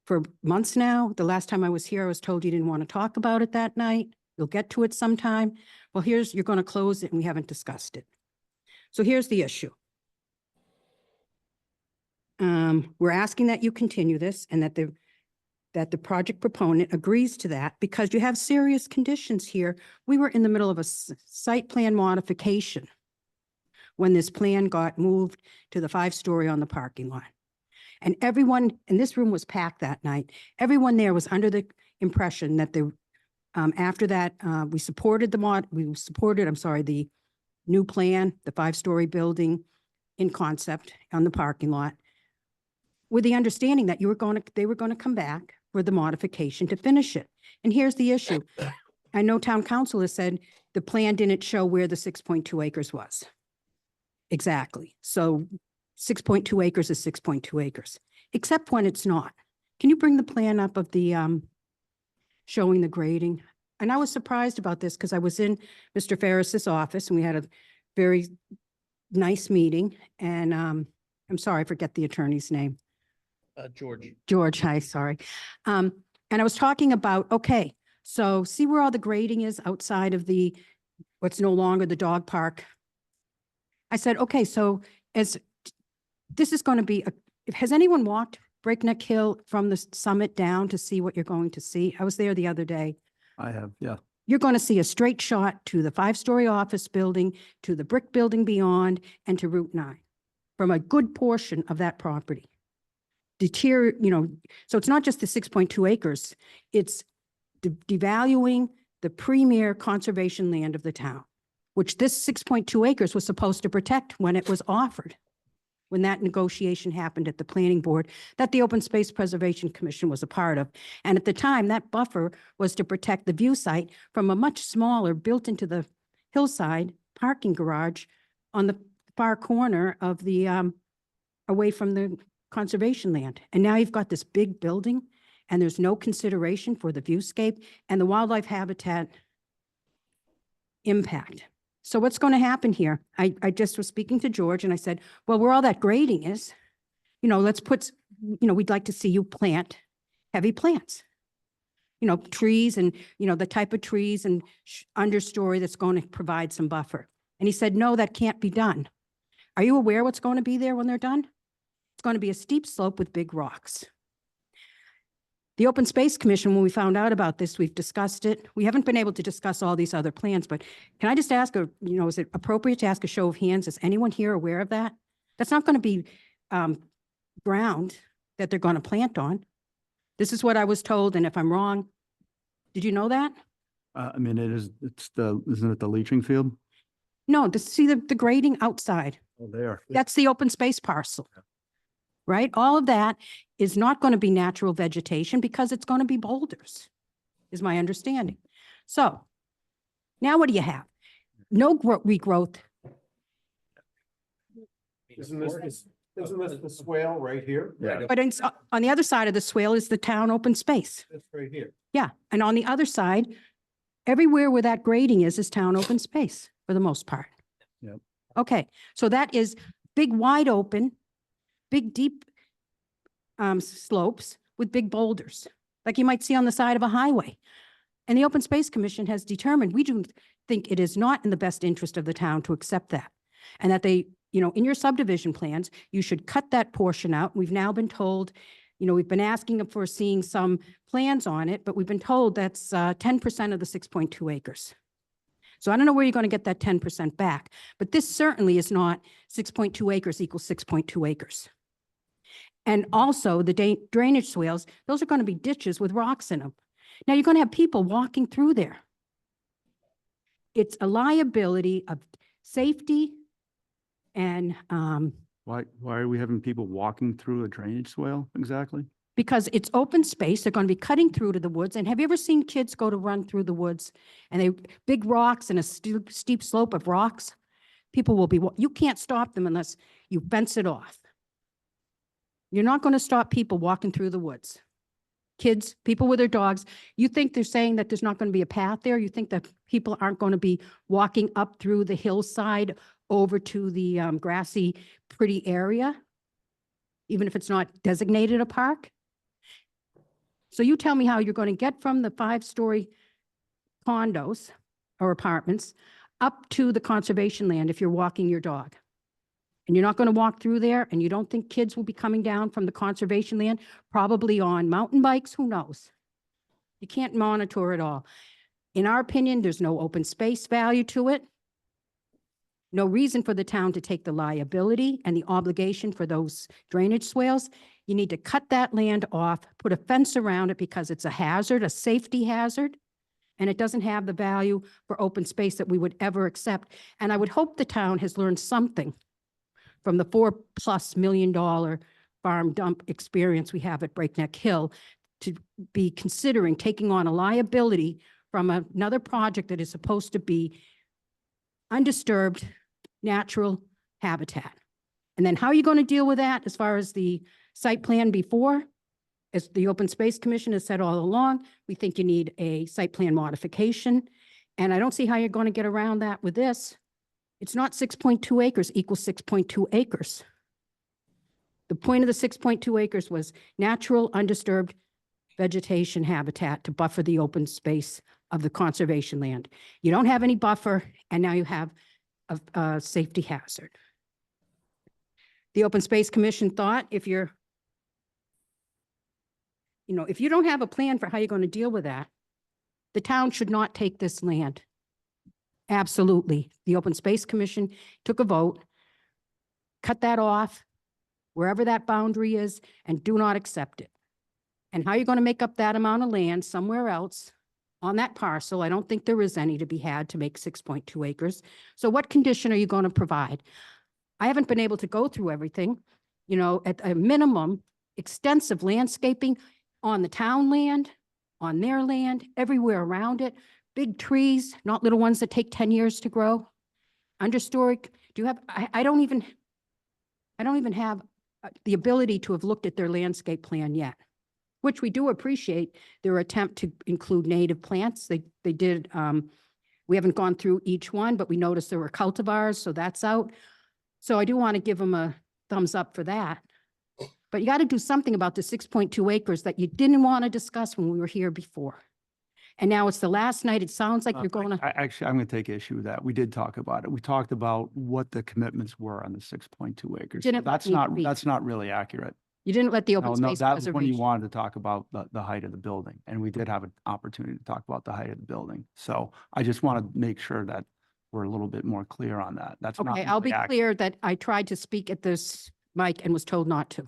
for months now. The last time I was here, I was told you didn't want to talk about it that night. You'll get to it sometime. Well, you're going to close it and we haven't discussed it. So here's the issue. We're asking that you continue this and that the project proponent agrees to that because you have serious conditions here. We were in the middle of a site plan modification when this plan got moved to the 5-story on the parking lot. And everyone, and this room was packed that night, everyone there was under the impression that after that, we supported the new plan, the 5-story building in concept on the parking lot, with the understanding that they were going to come back for the modification to finish it. And here's the issue. I know town council has said the plan didn't show where the 6.2 acres was. Exactly. So 6.2 acres is 6.2 acres, except when it's not. Can you bring the plan up of the showing the grading? And I was surprised about this because I was in Mr. Ferris's office and we had a very nice meeting. And I'm sorry, I forget the attorney's name. George. George, hi, sorry. And I was talking about, okay, so see where all the grading is outside of what's no longer the dog park. I said, okay, so this is going to be, has anyone walked Breakneck Hill from the summit down to see what you're going to see? I was there the other day. I have, yeah. You're going to see a straight shot to the 5-story office building, to the brick building beyond, and to Route 9 from a good portion of that property. So it's not just the 6.2 acres, it's devaluing the premier conservation land of the town, which this 6.2 acres was supposed to protect when it was offered, when that negotiation happened at the planning board that the Open Space Preservation Commission was a part of. And at the time, that buffer was to protect the view site from a much smaller, built into the hillside parking garage on the far corner of the, away from the conservation land. And now you've got this big building and there's no consideration for the viewscape and the wildlife habitat impact. So what's going to happen here? I just was speaking to George and I said, well, where all that grading is, let's put, we'd like to see you plant heavy plants, trees and, the type of trees and understory that's going to provide some buffer. And he said, no, that can't be done. Are you aware what's going to be there when they're done? It's going to be a steep slope with big rocks. The Open Space Commission, when we found out about this, we've discussed it. We haven't been able to discuss all these other plans, but can I just ask, is it appropriate to ask a show of hands? Is anyone here aware of that? That's not going to be ground that they're going to plant on. This is what I was told, and if I'm wrong, did you know that? I mean, isn't it the leaching field? No, see the grading outside. Oh, there. That's the open space parcel. Right? All of that is not going to be natural vegetation because it's going to be boulders, is my understanding. So now what do you have? No regrowth. Isn't this the swale right here? Yeah. But on the other side of the swale is the town open space. That's right here. Yeah. And on the other side, everywhere where that grading is town open space for the most part. Yep. Okay. So that is big, wide open, big, deep slopes with big boulders, like you might see on the side of a highway. And the Open Space Commission has determined, we do think it is not in the best interest of the town to accept that. And that they, in your subdivision plans, you should cut that portion out. We've now been told, we've been asking for seeing some plans on it, but we've been told that's 10% of the 6.2 acres. So I don't know where you're going to get that 10% back, but this certainly is not 6.2 acres equals 6.2 acres. And also the drainage swales, those are going to be ditches with rocks in them. Now you're going to have people walking through there. It's a liability of safety and Why are we having people walking through a drainage swale exactly? because it's open space. They're going to be cutting through to the woods. And have you ever seen kids go to run through the woods and they big rocks and a steep slope of rocks? People will be, you can't stop them unless you fence it off. You're not going to stop people walking through the woods. Kids, people with their dogs, you think they're saying that there's not going to be a path there? You think that people aren't going to be walking up through the hillside over to the grassy, pretty area, even if it's not designated a park? So you tell me how you're going to get from the 5-story condos or apartments up to the conservation land if you're walking your dog. And you're not going to walk through there, and you don't think kids will be coming down from the conservation land, probably on mountain bikes, who knows? You can't monitor it all. In our opinion, there's no open space value to it. No reason for the town to take the liability and the obligation for those drainage swales. You need to cut that land off, put a fence around it because it's a hazard, a safety hazard, and it doesn't have the value for open space that we would ever accept. And I would hope the town has learned something from the $4+ million farm dump experience we have at Breakneck Hill to be considering taking on a liability from another project that is supposed to be undisturbed natural habitat. And then how are you going to deal with that as far as the site plan before? As the Open Space Commission has said all along, we think you need a site plan modification. And I don't see how you're going to get around that with this. It's not 6.2 acres equals 6.2 acres. The point of the 6.2 acres was natural undisturbed vegetation habitat to buffer the open space of the conservation land. You don't have any buffer, and now you have a safety hazard. The Open Space Commission thought if you're, if you don't have a plan for how you're going to deal with that, the town should not take this land. Absolutely. The Open Space Commission took a vote, cut that off wherever that boundary is, and do not accept it. And how you're going to make up that amount of land somewhere else on that parcel, I don't think there is any to be had to make 6.2 acres. So what condition are you going to provide? I haven't been able to go through everything. At a minimum, extensive landscaping on the town land, on their land, everywhere around it. Big trees, not little ones that take 10 years to grow. Understory, do you have, I don't even have the ability to have looked at their landscape plan yet, which we do appreciate their attempt to include native plants. They did, we haven't gone through each one, but we noticed there were cultivars, so that's out. So I do want to give them a thumbs up for that. But you got to do something about the 6.2 acres that you didn't want to discuss when we were here before. And now it's the last night. It sounds like you're going to. Actually, I'm going to take issue with that. We did talk about it. We talked about what the commitments were on the 6.2 acres. Didn't let That's me not, speak. that's not really accurate. You didn't let the open No, space that was when you preservation. wanted to talk about the height of the building, and we did have an opportunity to talk about the height of the building. So I just want to make sure that we're a little bit more clear on that. That's not. Okay, I'll be really accurate. clear that I tried to speak at this mic and was told not to.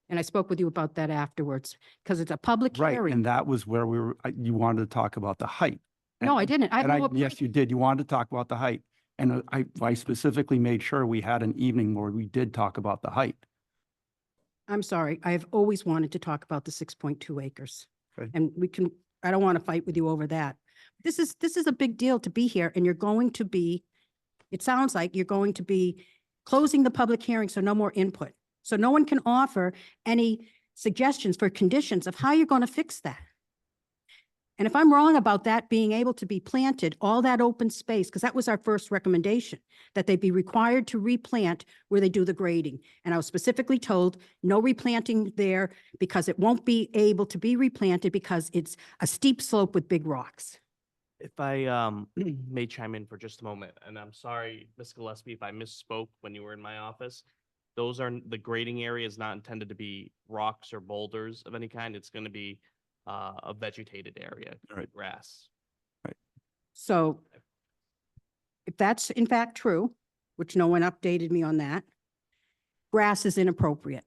And I spoke with you about that afterwards, because it's a public Right, hearing. and that was where we were, you wanted to talk about the height. No, I didn't. I have And no yes, you did. You wanted to talk about the height. And I specifically made sure we had an evening where we did talk about the height. I'm sorry. I have always wanted to talk about the 6.2 acres. Okay. And I don't want to fight with you over that. This is a big deal to be here, and you're going to be, it sounds like you're going to be closing the public hearing, so no more input. So no one can offer any suggestions for conditions of how you're going to fix that. And if I'm wrong about that being able to be planted, all that open space, because that was our first recommendation, that they be required to replant where they do the grading. And I was specifically told no replanting there because it won't be able to be replanted because it's a steep slope with big rocks. If I may chime in for just a moment, and I'm sorry, Ms. Gillespie, if I misspoke when you were in my office. Those are, the grading area is not intended to be rocks or boulders of any kind. It's going to be a vegetated area, Right. grass. So if that's in fact true, which no one updated me on that, grass is inappropriate.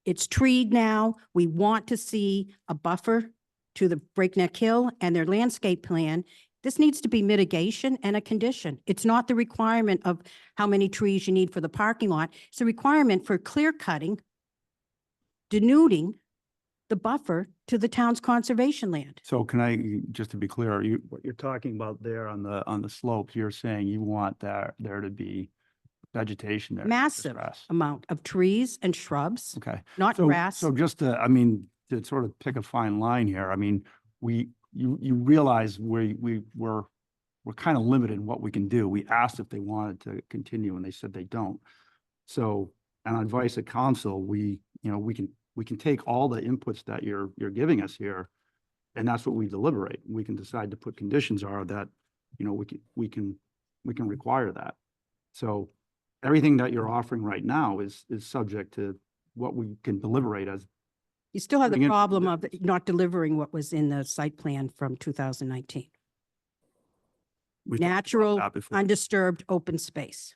It's treed now. We want to see a buffer to the Breakneck Hill and their landscape plan. This needs to be mitigation and a condition. It's not the requirement of how many trees you need for the parking lot. It's a requirement for clear cutting, denuding the buffer to the town's conservation land. So can I, just to be clear, what you're talking about there on the slopes, you're saying you want there to be vegetation there? not just Massive grass. amount of trees and shrubs, Okay. not So, grass. so just to, to sort of pick a fine line here, you realize we're kind of limited in what we can do. We asked if they wanted to continue and they said they don't. So, and on advice of council, we can we can take all the inputs that you're giving us here, and that's what we deliberate. We can decide to put conditions are that, you know, we can require that. So everything that you're offering right now is subject to what we can deliberate as. You still have the Putting in- problem of not delivering what was in the site plan from 2019. we talked about Natural, that before. undisturbed, open space.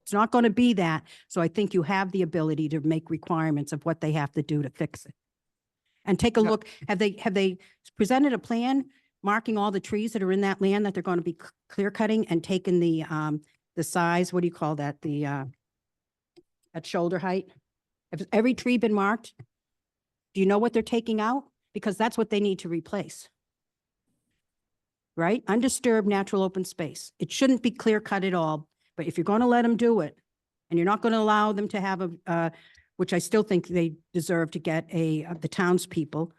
It's not going to be that, so I think you have the ability to make requirements of what they have to do to fix it. And take a Yeah. look, have they presented a plan marking all the trees that are in that land that they're going to be clear cutting and taking the size, what do you call that, at shoulder height? Has every tree been marked? Do you know what they're taking out? Because that's what they need to replace. Right? Undisturbed natural open space. It shouldn't be clear cut at all, but if you're going to let them do it, and you're not going to allow them to have which I still think they deserve to get the townspeople,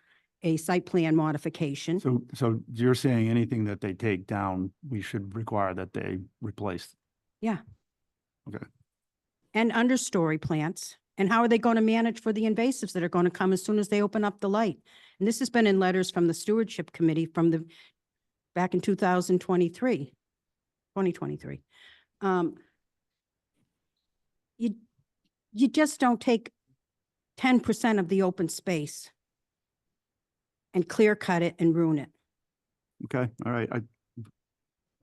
a site plan modification. So you're saying anything that they take down, we should require that they replace? Yeah. Okay. And understory plants. And how are they going to manage for the invasives that are going to come as soon as they open up the light? And this has been in letters from the stewardship committee back in 2023. You just don't take 10% of the open space and clear cut it and ruin it. Okay, all right.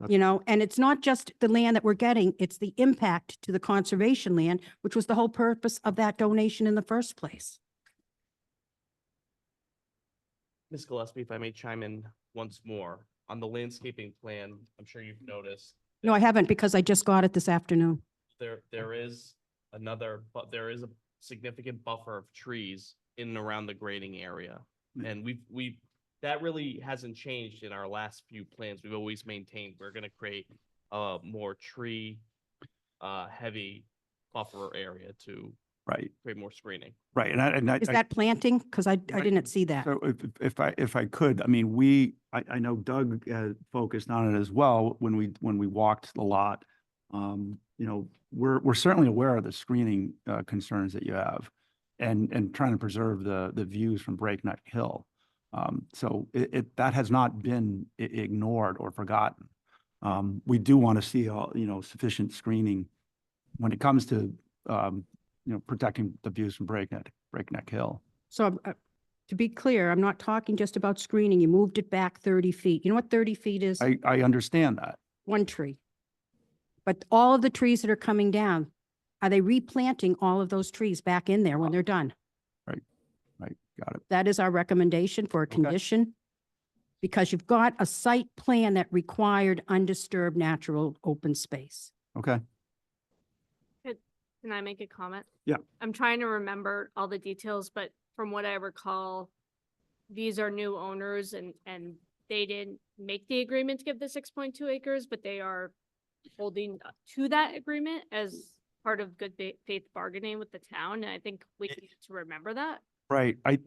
You know, and it's not just the land that we're getting, it's the impact to the conservation land, which was the whole purpose of that donation in the first place. Ms. Gillespie, if I may chime in once more, on the landscaping plan, I'm sure you've noticed. No, I haven't because I just got it this afternoon. There is but there is a significant buffer of trees in and around the grading area. And that really hasn't changed in our last few plans. We've always maintained we're gonna create a more tree heavy buffer area to Right, create more screening. right. And I. Is that planting? Because I didn't see that. So if I could, I mean, I know Doug focused on it as well when we walked the lot. You know, we're certainly aware of the screening concerns that you have and trying to preserve the views from Breakneck Hill. So that has not been ignored or forgotten. We do want to see sufficient screening when it comes to protecting the views from Breakneck Hill. So to be clear, I'm not talking just about screening. You moved it back 30 feet. You know what 30 feet is? I understand that. One tree. But all of the trees that are coming down, are they replanting all of those trees back in there when they're done? Right, got it. That is our recommendation for a condition. Because you've got a site plan that required undisturbed natural open space. Okay. Can I make a comment? Yeah. I'm trying to remember all the details, but from what I recall, these are new owners and they didn't make the agreement to give the 6.2 acres, but they are holding to that agreement as part of good faith bargaining with the town. And I think we need to remember that. Right. That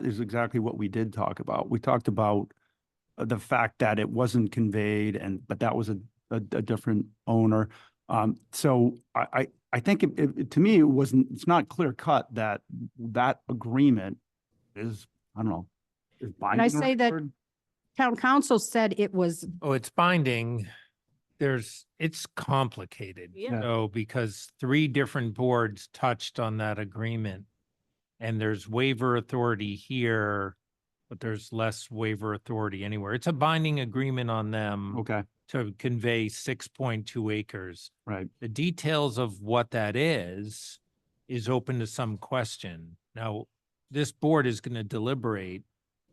is exactly what we did talk about. We talked about the fact that it wasn't conveyed but that was a different owner. So I think to me, it's not clear cut that agreement is, I don't know, is binding. And I say that town council said it was. Oh, it's binding. It's complicated. Yeah. So because 3 different boards touched on that agreement and there's waiver authority here, but there's less waiver authority anywhere. It's a binding agreement on them. Okay. To convey 6.2 acres. Right. The details of what that is open to some question. Now, this board is going to deliberate,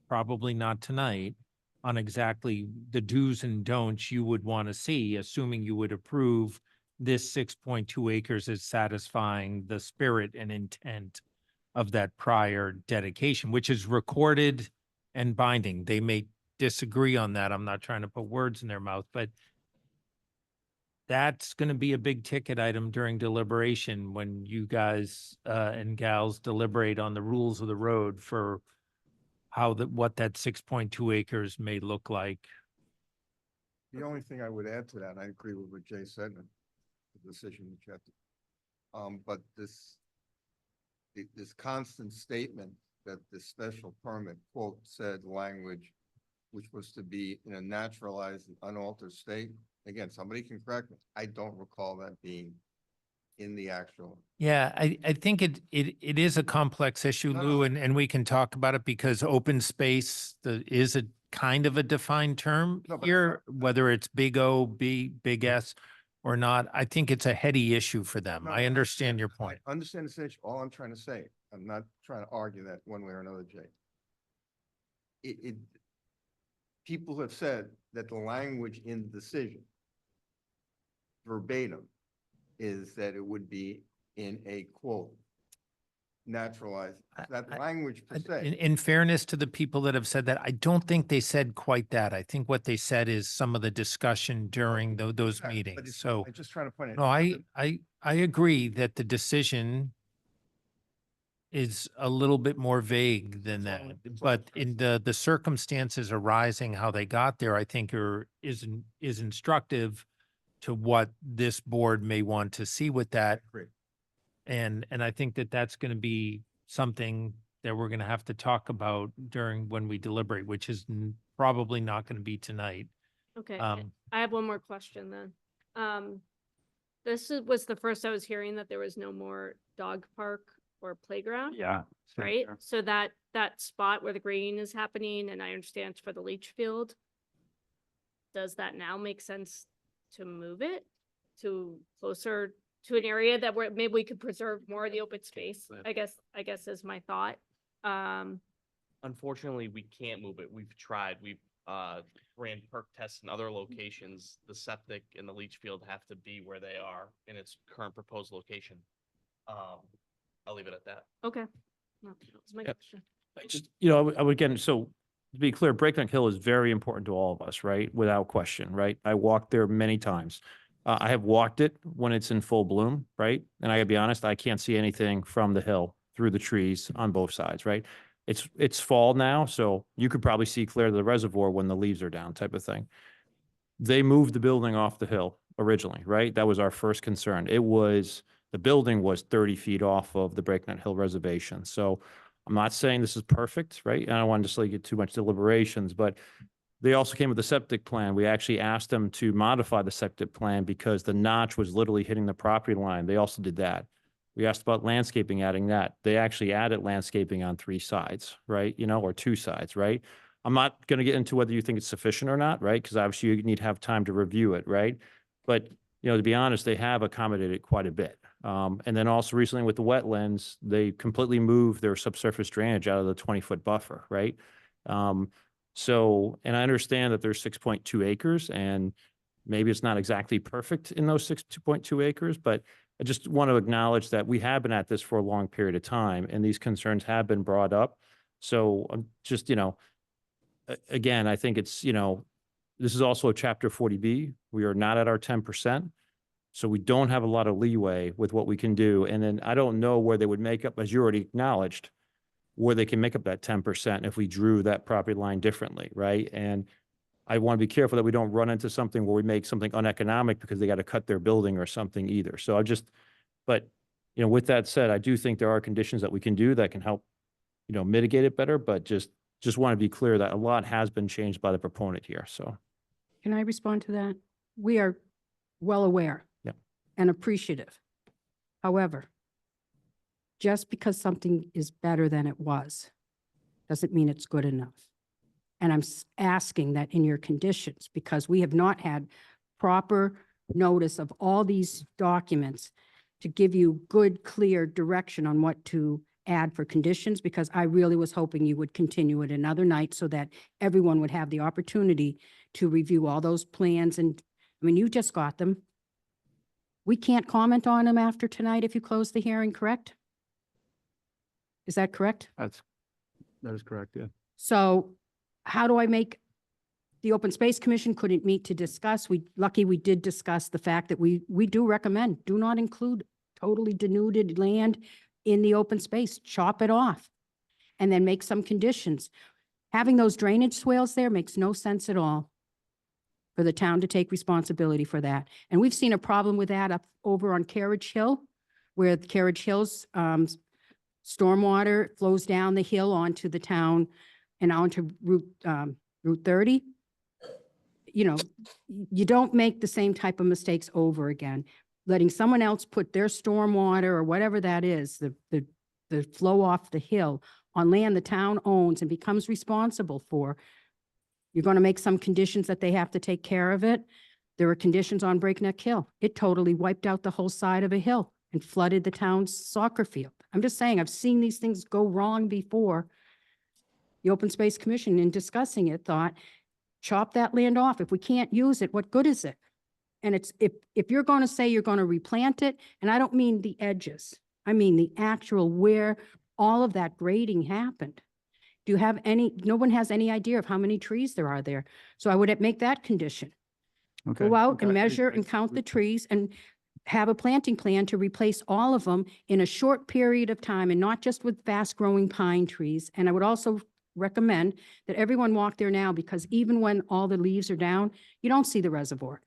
probably not tonight, on exactly the do's and don'ts you would want to see, assuming you would approve this 6.2 acres as satisfying the spirit and intent of that prior dedication, which is recorded and binding. They may disagree on that. I'm not trying to put words in their mouth, but that's going to be a big ticket item during deliberation when you guys and gals deliberate on the rules of the road for what that 6.2 acres may look like. The only thing I would add to that, and I agree with what Jay said, the decision that you have to, but this this constant statement that the special permit, quote, said language, which was to be in a naturalized and unaltered state. Again, somebody can correct me. I don't recall that being in the actual. Yeah, I think it is a complex issue, No, Lou, no. and we can talk about it because open space is a kind of a defined term No, but here, whether it's big O, big S or not. I think it's a heady issue for them. No, I understand your I point. understand the situation. All I'm trying to say, I'm not trying to argue that one way or another, Jay. People have said that the language in the decision verbatim is that it would be in a quote, naturalized, that language per se. In fairness to the people that have said that, I don't think they said quite that. I think what they said is some of the discussion during those Right, but meetings. it's- So, I'm just trying to point it. no, I agree that the decision is a little bit more vague than that, but in the circumstances arising, how they got there, I think is instructive to what this board may want to see with that. Agree. And I think that that's going to be something that we're going to have to talk about when we deliberate, which is probably not going to be tonight. Okay, Um, I have one more question then. Was the first I was hearing that there was no more dog park or playground. Yeah. same Right? here. So that spot where the grading is happening, and I understand it's for the leach field. Does that now make sense to move it to closer to an area that where maybe we could preserve more of the open space? I guess is my thought. Unfortunately, we can't move it. We've tried. We've ran perk tests in other locations. The septic and the leach field have to be where they are in its current proposed location. I'll leave it at that. Okay. That was my Yep. question. I just, I would again, so to be clear, Breakneck Hill is very important to all of us, right? Without question, right? I walked there many times. I have walked it when it's in full bloom, right? And I gotta be honest, I can't see anything from the hill through the trees on both sides, right? It's fall now, so you could probably see clear to the reservoir when the leaves are down type of thing. They moved the building off the hill originally, right? That was our first concern. The building was 30 feet off of the Breakneck Hill Reservation. So I'm not saying this is perfect, right? And I don't want to just get too much deliberations, but they also came with a septic plan. We actually asked them to modify the septic plan because the notch was literally hitting the property line. They also did that. We asked about landscaping, adding that. They actually added landscaping on 3 sides, right? Or 2 sides, right? I'm not going to get into whether you think it's sufficient or not, right? Because obviously you need to have time to review it, right? But, to be honest, they have accommodated quite a bit. And then also recently with the wetlands, they completely moved their subsurface drainage out of the 20-foot buffer, right? And I understand that there's 6.2 acres and maybe it's not exactly perfect in those 6.2 acres, but I just want to acknowledge that we have been at this for a long period of time and these concerns have been brought up. So I'm just, again, I think it's, this is also a Chapter 40B. We are not at our 10%. So we don't have a lot of leeway with what we can do. And then I don't know where they would make up, as you already acknowledged, where they can make up that 10% if we drew that property line differently, right? And I want to be careful that we don't run into something where we make something uneconomic because they got to cut their building or something either. So with that said, I do think there are conditions that we can do that can help, mitigate it better, but just want to be clear that a lot has been changed by the proponent here, so. Can I respond to that? We are well aware. Yeah. And appreciative. However, just because something is better than it was, doesn't mean it's good enough. And I'm asking that in your conditions, because we have not had proper notice of all these documents to give you good, clear direction on what to add for conditions, because I really was hoping you would continue it another night so that everyone would have the opportunity to review all those plans. And you just got them. We can't comment on them after tonight if you close the hearing, correct? Is that correct? That is correct, yeah. So how do I make, the Open Space Commission couldn't meet to discuss. We did discuss the fact that we do recommend, do not include totally denuded land in the open space, chop it off and then make some conditions. Having those drainage swales there makes no sense at all for the town to take responsibility for that. And we've seen a problem with that up over on Carriage Hill, where the Carriage Hills stormwater flows down the hill onto the town and onto Route 30. You know, you don't make the same type of mistakes over again. Letting someone else put their stormwater or whatever that is, the flow off the hill on land the town owns and becomes responsible for. You're going to make some conditions that they have to take care of it. There were conditions on Breakneck Hill. It totally wiped out the whole side of a hill and flooded the town's soccer field. I'm just saying, I've seen these things go wrong before. The Open Space Commission, in discussing it, thought, chop that land off. If we can't use it, what good is it? And it's, if you're going to say you're going to replant it, and I don't mean the edges, I mean the actual where all of that grading happened. Do you have any, no one has any idea of how many trees there are there. So I would make that condition. Okay. Go out okay. and measure and count the trees and have a planting plan to replace all of them in a short period of time and not just with fast-growing pine trees. And I would also recommend that everyone walk there now, because even when all the leaves are down, you don't see the reservoir.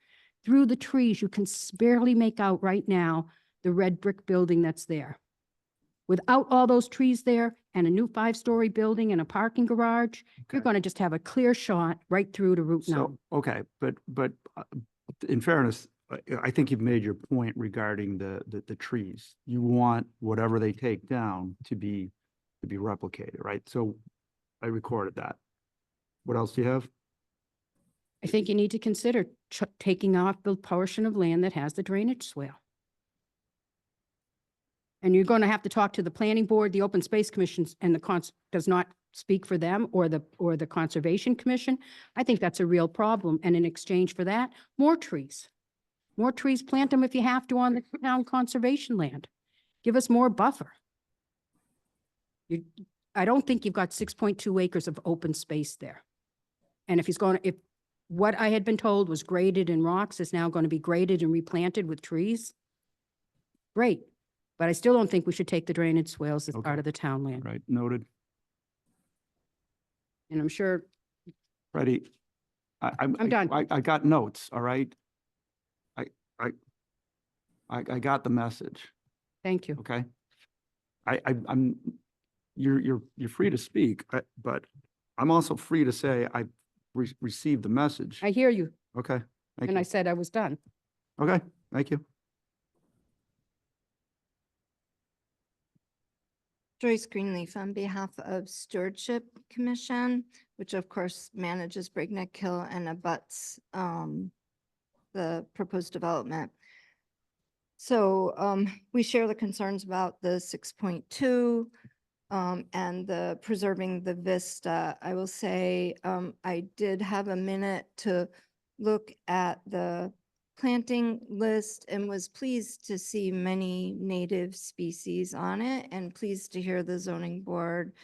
Through the trees, you can barely make out right now the red brick building that's there. Without all those trees there and a new 5-story building and a parking garage, you're going to just have a clear shot right through to Route 9. So, okay, but in fairness, I think you've made your point regarding the trees. You want whatever they take down to be replicated, right? So I recorded that. What else do you have? I think you need to consider taking off the portion of land that has the drainage swale. And you're going to have to talk to the planning board, the open space commissions, and does not speak for them, or the conservation commission. I think that's a real problem. And in exchange for that, more trees. More trees, plant them if you have to on the town conservation land. Give us more buffer. I don't think you've got 6.2 acres of open space there. And if what I had been told was graded in rocks is now going to be graded and replanted with trees, great. But I still don't think we should take the drainage swales as part of the town land. Right, noted. And I'm sure, Freddie, I'm done. I got notes, all right? I got the message, thank you. okay? I'm, you're free to speak, but I'm also free to say I received the message. I hear you. Okay, thank And I you. said I was done. Okay, thank you. Joyce Greenleaf on behalf of Stewardship Commission, which of course manages Breakneck Hill and abuts the proposed development. So we share the concerns about the 6.2 and the preserving the vista. I will say I did have a minute to look at the planting list and was pleased to see many native species on it, and pleased to hear the zoning board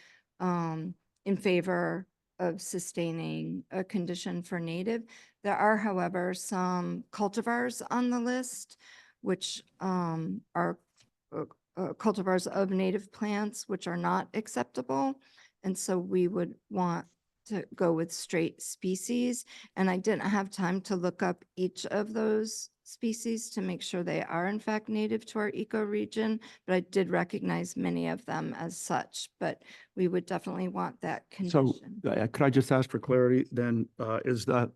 in favor of sustaining a condition for native. There are, however, some cultivars on the list, which are cultivars of native plants, which are not acceptable. And so we would want to go with straight species. And I didn't have time to look up each of those species to make sure they are in fact native to our ecoregion, but I did recognize many of them as such, but we would definitely want that So condition. could I just ask for clarity then, is that,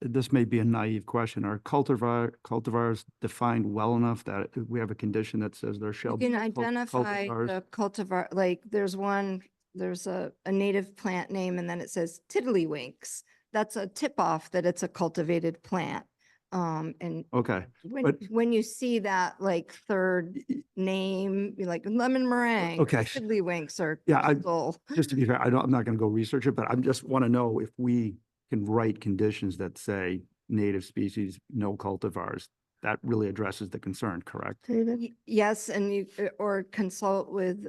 this may be a naive question, are cultivars defined well enough that we have a condition that says there shall You be can identify cultivars? the cultivar, like there's a native plant name and then it says tiddlywinks. That's a tip off that it's a cultivated plant. And Okay, when you see that like third name, like lemon meringue, Okay. tiddlywinks or yeah, crystal. just to be fair, I'm not gonna go research it, but I just want to know if we can write conditions that say native species, no cultivars. That really addresses the concern, correct? Yes, and you, or consult with,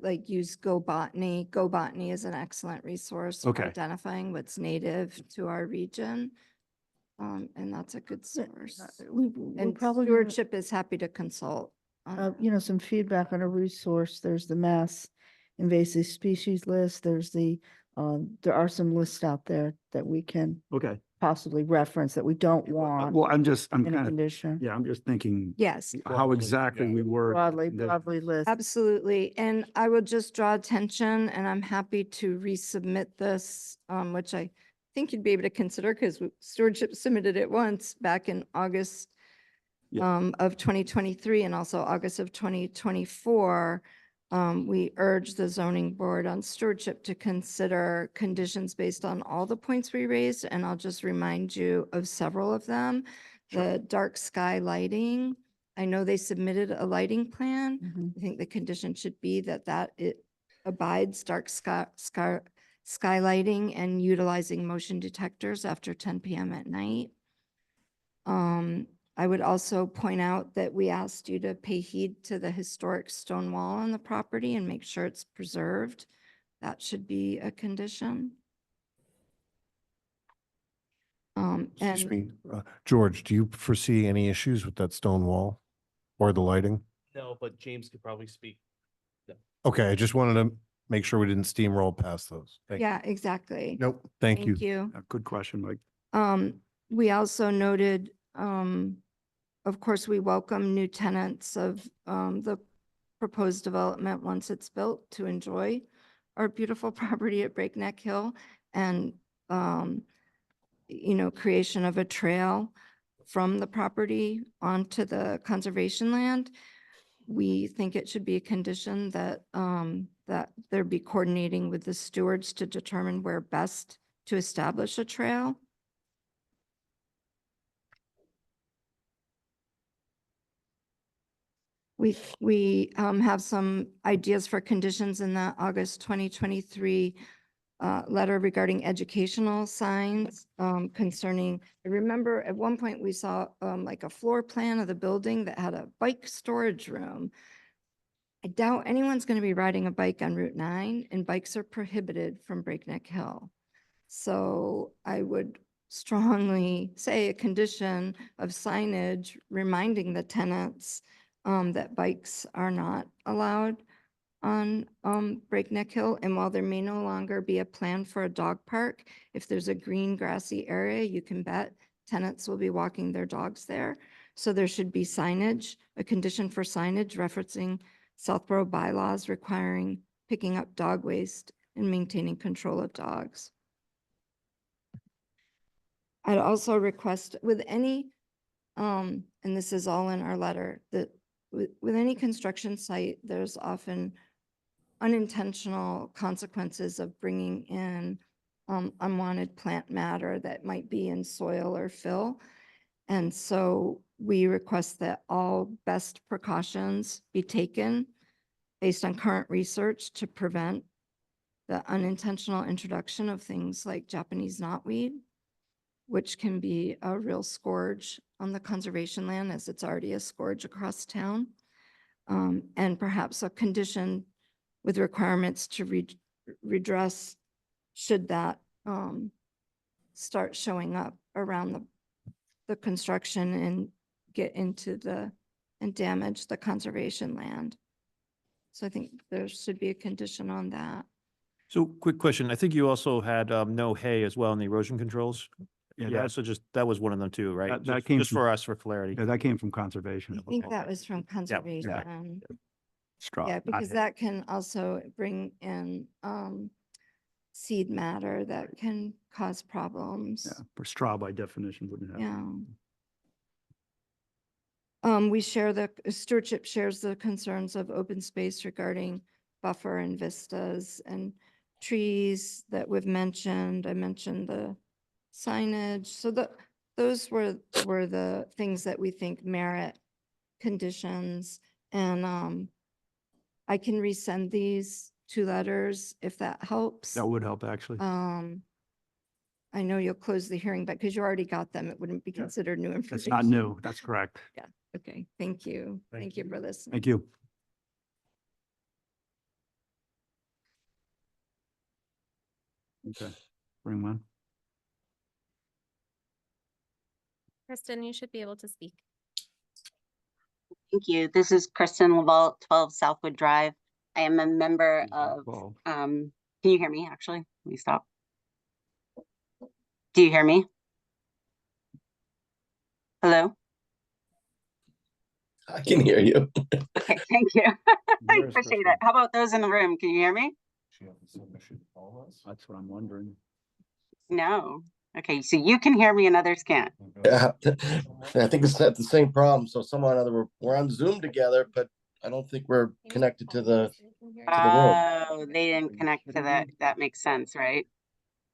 like use Go Botany. Go Botany is an excellent resource for Okay. identifying what's native to our region. And that's a good source. We're And probably gonna- stewardship is happy to consult. on that. you know, some feedback on a resource. There's the Mass Invasive Species List. There's there are some lists out there that we can Okay, possibly reference that we don't want Well, I'm in a kind of, condition? yeah, I'm just thinking Yes. how exactly we word. Broadly list. Absolutely. And I will just draw attention, and I'm happy to resubmit this, which I think you'd be able to consider because stewardship submitted it once back in August of 2023 and also August of 2024. We urge the zoning board on stewardship to consider conditions based on all the points we raised. And I'll just remind you of several of them. The dark sky lighting. I know they submitted a lighting plan. I think the condition should be that it abides dark sky lighting and utilizing motion detectors after 10 p.m. at night. I would also point out that we asked you to pay heed to the historic stone wall on the property and make sure it's preserved. That should be a condition. Excuse And me, George, do you foresee any issues with that stone wall or the lighting? No, but James could probably speak. Okay, I just wanted to make sure we didn't steamroll past those. Thank you. yeah, exactly. Nope, thank you. Thank you. Good question, Mike. We also noted, of course, we welcome new tenants of the proposed development once it's built to enjoy our beautiful property at Breakneck Hill and, creation of a trail from the property onto the conservation land. We think it should be a condition that, that there be coordinating with the stewards to determine where best to establish a trail. We have some ideas for conditions in the August 2023 letter regarding educational signs concerning, I remember at one point we saw like a floor plan of the building that had a bike storage room. I doubt anyone's going to be riding a bike on Route 9 and bikes are prohibited from Breakneck Hill. So I would strongly say a condition of signage reminding the tenants that bikes are not allowed on Breakneck Hill. And while there may no longer be a plan for a dog park, if there's a green grassy area, you can bet tenants will be walking their dogs there. So there should be signage, a condition for signage referencing Southborough bylaws requiring picking up dog waste and maintaining control of dogs. I'd also request with any, and this is all in our letter, that with any construction site, there's often unintentional consequences of bringing in unwanted plant matter that might be in soil or fill. And so we request that all best precautions be taken based on current research to prevent the unintentional introduction of things like Japanese knotweed, which can be a real scourge on the conservation land as it's already a scourge across town. And perhaps a condition with requirements to redress should that start showing up around the construction and get into and damage the conservation land. So I think there should be a condition on that. So quick question. I think you also had no hay as well in the erosion controls. Yeah, Yeah, that- so that was one of them too, right? that came Just from- for us, for clarity. Yeah, that came from conservation. I think that was from conservation. Straw. Yeah, not because hay. that can also bring in seed matter that can cause problems. Yeah, for straw by definition wouldn't have. Yeah. We share stewardship shares the concerns of open space regarding buffer and vistas and trees that we've mentioned. I mentioned the signage. So those were the things that we think merit conditions. And I can resend these 2 letters if that helps. That would help, actually. I know you'll close the hearing, but because you already got them, it wouldn't be considered new information. It's not new. That's correct. Yeah, okay, thank you. Thank you for listening. Thank you. Okay, bring one. Kristen, you should be able to speak. Thank you. This is Kristen Laval, 12 Southwood Drive. I am a member of, can you hear me actually? Let me stop. Do you hear me? I can hear you. Okay, thank you. I appreciate it. How about those in the room? Can you hear me? That's what I'm wondering. No. Okay, so you can hear me and others can't. Yeah, I think it's not the same problem. So somehow or other, we're on Zoom together, but I don't think we're connected to the room. Oh, they didn't connect to that. That makes sense, right?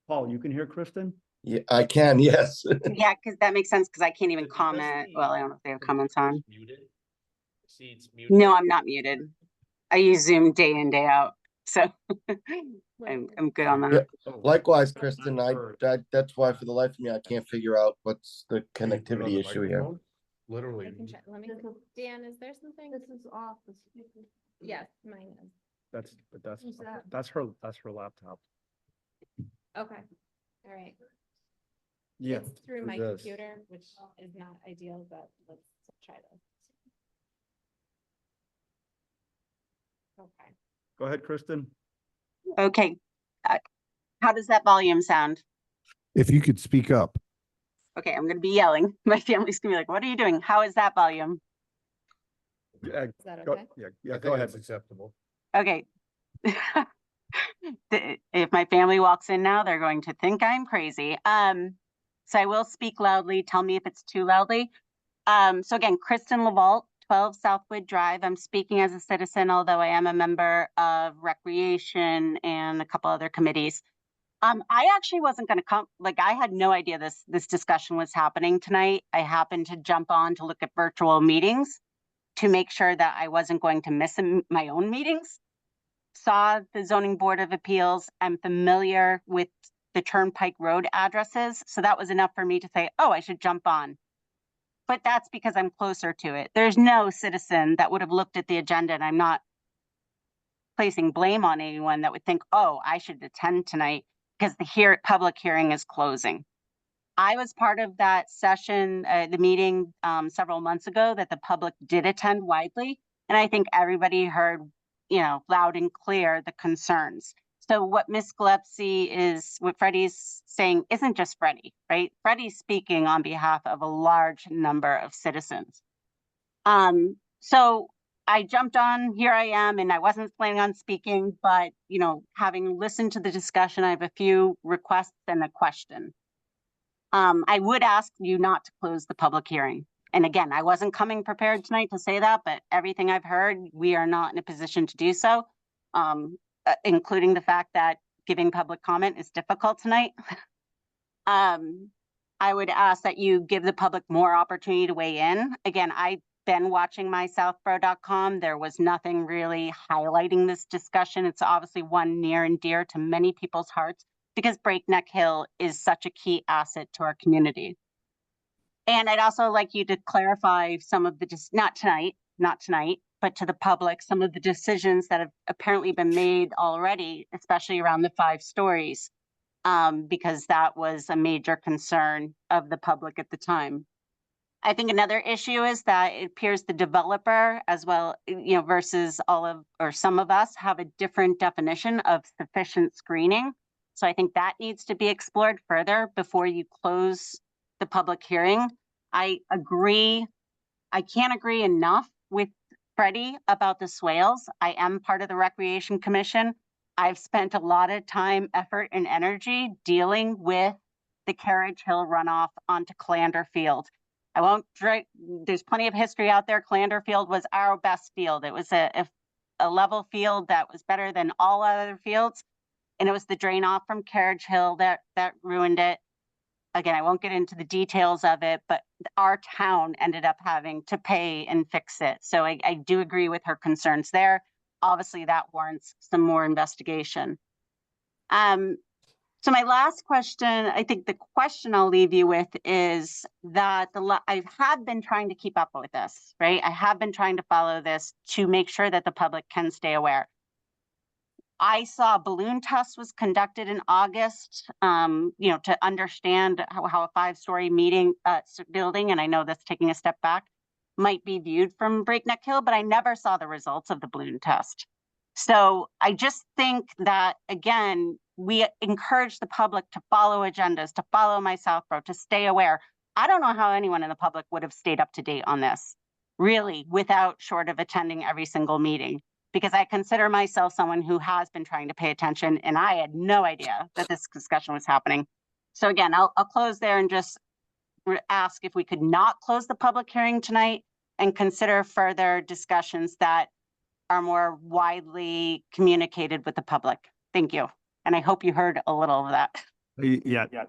Paul, you can hear Kristen? Yeah, I can, yes. Yeah, because that makes sense because I can't even comment. Well, I don't know if they have comments on. No, I'm not muted. I use Zoom day in, day out. So I'm good on that. Yeah, likewise, Kristen, that's why for the life of me, I can't figure out what's the connectivity issue here. Literally. I can check. Let me, Dan, is there something? This is off the speaker. Yes, mine is. That's her laptop. Okay, all right. Yeah. It's through my computer, which is not ideal, but let's try this. Okay. Go ahead, Kristen. Okay. How does that volume sound? If you could speak up. Okay, I'm going to be yelling. My family's going to be like, what are you doing? How is that volume? Is that okay? Yeah, go ahead. It's acceptable. Okay. If my family walks in now, they're going to think I'm crazy. So I will speak loudly. Tell me if it's too loudly. So again, Kristen LaVault, 12 Southwood Drive. I'm speaking as a citizen, although I am a member of Recreation and a couple other committees. I actually wasn't going to come, like I had no idea this discussion was happening tonight. I happened to jump on to look at virtual meetings to make sure that I wasn't going to miss my own meetings. Saw the Zoning Board of Appeals. I'm familiar with the Turnpike Road addresses. So that was enough for me to say, oh, I should jump on. But that's because I'm closer to it. There's no citizen that would have looked at the agenda, and I'm not placing blame on anyone that would think, oh, I should attend tonight because the public hearing is closing. I was part of that session, the meeting several months ago that the public did attend widely. And I think everybody heard, loud and clear the concerns. So what Ms. Gillespie what Freddie's saying isn't just Freddie, right? Freddie's speaking on behalf of a large number of citizens. So I jumped on, here I am, and I wasn't planning on speaking, but, having listened to the discussion, I have a few requests and a question. I would ask you not to close the public hearing. And again, I wasn't coming prepared tonight to say that, but everything I've heard, we are not in a position to do so, including the fact that giving public comment is difficult tonight. I would ask that you give the public more opportunity to weigh in. Again, I've been watching mysouthborough.com. There was nothing really highlighting this discussion. It's obviously one near and dear to many people's hearts because Breakneck Hill is such a key asset to our community. And I'd also like you to clarify some of the, not tonight, but to the public, some of the decisions that have apparently been made already, especially around the 5 stories, because that was a major concern of the public at the time. I think another issue is that it appears the developer as well, versus some of us have a different definition of sufficient screening. So I think that needs to be explored further before you close the public hearing. I agree. I can't agree enough with Freddie about the swales. I am part of the Recreation Commission. I've spent a lot of time, effort, and energy dealing with the Carriage Hill runoff onto Calander Field. I won't drink. There's plenty of history out there. Calander Field was our best field. It was a level field that was better than all other fields. And it was the drain off from Carriage Hill that ruined it. Again, I won't get into the details of it, but our town ended up having to pay and fix it. So I do agree with her concerns there. Obviously, that warrants some more investigation. So my last question, I think the question I'll leave you with is that I have been trying to keep up with this, right? I have been trying to follow this to make sure that the public can stay aware. I saw a balloon test was conducted in August, to understand how a 5-story building, and I know that's taking a step back, might be viewed from Breakneck Hill, but I never saw the results of the balloon test. So I just think that, again, we encourage the public to follow agendas, to follow My Southborough, to stay aware. I don't know how anyone in the public would have stayed up to date on this. really, without short of attending every single meeting. Because I consider myself someone who has been trying to pay attention, and I had no idea that this discussion was happening. So again, I'll close there and just ask if we could not close the public hearing tonight and consider further discussions that are more widely communicated with the public. Thank you. And I hope you heard a little of that. Yeah. Now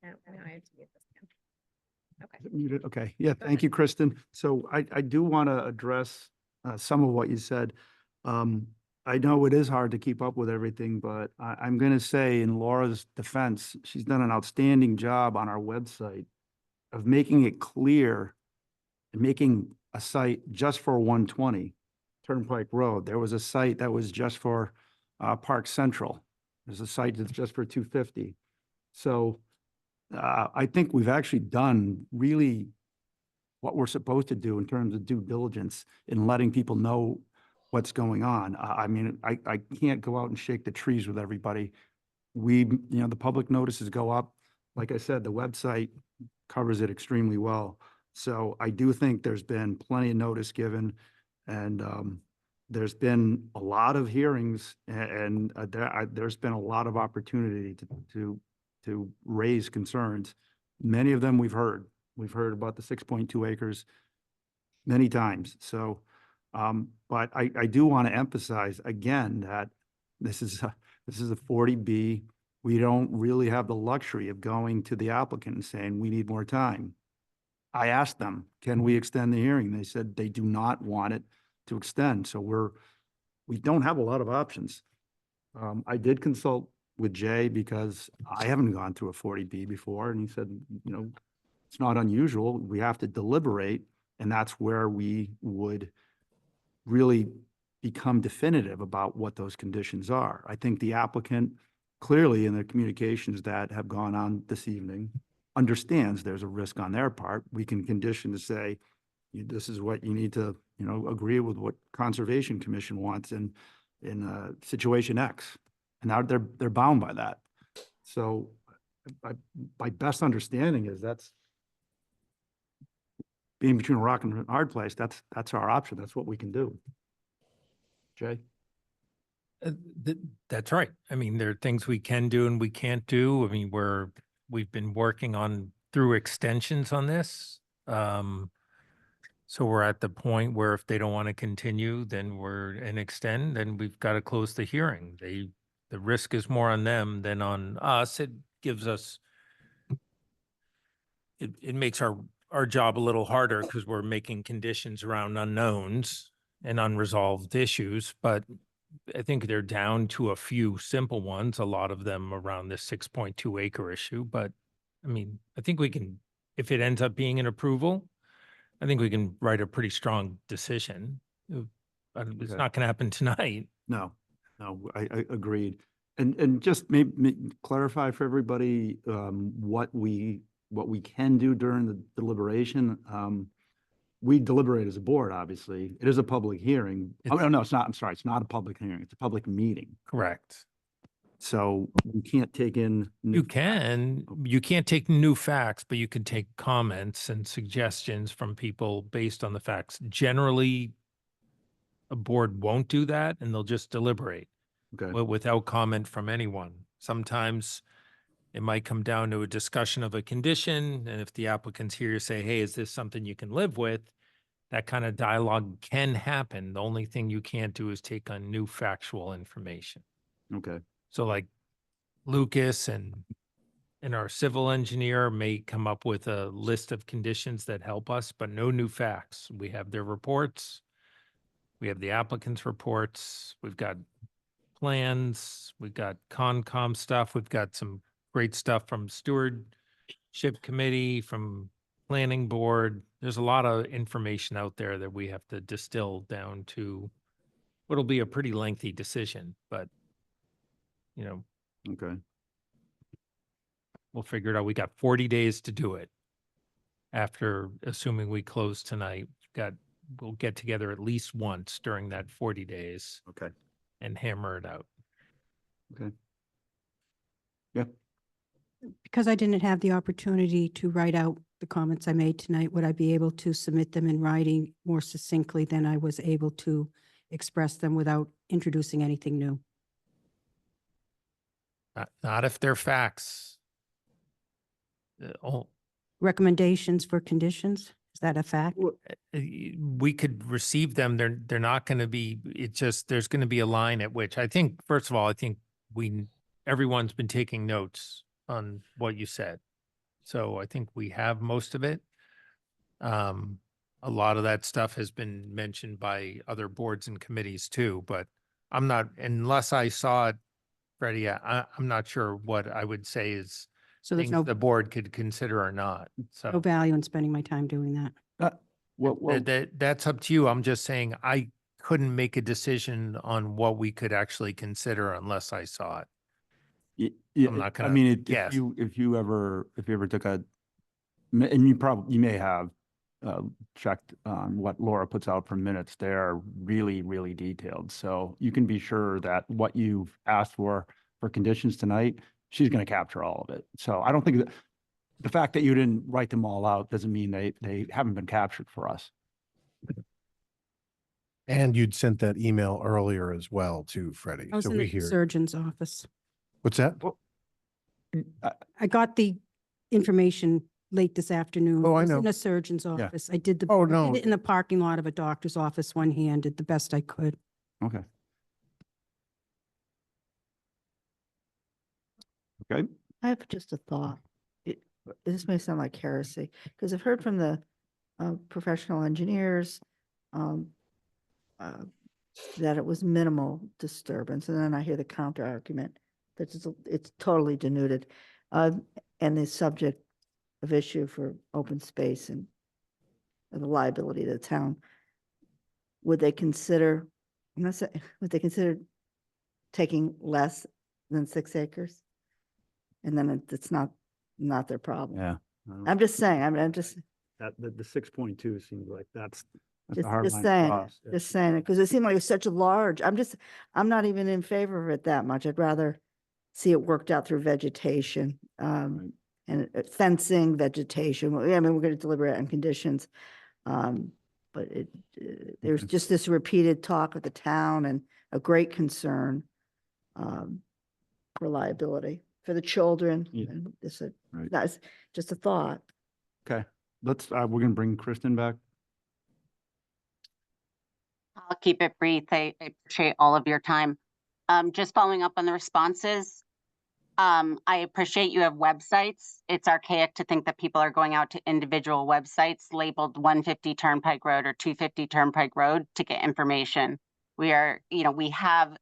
I have to mute this again. Okay. Is it muted? Okay, yeah, thank you, Kristen. So I do want to address some of what you said. I know it is hard to keep up with everything, but I'm going to say in Laura's defense, she's done an outstanding job on our website of making it clear and making a site just for 120 Turnpike Road. There was a site that was just for Park Central. There's a site that's just for 250. So I think we've actually done really what we're supposed to do in terms of due diligence in letting people know what's going on. I mean, I can't go out and shake the trees with everybody. The public notices go up. Like I said, the website covers it extremely well. So I do think there's been plenty of notice given, and there's been a lot of hearings, and there's been a lot of opportunity to raise concerns. Many of them we've heard. We've heard about the 6.2 acres many times. So, but I do want to emphasize again that this is a 40B. We don't really have the luxury of going to the applicant and saying, we need more time. I asked them, can we extend the hearing? They said they do not want it to extend. So we don't have a lot of options. I did consult with Jay because I haven't gone through a 40B before. And he said, it's not unusual. We have to deliberate. And that's where we would really become definitive about what those conditions are. I think the applicant clearly in the communications that have gone on this evening understands there's a risk on their part. We can condition to say, this is what you need to, agree with what Conservation Commission wants in situation X. And now they're bound by that. So my best understanding is that's being between a rock and a hard place. That's our option. That's what we can do. Jay? That's right. I mean, there are things we can do and we can't do. I mean, we've been working through extensions on this. So we're at the point where if they don't want to continue, then then we've got to close the hearing. The risk is more on them than on us. It gives us, it makes our job a little harder because we're making conditions around unknowns and unresolved issues, but I think they're down to a few simple ones, a lot of them around the 6.2 acre issue. But I mean, I think we can, if it ends up being an approval, I think we can write a pretty strong decision. It's Okay. not going to happen tonight. No, I agreed. And just maybe clarify for everybody what we can do during the deliberation. We deliberate as a board, obviously. It is a public hearing. No, it's not. I'm sorry. It's not a public hearing. It's a public meeting. Correct. So you can't take in. You can't take new facts, but you can take comments and suggestions from people based on the facts. Generally, a board won't do that and they'll just deliberate without comment from anyone. Sometimes it might come down to a discussion of a condition. And if the applicant's here to say, hey, is this something you can live with? That kind of dialogue can happen. The only thing you can't do is take on new factual information. Okay. So like Lucas and our civil engineer may come up with a list of conditions that help us, but no new facts. We have their reports. We have the applicant's reports. We've got plans. We've got Concom stuff. We've got some great stuff from Stewardship Committee, from Planning Board. There's a lot of information out there that we have to distill down to what'll be a pretty lengthy decision, but Okay. we'll figure it out. We got 40 days to do it. After, assuming we close tonight, we'll get together at least once during that 40 days. Okay. And hammer it out. Okay. Yeah. Because I didn't have the opportunity to write out the comments I made tonight, would I be able to submit them in writing more succinctly than I was able to express them without introducing anything new? Not if they're facts. Recommendations for conditions? Is that a fact? We could receive them. They're not going to be, it's just, there's going to be a line at which I think, first of all, I think everyone's been taking notes on what you said. So I think we have most of it. A lot of that stuff has been mentioned by other boards and committees too, but I'm not, unless I saw it, Freddie, I'm not sure what I would say is So there's things no, the board could consider or not. no So value in spending my time doing that. that's up to you. I'm just saying I couldn't make a decision on what we could actually consider unless I saw it. Yeah, I'm not I gonna mean, guess. if you ever took and you may have checked on what Laura puts out for minutes, they're really, really detailed. So you can be sure that what you've asked for conditions tonight, she's going to capture all of it. So I don't think that the fact that you didn't write them all out doesn't mean they haven't been captured for us. And you'd sent that email earlier as well too, Freddie. I was So in we the hear. surgeon's office. What's that? I got the information late this afternoon. Oh, I was know. in a surgeon's Yeah. office. I did Oh, I did no. it in the parking lot of a doctor's office one-handed, the best I could. Okay. Okay. I have just a thought. This may sound like heresy, because I've heard from the professional engineers um, that it was minimal disturbance, and then I hear the counter argument that it's totally denuded, and the subject of issue for open space and the liability to the town. Would they consider, I'm not saying, would they consider taking less than 6 acres? And then it's not their problem. Yeah. I'm just saying, I'm just, That the 6.2 seems like that's a just, hard just line to saying, cross. Yeah. just saying it, because it seemed like it was such a large, I'm not even in favor of it that much. I'd rather see it worked out through vegetation, and fencing, vegetation. Well, yeah, I mean, we're going to deliberate on conditions. But there's just this repeated talk of the town and a great concern, for liability for the children. Yeah. And Right. that's just a thought. Okay. Let's, we're going to bring Kristen back. I'll keep it brief. I appreciate all of your time. Just following up on the responses. I appreciate you have websites. It's archaic to think that people are going out to individual websites labeled 150 Turnpike Road or 250 Turnpike Road to get information. We are, we have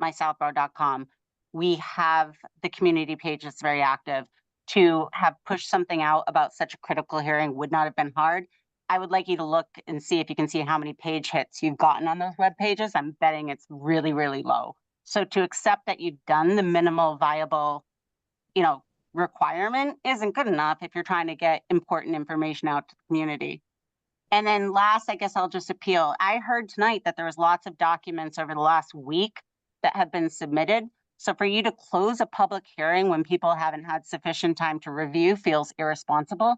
mysouthborough.com. We have the community page that's very active. To have pushed something out about such a critical hearing would not have been hard. I would like you to look and see if you can see how many page hits you've gotten on those web pages. I'm betting it's really, really low. So to accept that you've done the minimal viable, requirement isn't good enough if you're trying to get important information out to the community. And then last, I guess I'll just appeal. I heard tonight that there was lots of documents over the last week that have been submitted. So for you to close a public hearing when people haven't had sufficient time to review feels irresponsible.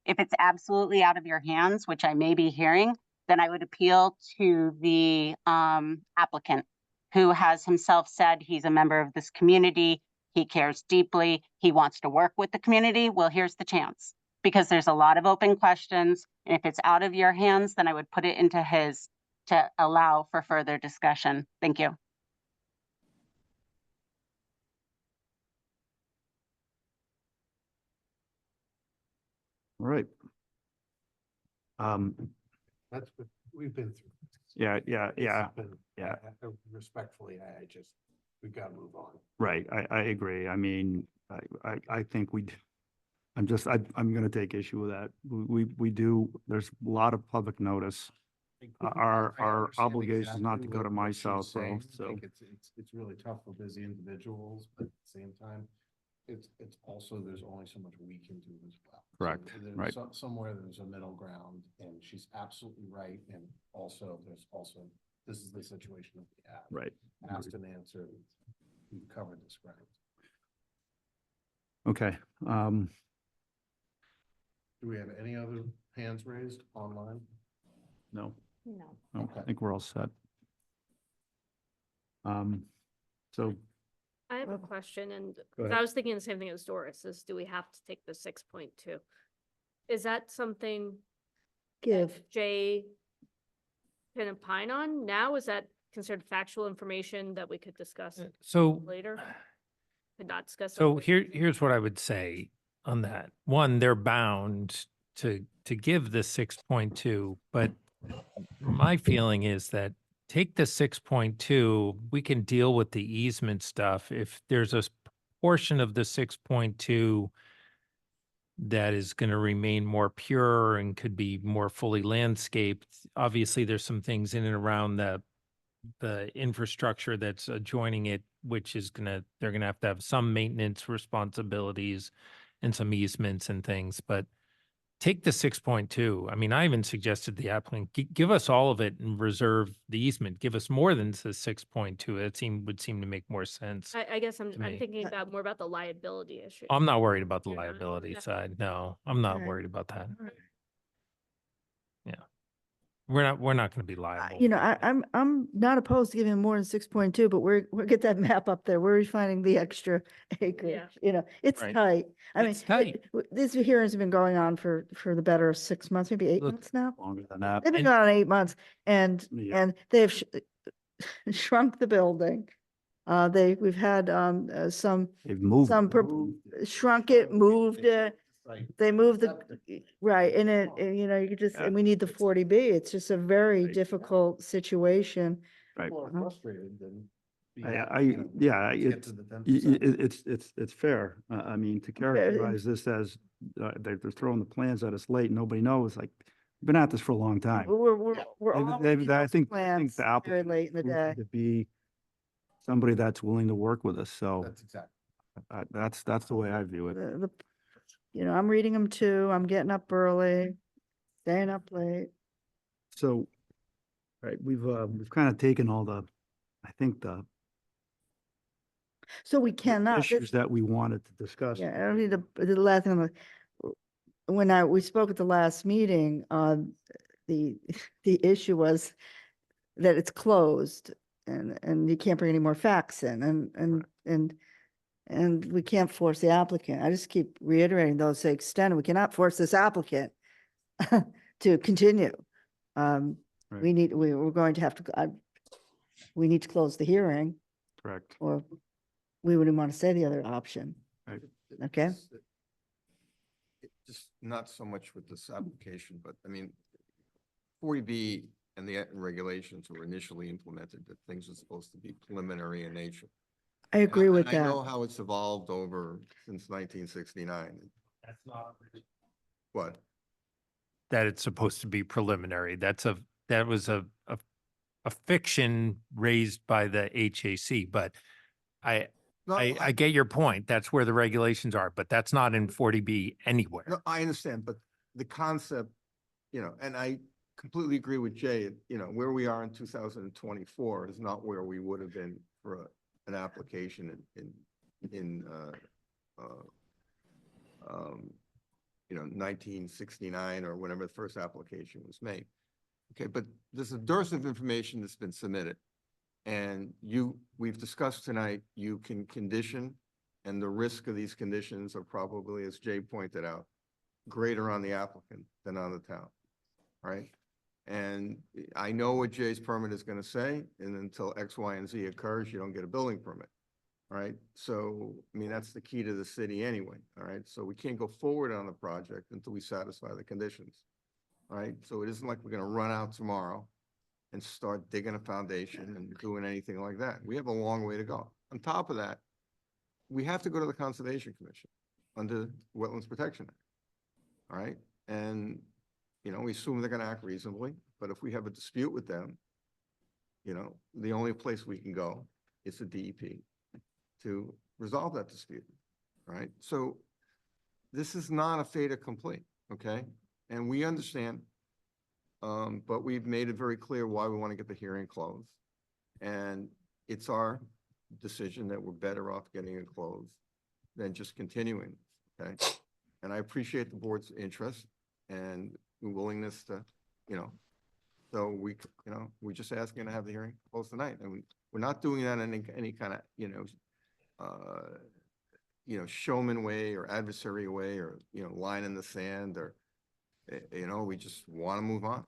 If it's absolutely out of your hands, which I may be hearing, then I would appeal to the applicant, who has himself said he's a member of this community. He cares deeply. He wants to work with the community. Well, here's the chance, because there's a lot of open questions. And if it's out of your hands, then I would put it into his to allow for further discussion. Thank you. All right. That's what we've been through. Yeah. Respectfully, we've got to move on. Right. I agree. I mean, I think I'm going to take issue with that. We do, there's a lot of public notice. Our obligation is not to go to my South Borough, so. It's really tough for busy individuals, but at the same time, it's also, there's only so much we can do as well. Correct, There's right. Somewhere there's a middle ground, and she's absolutely right, and also, this is the situation that we have. Right. Asked and answered, we've covered this ground. Okay. Do we have any other hands raised online? No, No. no, I think we're all set. So I have a question and Go 'cause I ahead. was thinking the same thing as Doris, is do we have to take the 6.2? Is that something Give. Jay can opine on now? Is that considered factual information that we could discuss So, later? Could not discuss. it so later? here's what I would say on that. One, they're bound to give the 6.2, but my feeling is that take the 6.2, we can deal with the easement stuff. If there's a portion of the 6.2 that is going to remain more pure and could be more fully landscaped, obviously there's some things in and around the infrastructure that's adjoining it, which is they're gonna have to have some maintenance responsibilities and some easements and things, but take the 6.2. I mean, I even suggested the applicant, give us all of it and reserve the easement. Give us more than the 6.2. It would seem to make more sense. I guess I'm to me. thinking about more about the liability issue. I'm not worried about the You're not? liability Okay. side. No, I'm not Alright. worried about that. Yeah. We're not going to be liable. You know, for it. I'm not opposed to giving more than 6.2, but we'll get that map up there. We're refining the extra acreage, you know, it's Right. tight. I mean, It's tight. these hearings have been going on for the better of 6 months, maybe 8 Look, months now. longer than that. They've been and- going on 8 months and, Yeah. and they've shrunk the building. We've had, some, They've moved. some, shrunk it, moved it. They moved right, and you know, you could just, Yeah. and we need the 40B. It's just a very Right. difficult situation. Right. People are frustrated then. It's fair. I mean, to characterize this as, they're throwing the plans at us late, nobody knows, like, we've been at this for a long time. We're They- all they- working I on think plans the very applicant late in the proven day. to be somebody that's willing to work with us, so That's exactly. that's the way I view it. You know, I'm reading them too. I'm getting up early, staying up late. So, right, we've kind of taken all I think the So we cannot. issues that we wanted to discuss. Yeah, I don't need the last thing. When we spoke at the last meeting, the issue was that it's closed and you can't bring any more facts in and we can't force the applicant. I just keep reiterating those to the extent we cannot force this applicant to continue. Right. We're going to have to, we need to close the hearing Correct. or we wouldn't want to say the other option. Right. Okay. Just not so much with this application, but I mean, 40B and the regulations were initially implemented that things are supposed to be preliminary in nature. I agree with And I know that. how it's evolved over since 1969. That's not. What? That it's supposed to be preliminary. That was a fiction raised by the HAC, but I get your point. That's where the regulations are, but that's not in 40B anywhere. No, I understand, but the concept, you know, and I completely agree with Jay, you know, where we are in 2024 is not where we would have been for an application in 1969 or whenever the first application was made. Okay, but there's a dearth of information that's been submitted. And we've discussed tonight, you can condition, and the risk of these conditions are probably, as Jay pointed out, greater on the applicant than on the town, right? And I know what Jay's permit is gonna say, and until X, Y, and Z occurs, you don't get a building permit, right? So, I mean, that's the key to the city anyway, all right? So we can't go forward on the project until we satisfy the conditions, all right? So it isn't like we're gonna run out tomorrow and start digging a foundation and doing anything like that. We have a long way to go. On top of that, we have to go to the Conservation Commission under Wetlands Protection Act. All right, and, you know, we assume they're gonna act reasonably, but if we have a dispute with them, you know, the only place we can go is the DEP to resolve that dispute, right? So this is not a fait accompli, okay? And we understand, but we've made it very clear why we want to get the hearing closed. And it's our decision that we're better off getting it closed than just continuing, okay? And I appreciate the board's interest. and willingness to, so we're just asking to have the hearing closed tonight, and we're not doing that in any kind of, showman way or adversary way or, line in the sand or, we just want to move on.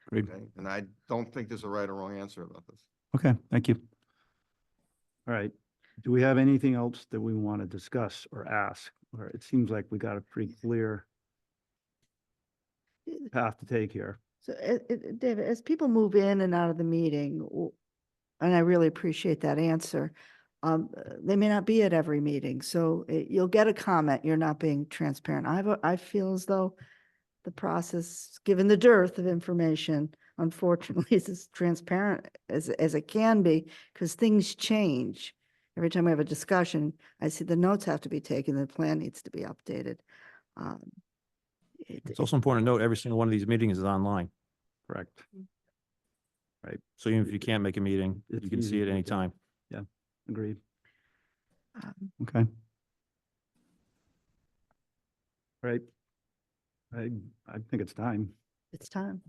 Great. Okay, and I don't think there's a right or wrong answer about this. Okay, thank you. All right. Do we have anything else that we want to discuss or ask? Or it seems like we got a pretty clear path to take here. So, David, as people move in and out of the meeting, and I really appreciate that answer, they may not be at every meeting, so you'll get a comment, you're not being transparent. I feel as though the process, given the dearth of information, unfortunately, is as transparent as it can be, because things change. Every time we have a discussion, I see the notes have to be taken, the plan needs to be updated. It's also important to note, every single one of these meetings is online. Correct. Right. So even if you can't make a meeting, It's you can easy see it to- anytime. Yeah, agreed. Um, Okay. Right. I think it's time. It's time.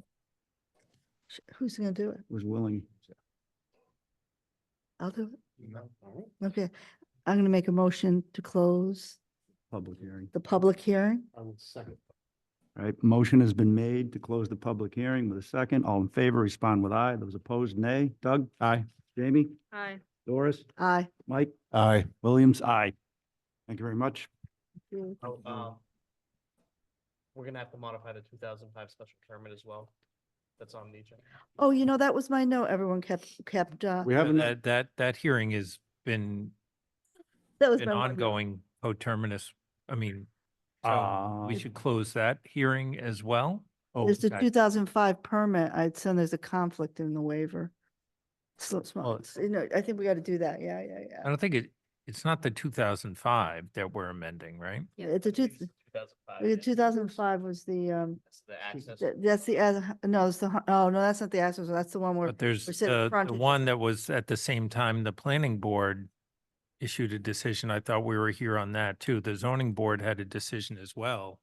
Who's gonna do it? Was willing. I'll do it. Okay, I'm gonna make a motion to close Public hearing. the public hearing. Second. All right, motion has been made to close the public hearing with a second. All in favor, respond with aye. Those opposed, nay. Doug? Aye. Jamie? Aye. Doris? Aye. Mike? Aye. Williams? Aye. Thank you very much. We're gonna have to modify the 2005 special permit as well. That's on the agenda. Oh, that was my note. Everyone kept, We haven't, That hearing has been that was an my one note. ongoing coterminous, I mean, so we should close that hearing as well. There's the okay. 2005 permit. I'd send there's a conflict in the waiver. So small, Well, I think we gotta do that. Yeah. I don't think it's not the 2005 that we're amending, right? It's a two, 2005. 2005 was the, That's the access. that's the, no, it's the, oh, no, that's not the access, that's the one where. But there's we're sitting the frontage. one that was at the same time, the planning board issued a decision. I thought we were here on that too. The zoning board had a decision as well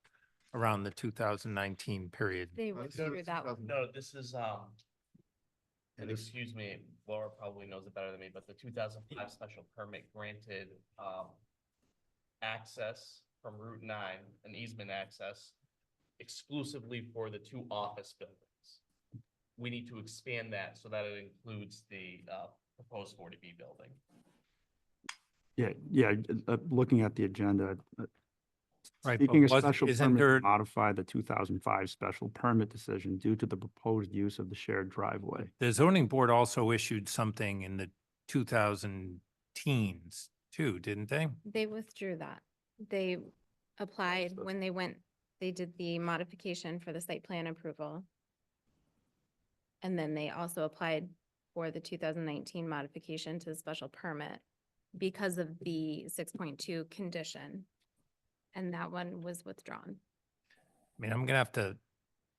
around the 2019 period. They withdrew that one. No, this is, and excuse me, Laura probably knows it better than me, but the 2005 special permit granted, access from Route 9, an easement access exclusively for the two office buildings. We need to expand that so that it includes the, proposed 40B building. yeah, looking at the agenda. Right, Seeking a but special isn't permit there- to modify the 2005 special permit decision due to the proposed use of the shared driveway. The zoning board also issued something in the 2000 teens too, didn't they? They withdrew that. They applied when they did the modification for the site plan approval. And then they also applied for the 2019 modification to the special permit because of the 6.2 condition. And that one was withdrawn. I mean, I'm gonna have to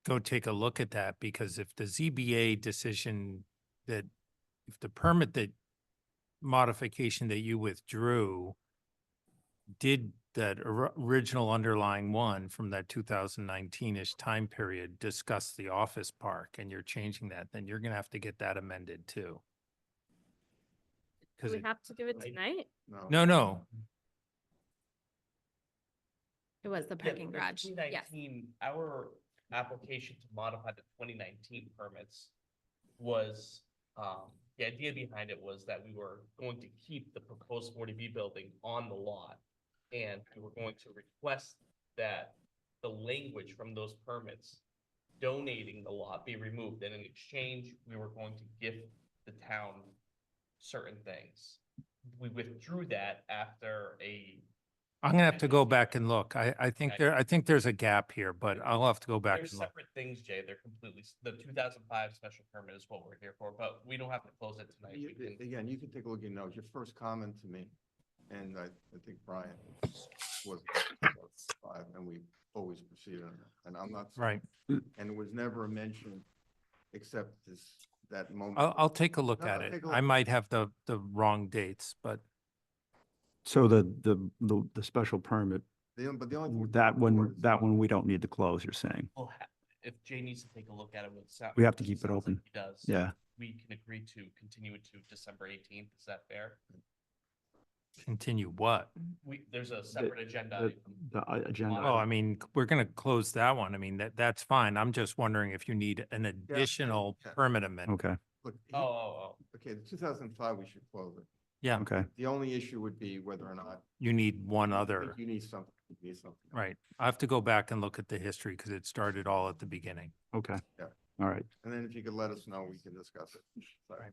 go take a look at that because if the ZBA decision that, if the permit that modification that you withdrew did that original underlying one from that 2019-ish time period discuss the office park and you're changing that, then you're gonna have to get that amended too. Do we Because have to do it tonight? no. It was the parking garage. Yes. 2019, our application to modify the 2019 permits was, the idea behind it was that we were going to keep the proposed 40B building on the lot. And we were going to request that the language from those permits donating the lot be removed. And in exchange, we were going to give the town certain things. We withdrew that after I'm gonna have to go back and look. I think Okay. I think there's a gap here, but I'll have to go back They're and look. separate things, Jay. They're completely, the 2005 special permit is what we're here for, but we don't have to close it tonight. We can- Again, you can take a look at your notes. Your first comment to me, and I think Brian was five, and we always proceeded on that. And I'm not. Right. And it was never a mention except that moment. I'll take a look No, at no, it. take a I look. might have the wrong dates, but So the special permit But the only. That one we don't need to close, you're saying? Well, if Jay needs to take a look at it with. We have to keep it open. He does. Yeah. We can agree to continue it to December 18th. Is that fair? Continue what? There's a separate agenda. The agenda. Oh, I mean, we're gonna close that one. I mean, that's fine. I'm just wondering if you need an additional yeah. permit amendment. Okay, Look, Oh. okay, the 2005, we should close it. Yeah, okay. The only issue would be whether or not. you need one I other, think You need something. You need something. else. right? I have to go back and look at the history because it started all at the beginning. Okay. Yeah. All right. And then if you could let us know, we can discuss it. Sorry.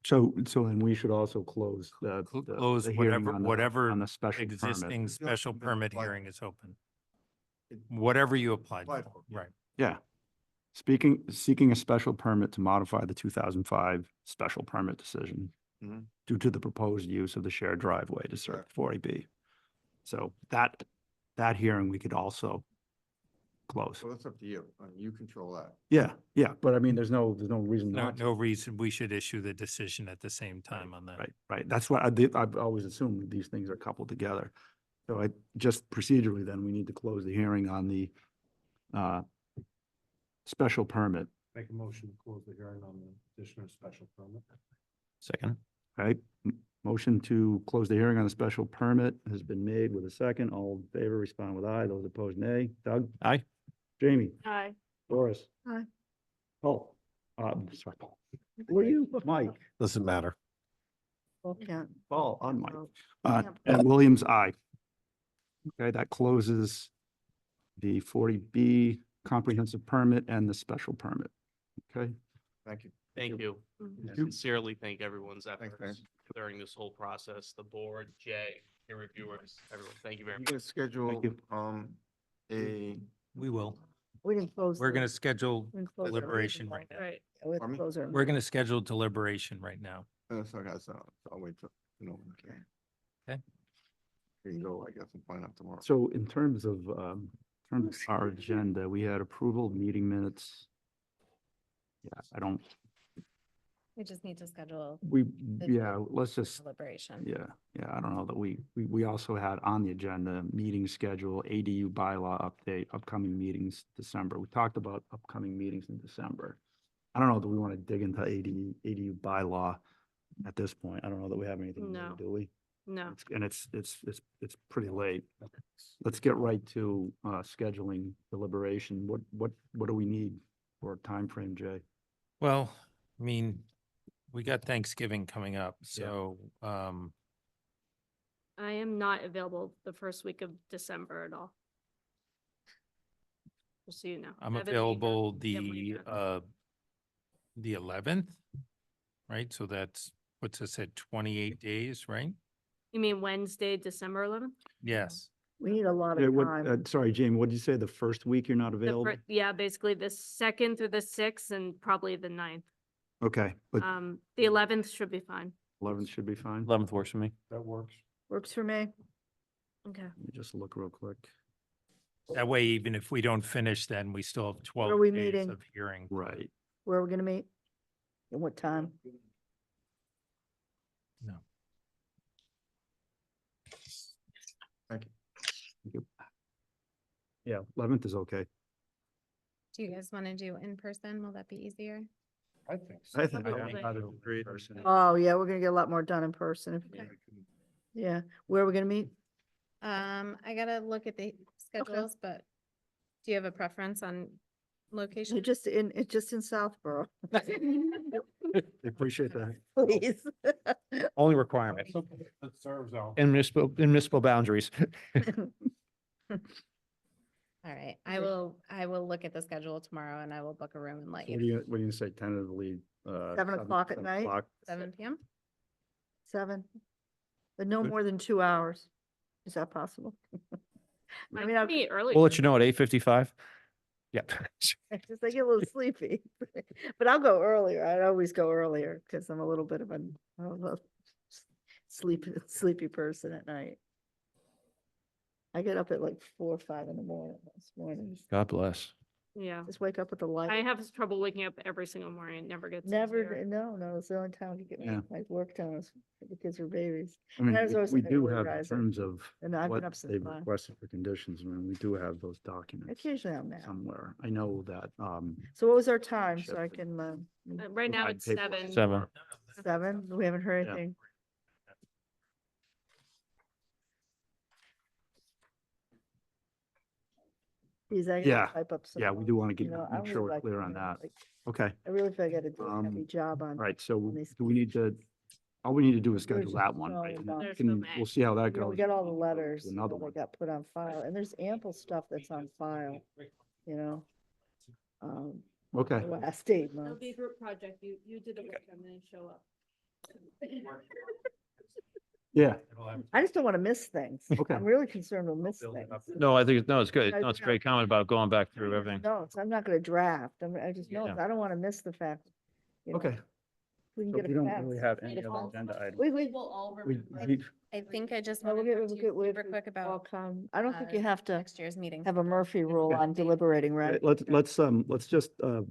So then we should also close Close the hearing whatever, on the- whatever on the special existing permit. special Yeah, permit but- hearing is open. Whatever you applied Applied for, for, yeah. right? Yeah. Seeking a special permit to modify the 2005 special permit decision Mhm. due to the proposed use of the shared driveway to serve 40B. So that hearing we could also close. So that's up to you. You control that. Yeah, but I mean, there's no reason No, not to. no reason we should issue the decision at the same time on that. Right. That's what I've always assumed these things are coupled together. So just procedurally, then we need to close the hearing on the special permit, Make a motion to close the hearing on the additional special permit. Second. right? Motion to close the hearing on the special permit has been made with a second. All in favor, respond with aye. Those opposed, nay. Doug? Aye. Jamie? Aye. Doris? Aye. Paul? Sorry, Paul. Who are you? Mike? Doesn't matter. Yeah. Paul, on Mike. Yeah. And Williams, aye. Okay, that closes the 40B comprehensive permit and the special permit. Okay, Thank you. Thank you. you. Sincerely thank everyone's Thanks, efforts man. during this whole process, the board, Jay, your reviewers, everyone. Thank you very You much. gonna schedule, you. We will. We didn't close. We're the- gonna schedule we didn't close the deliberation meeting, right now. Right. Yeah, we have to Pardon me? close our We're meeting. gonna schedule deliberation right now. okay, so I'll wait till, okay. Okay. Here you go, I guess, and find out tomorrow. So in terms of our agenda, we had approval of meeting minutes. Yeah, We just need to schedule let's just, deliberation. yeah, I don't know that we also had on the agenda, meeting schedule, ADU bylaw update, upcoming meetings, December. We talked about upcoming meetings in December. I don't know that we want to dig into ADU bylaw at this point. I don't know that we have anything, to No. do, do we? No. And it's pretty late. Let's get right to scheduling deliberation. What do we need for a timeframe, Jay? Well, I mean, we got Thanksgiving coming up, so, I am not available the first week of December at all. Just so you know. I'm I have a meeting available on- the 11th, right? So that's, what's it said, 28 days, right? You mean Wednesday, December 11th? Yes. We need a lot Yeah, of what, time. sorry, Jamie, what did you say? The first week you're not The available? Yeah, basically the 2nd through the 6th and probably the 9th. Okay, but The 11th should be fine. 11th should be fine. 11th works for me. That works. Works for me. Okay. Let me just look real quick. That way, even if we don't finish, then we still have are 12 we days meeting? of hearing. Right. Where are we gonna meet? At what time? No. Thank you. Yeah, 11th is okay. Do you guys want to do in person? Will that be easier? I think so. I think Okay. I'd rather agree. Oh, yeah, we're gonna get a lot more done in person. Yeah, where are we gonna meet? I gotta look at the schedules, but do you have a preference on location? It's just in Southborough. Appreciate that. Please. Only requirement That serves out. in municipal boundaries. All right, I will look at the schedule tomorrow and I will book a room and let What you. do you say tentatively? 7 o'clock at night? 7 PM? 7, but no more than 2 hours. Is that possible? I mean, I Pretty early. We'll let you know at 8:55. Yep. just I get a little sleepy, but I'll go earlier. I always go earlier because I'm a little bit of a sleepy person at night. I get up at like 4 or 5 in the morning this morning. God bless. Yeah. Just wake up with the light. I have trouble waking up every single morning. It never gets. Never, easier. no, it's the only time you get Yeah. my work done is the kids are babies. I mean, And I was always we an do early have in riser, terms of and I've been what up since they've 5. requested for conditions, I mean, we do have those documents Occasionally I'm now. somewhere. I know that, So what was our time? So I Shifted. can, Right now provide it's paperwork. 7. 7. 7? We haven't heard Yeah. anything. Geez, I Yeah. gotta type up some. Yeah, we do want to get, you know, I make would sure we're like clear to on know, that. like, Okay, I really feel I gotta do a heavy Um, job on. all right, so on these do we need to, all we need to do is There's schedule that one, no right? And doubt. we There's can, no May. we'll see how that You know, goes. we get all the letters, you Another know, one. that got put on file, and there's ample stuff that's on file, you know? Okay, The last 8 It'll months. be a group project. You did the work. I'm gonna show up. yeah, I just don't want to miss things. Okay. I'm really concerned we'll miss things. No, I think, it's good. I No, it's a think- great comment about going back through everything. No, I'm not gonna draft. I just know, Yeah. I don't want to miss the fact. you know, okay. We can So get we a don't fence. really have any Beautiful. other agenda items. We, will all We, we, I think I just no, wanted we'll to get, do we'll get with. super quick about I don't think you have to next year's meeting. have a Murphy rule Okay. on deliberating, right? let's just, Let-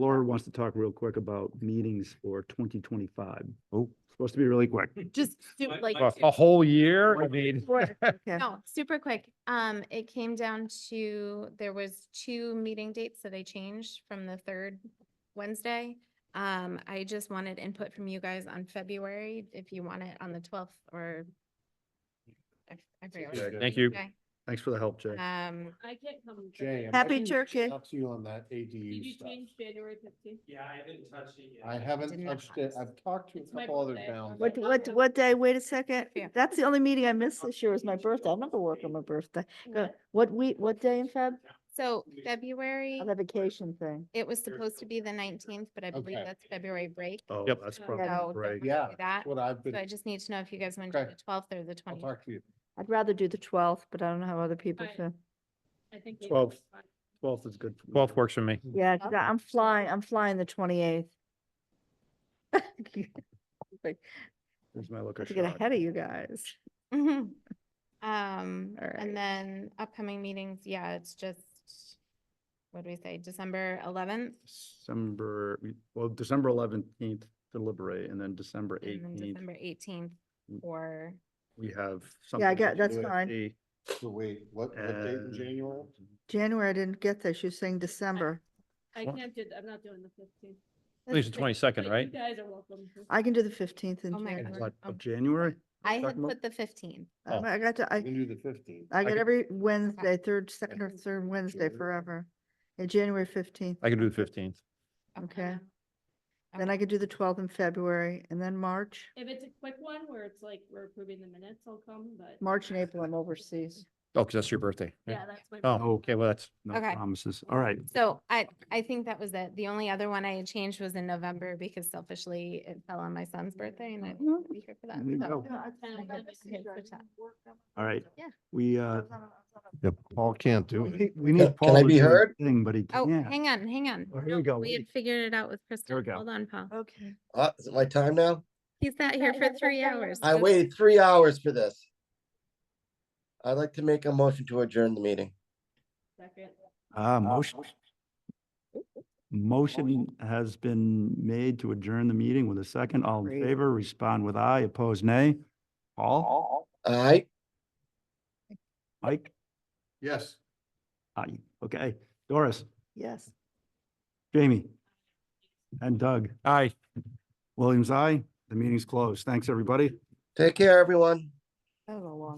Laura wants to talk real quick about meetings for 2025. Oh, supposed to be really quick. Just like. A whole year? I mean. Okay. No, super quick. It came down to, there was 2 meeting dates that I changed from the 3rd Wednesday. I just wanted input from you guys on February, if you want it on the 12th or. I forget what it Thank you. Okay. Thanks for the help, Jay. I can't come. Jay, I'm Happy getting turkey. Up to you on that Did ADU you stuff. change January 15th? Yeah, I didn't touch it yet. I haven't Did not. touched it. I've talked to a It's my couple other birthday. towns. What day? Wait a second. Yeah. That's the only meeting I missed this year was my birthday. I never work on my birthday. What week, what day in Feb? So February, On the vacation thing. it was supposed to be the 19th, but I believe Okay. that's February break. Oh, Yep. that's So probably don't right. do Yeah, that. that's what I've been, So I just need to know if you guys want to do Okay. the 12th or the I'll 20th. talk to you. I'd rather do the 12th, but I don't know how other people Fine. feel. I think. 12th. 12th is good. for me. 12th works for me. Yeah, 'cause I'm flying the 28th. Here's my look To of get shot. ahead of you guys. Mhm. All right. And then upcoming meetings, yeah, it's just, what do we say, December 11th? December 11th deliberate, and then December And then 18th, December 18th or, we have. Yeah, I something got, with that's USC, fine. So wait, what date in and- January? January, I didn't get there. She was saying December. I can't do, I'm not doing the 15th. At least the 22nd, But right? You guys are welcome. to. I can do the 15th in Oh my January. God. What, Oh. of January? I had Talking about- put the 15th. Oh. I got to, I can do the 15th. I get could- every Wednesday, second or third Wednesday forever. Yeah, January 15th. I can do the 15th. Okay. Then I could do the 12th in February and then March. If it's a quick one where it's like we're approving the minutes, I'll come, but. March and April, I'm overseas. Oh, because that's your birthday. right? Yeah, that's my. Oh, okay, well, that's, No Okay. promises. All right. So I think that was it. The only other one I had changed was in November because selfishly it fell on my son's birthday and I didn't want to be here for that. There you So go. I had to switch that. All right. Yeah. We, Yep, Paul can't do it. we need Can Paul I to be do a heard? Thing, but he Oh, can't. hang on. Oh, here we go. We had figured it out with Kristen. we go. Hold on, Paul. Okay. Is it my time now? He's sat here for 3 hours. I waited 3 hours for this. I'd like to make a motion to adjourn the meeting. Second. Motion has been made to adjourn the meeting with a second. All in Great. favor, respond with aye, opposed nay. Paul? Aye. Mike? Yes. Aye. Okay. Doris? Yes. Jamie? And Doug? aye. Williams, aye. The meeting's closed. Thanks, everybody. Take care, everyone. That was a long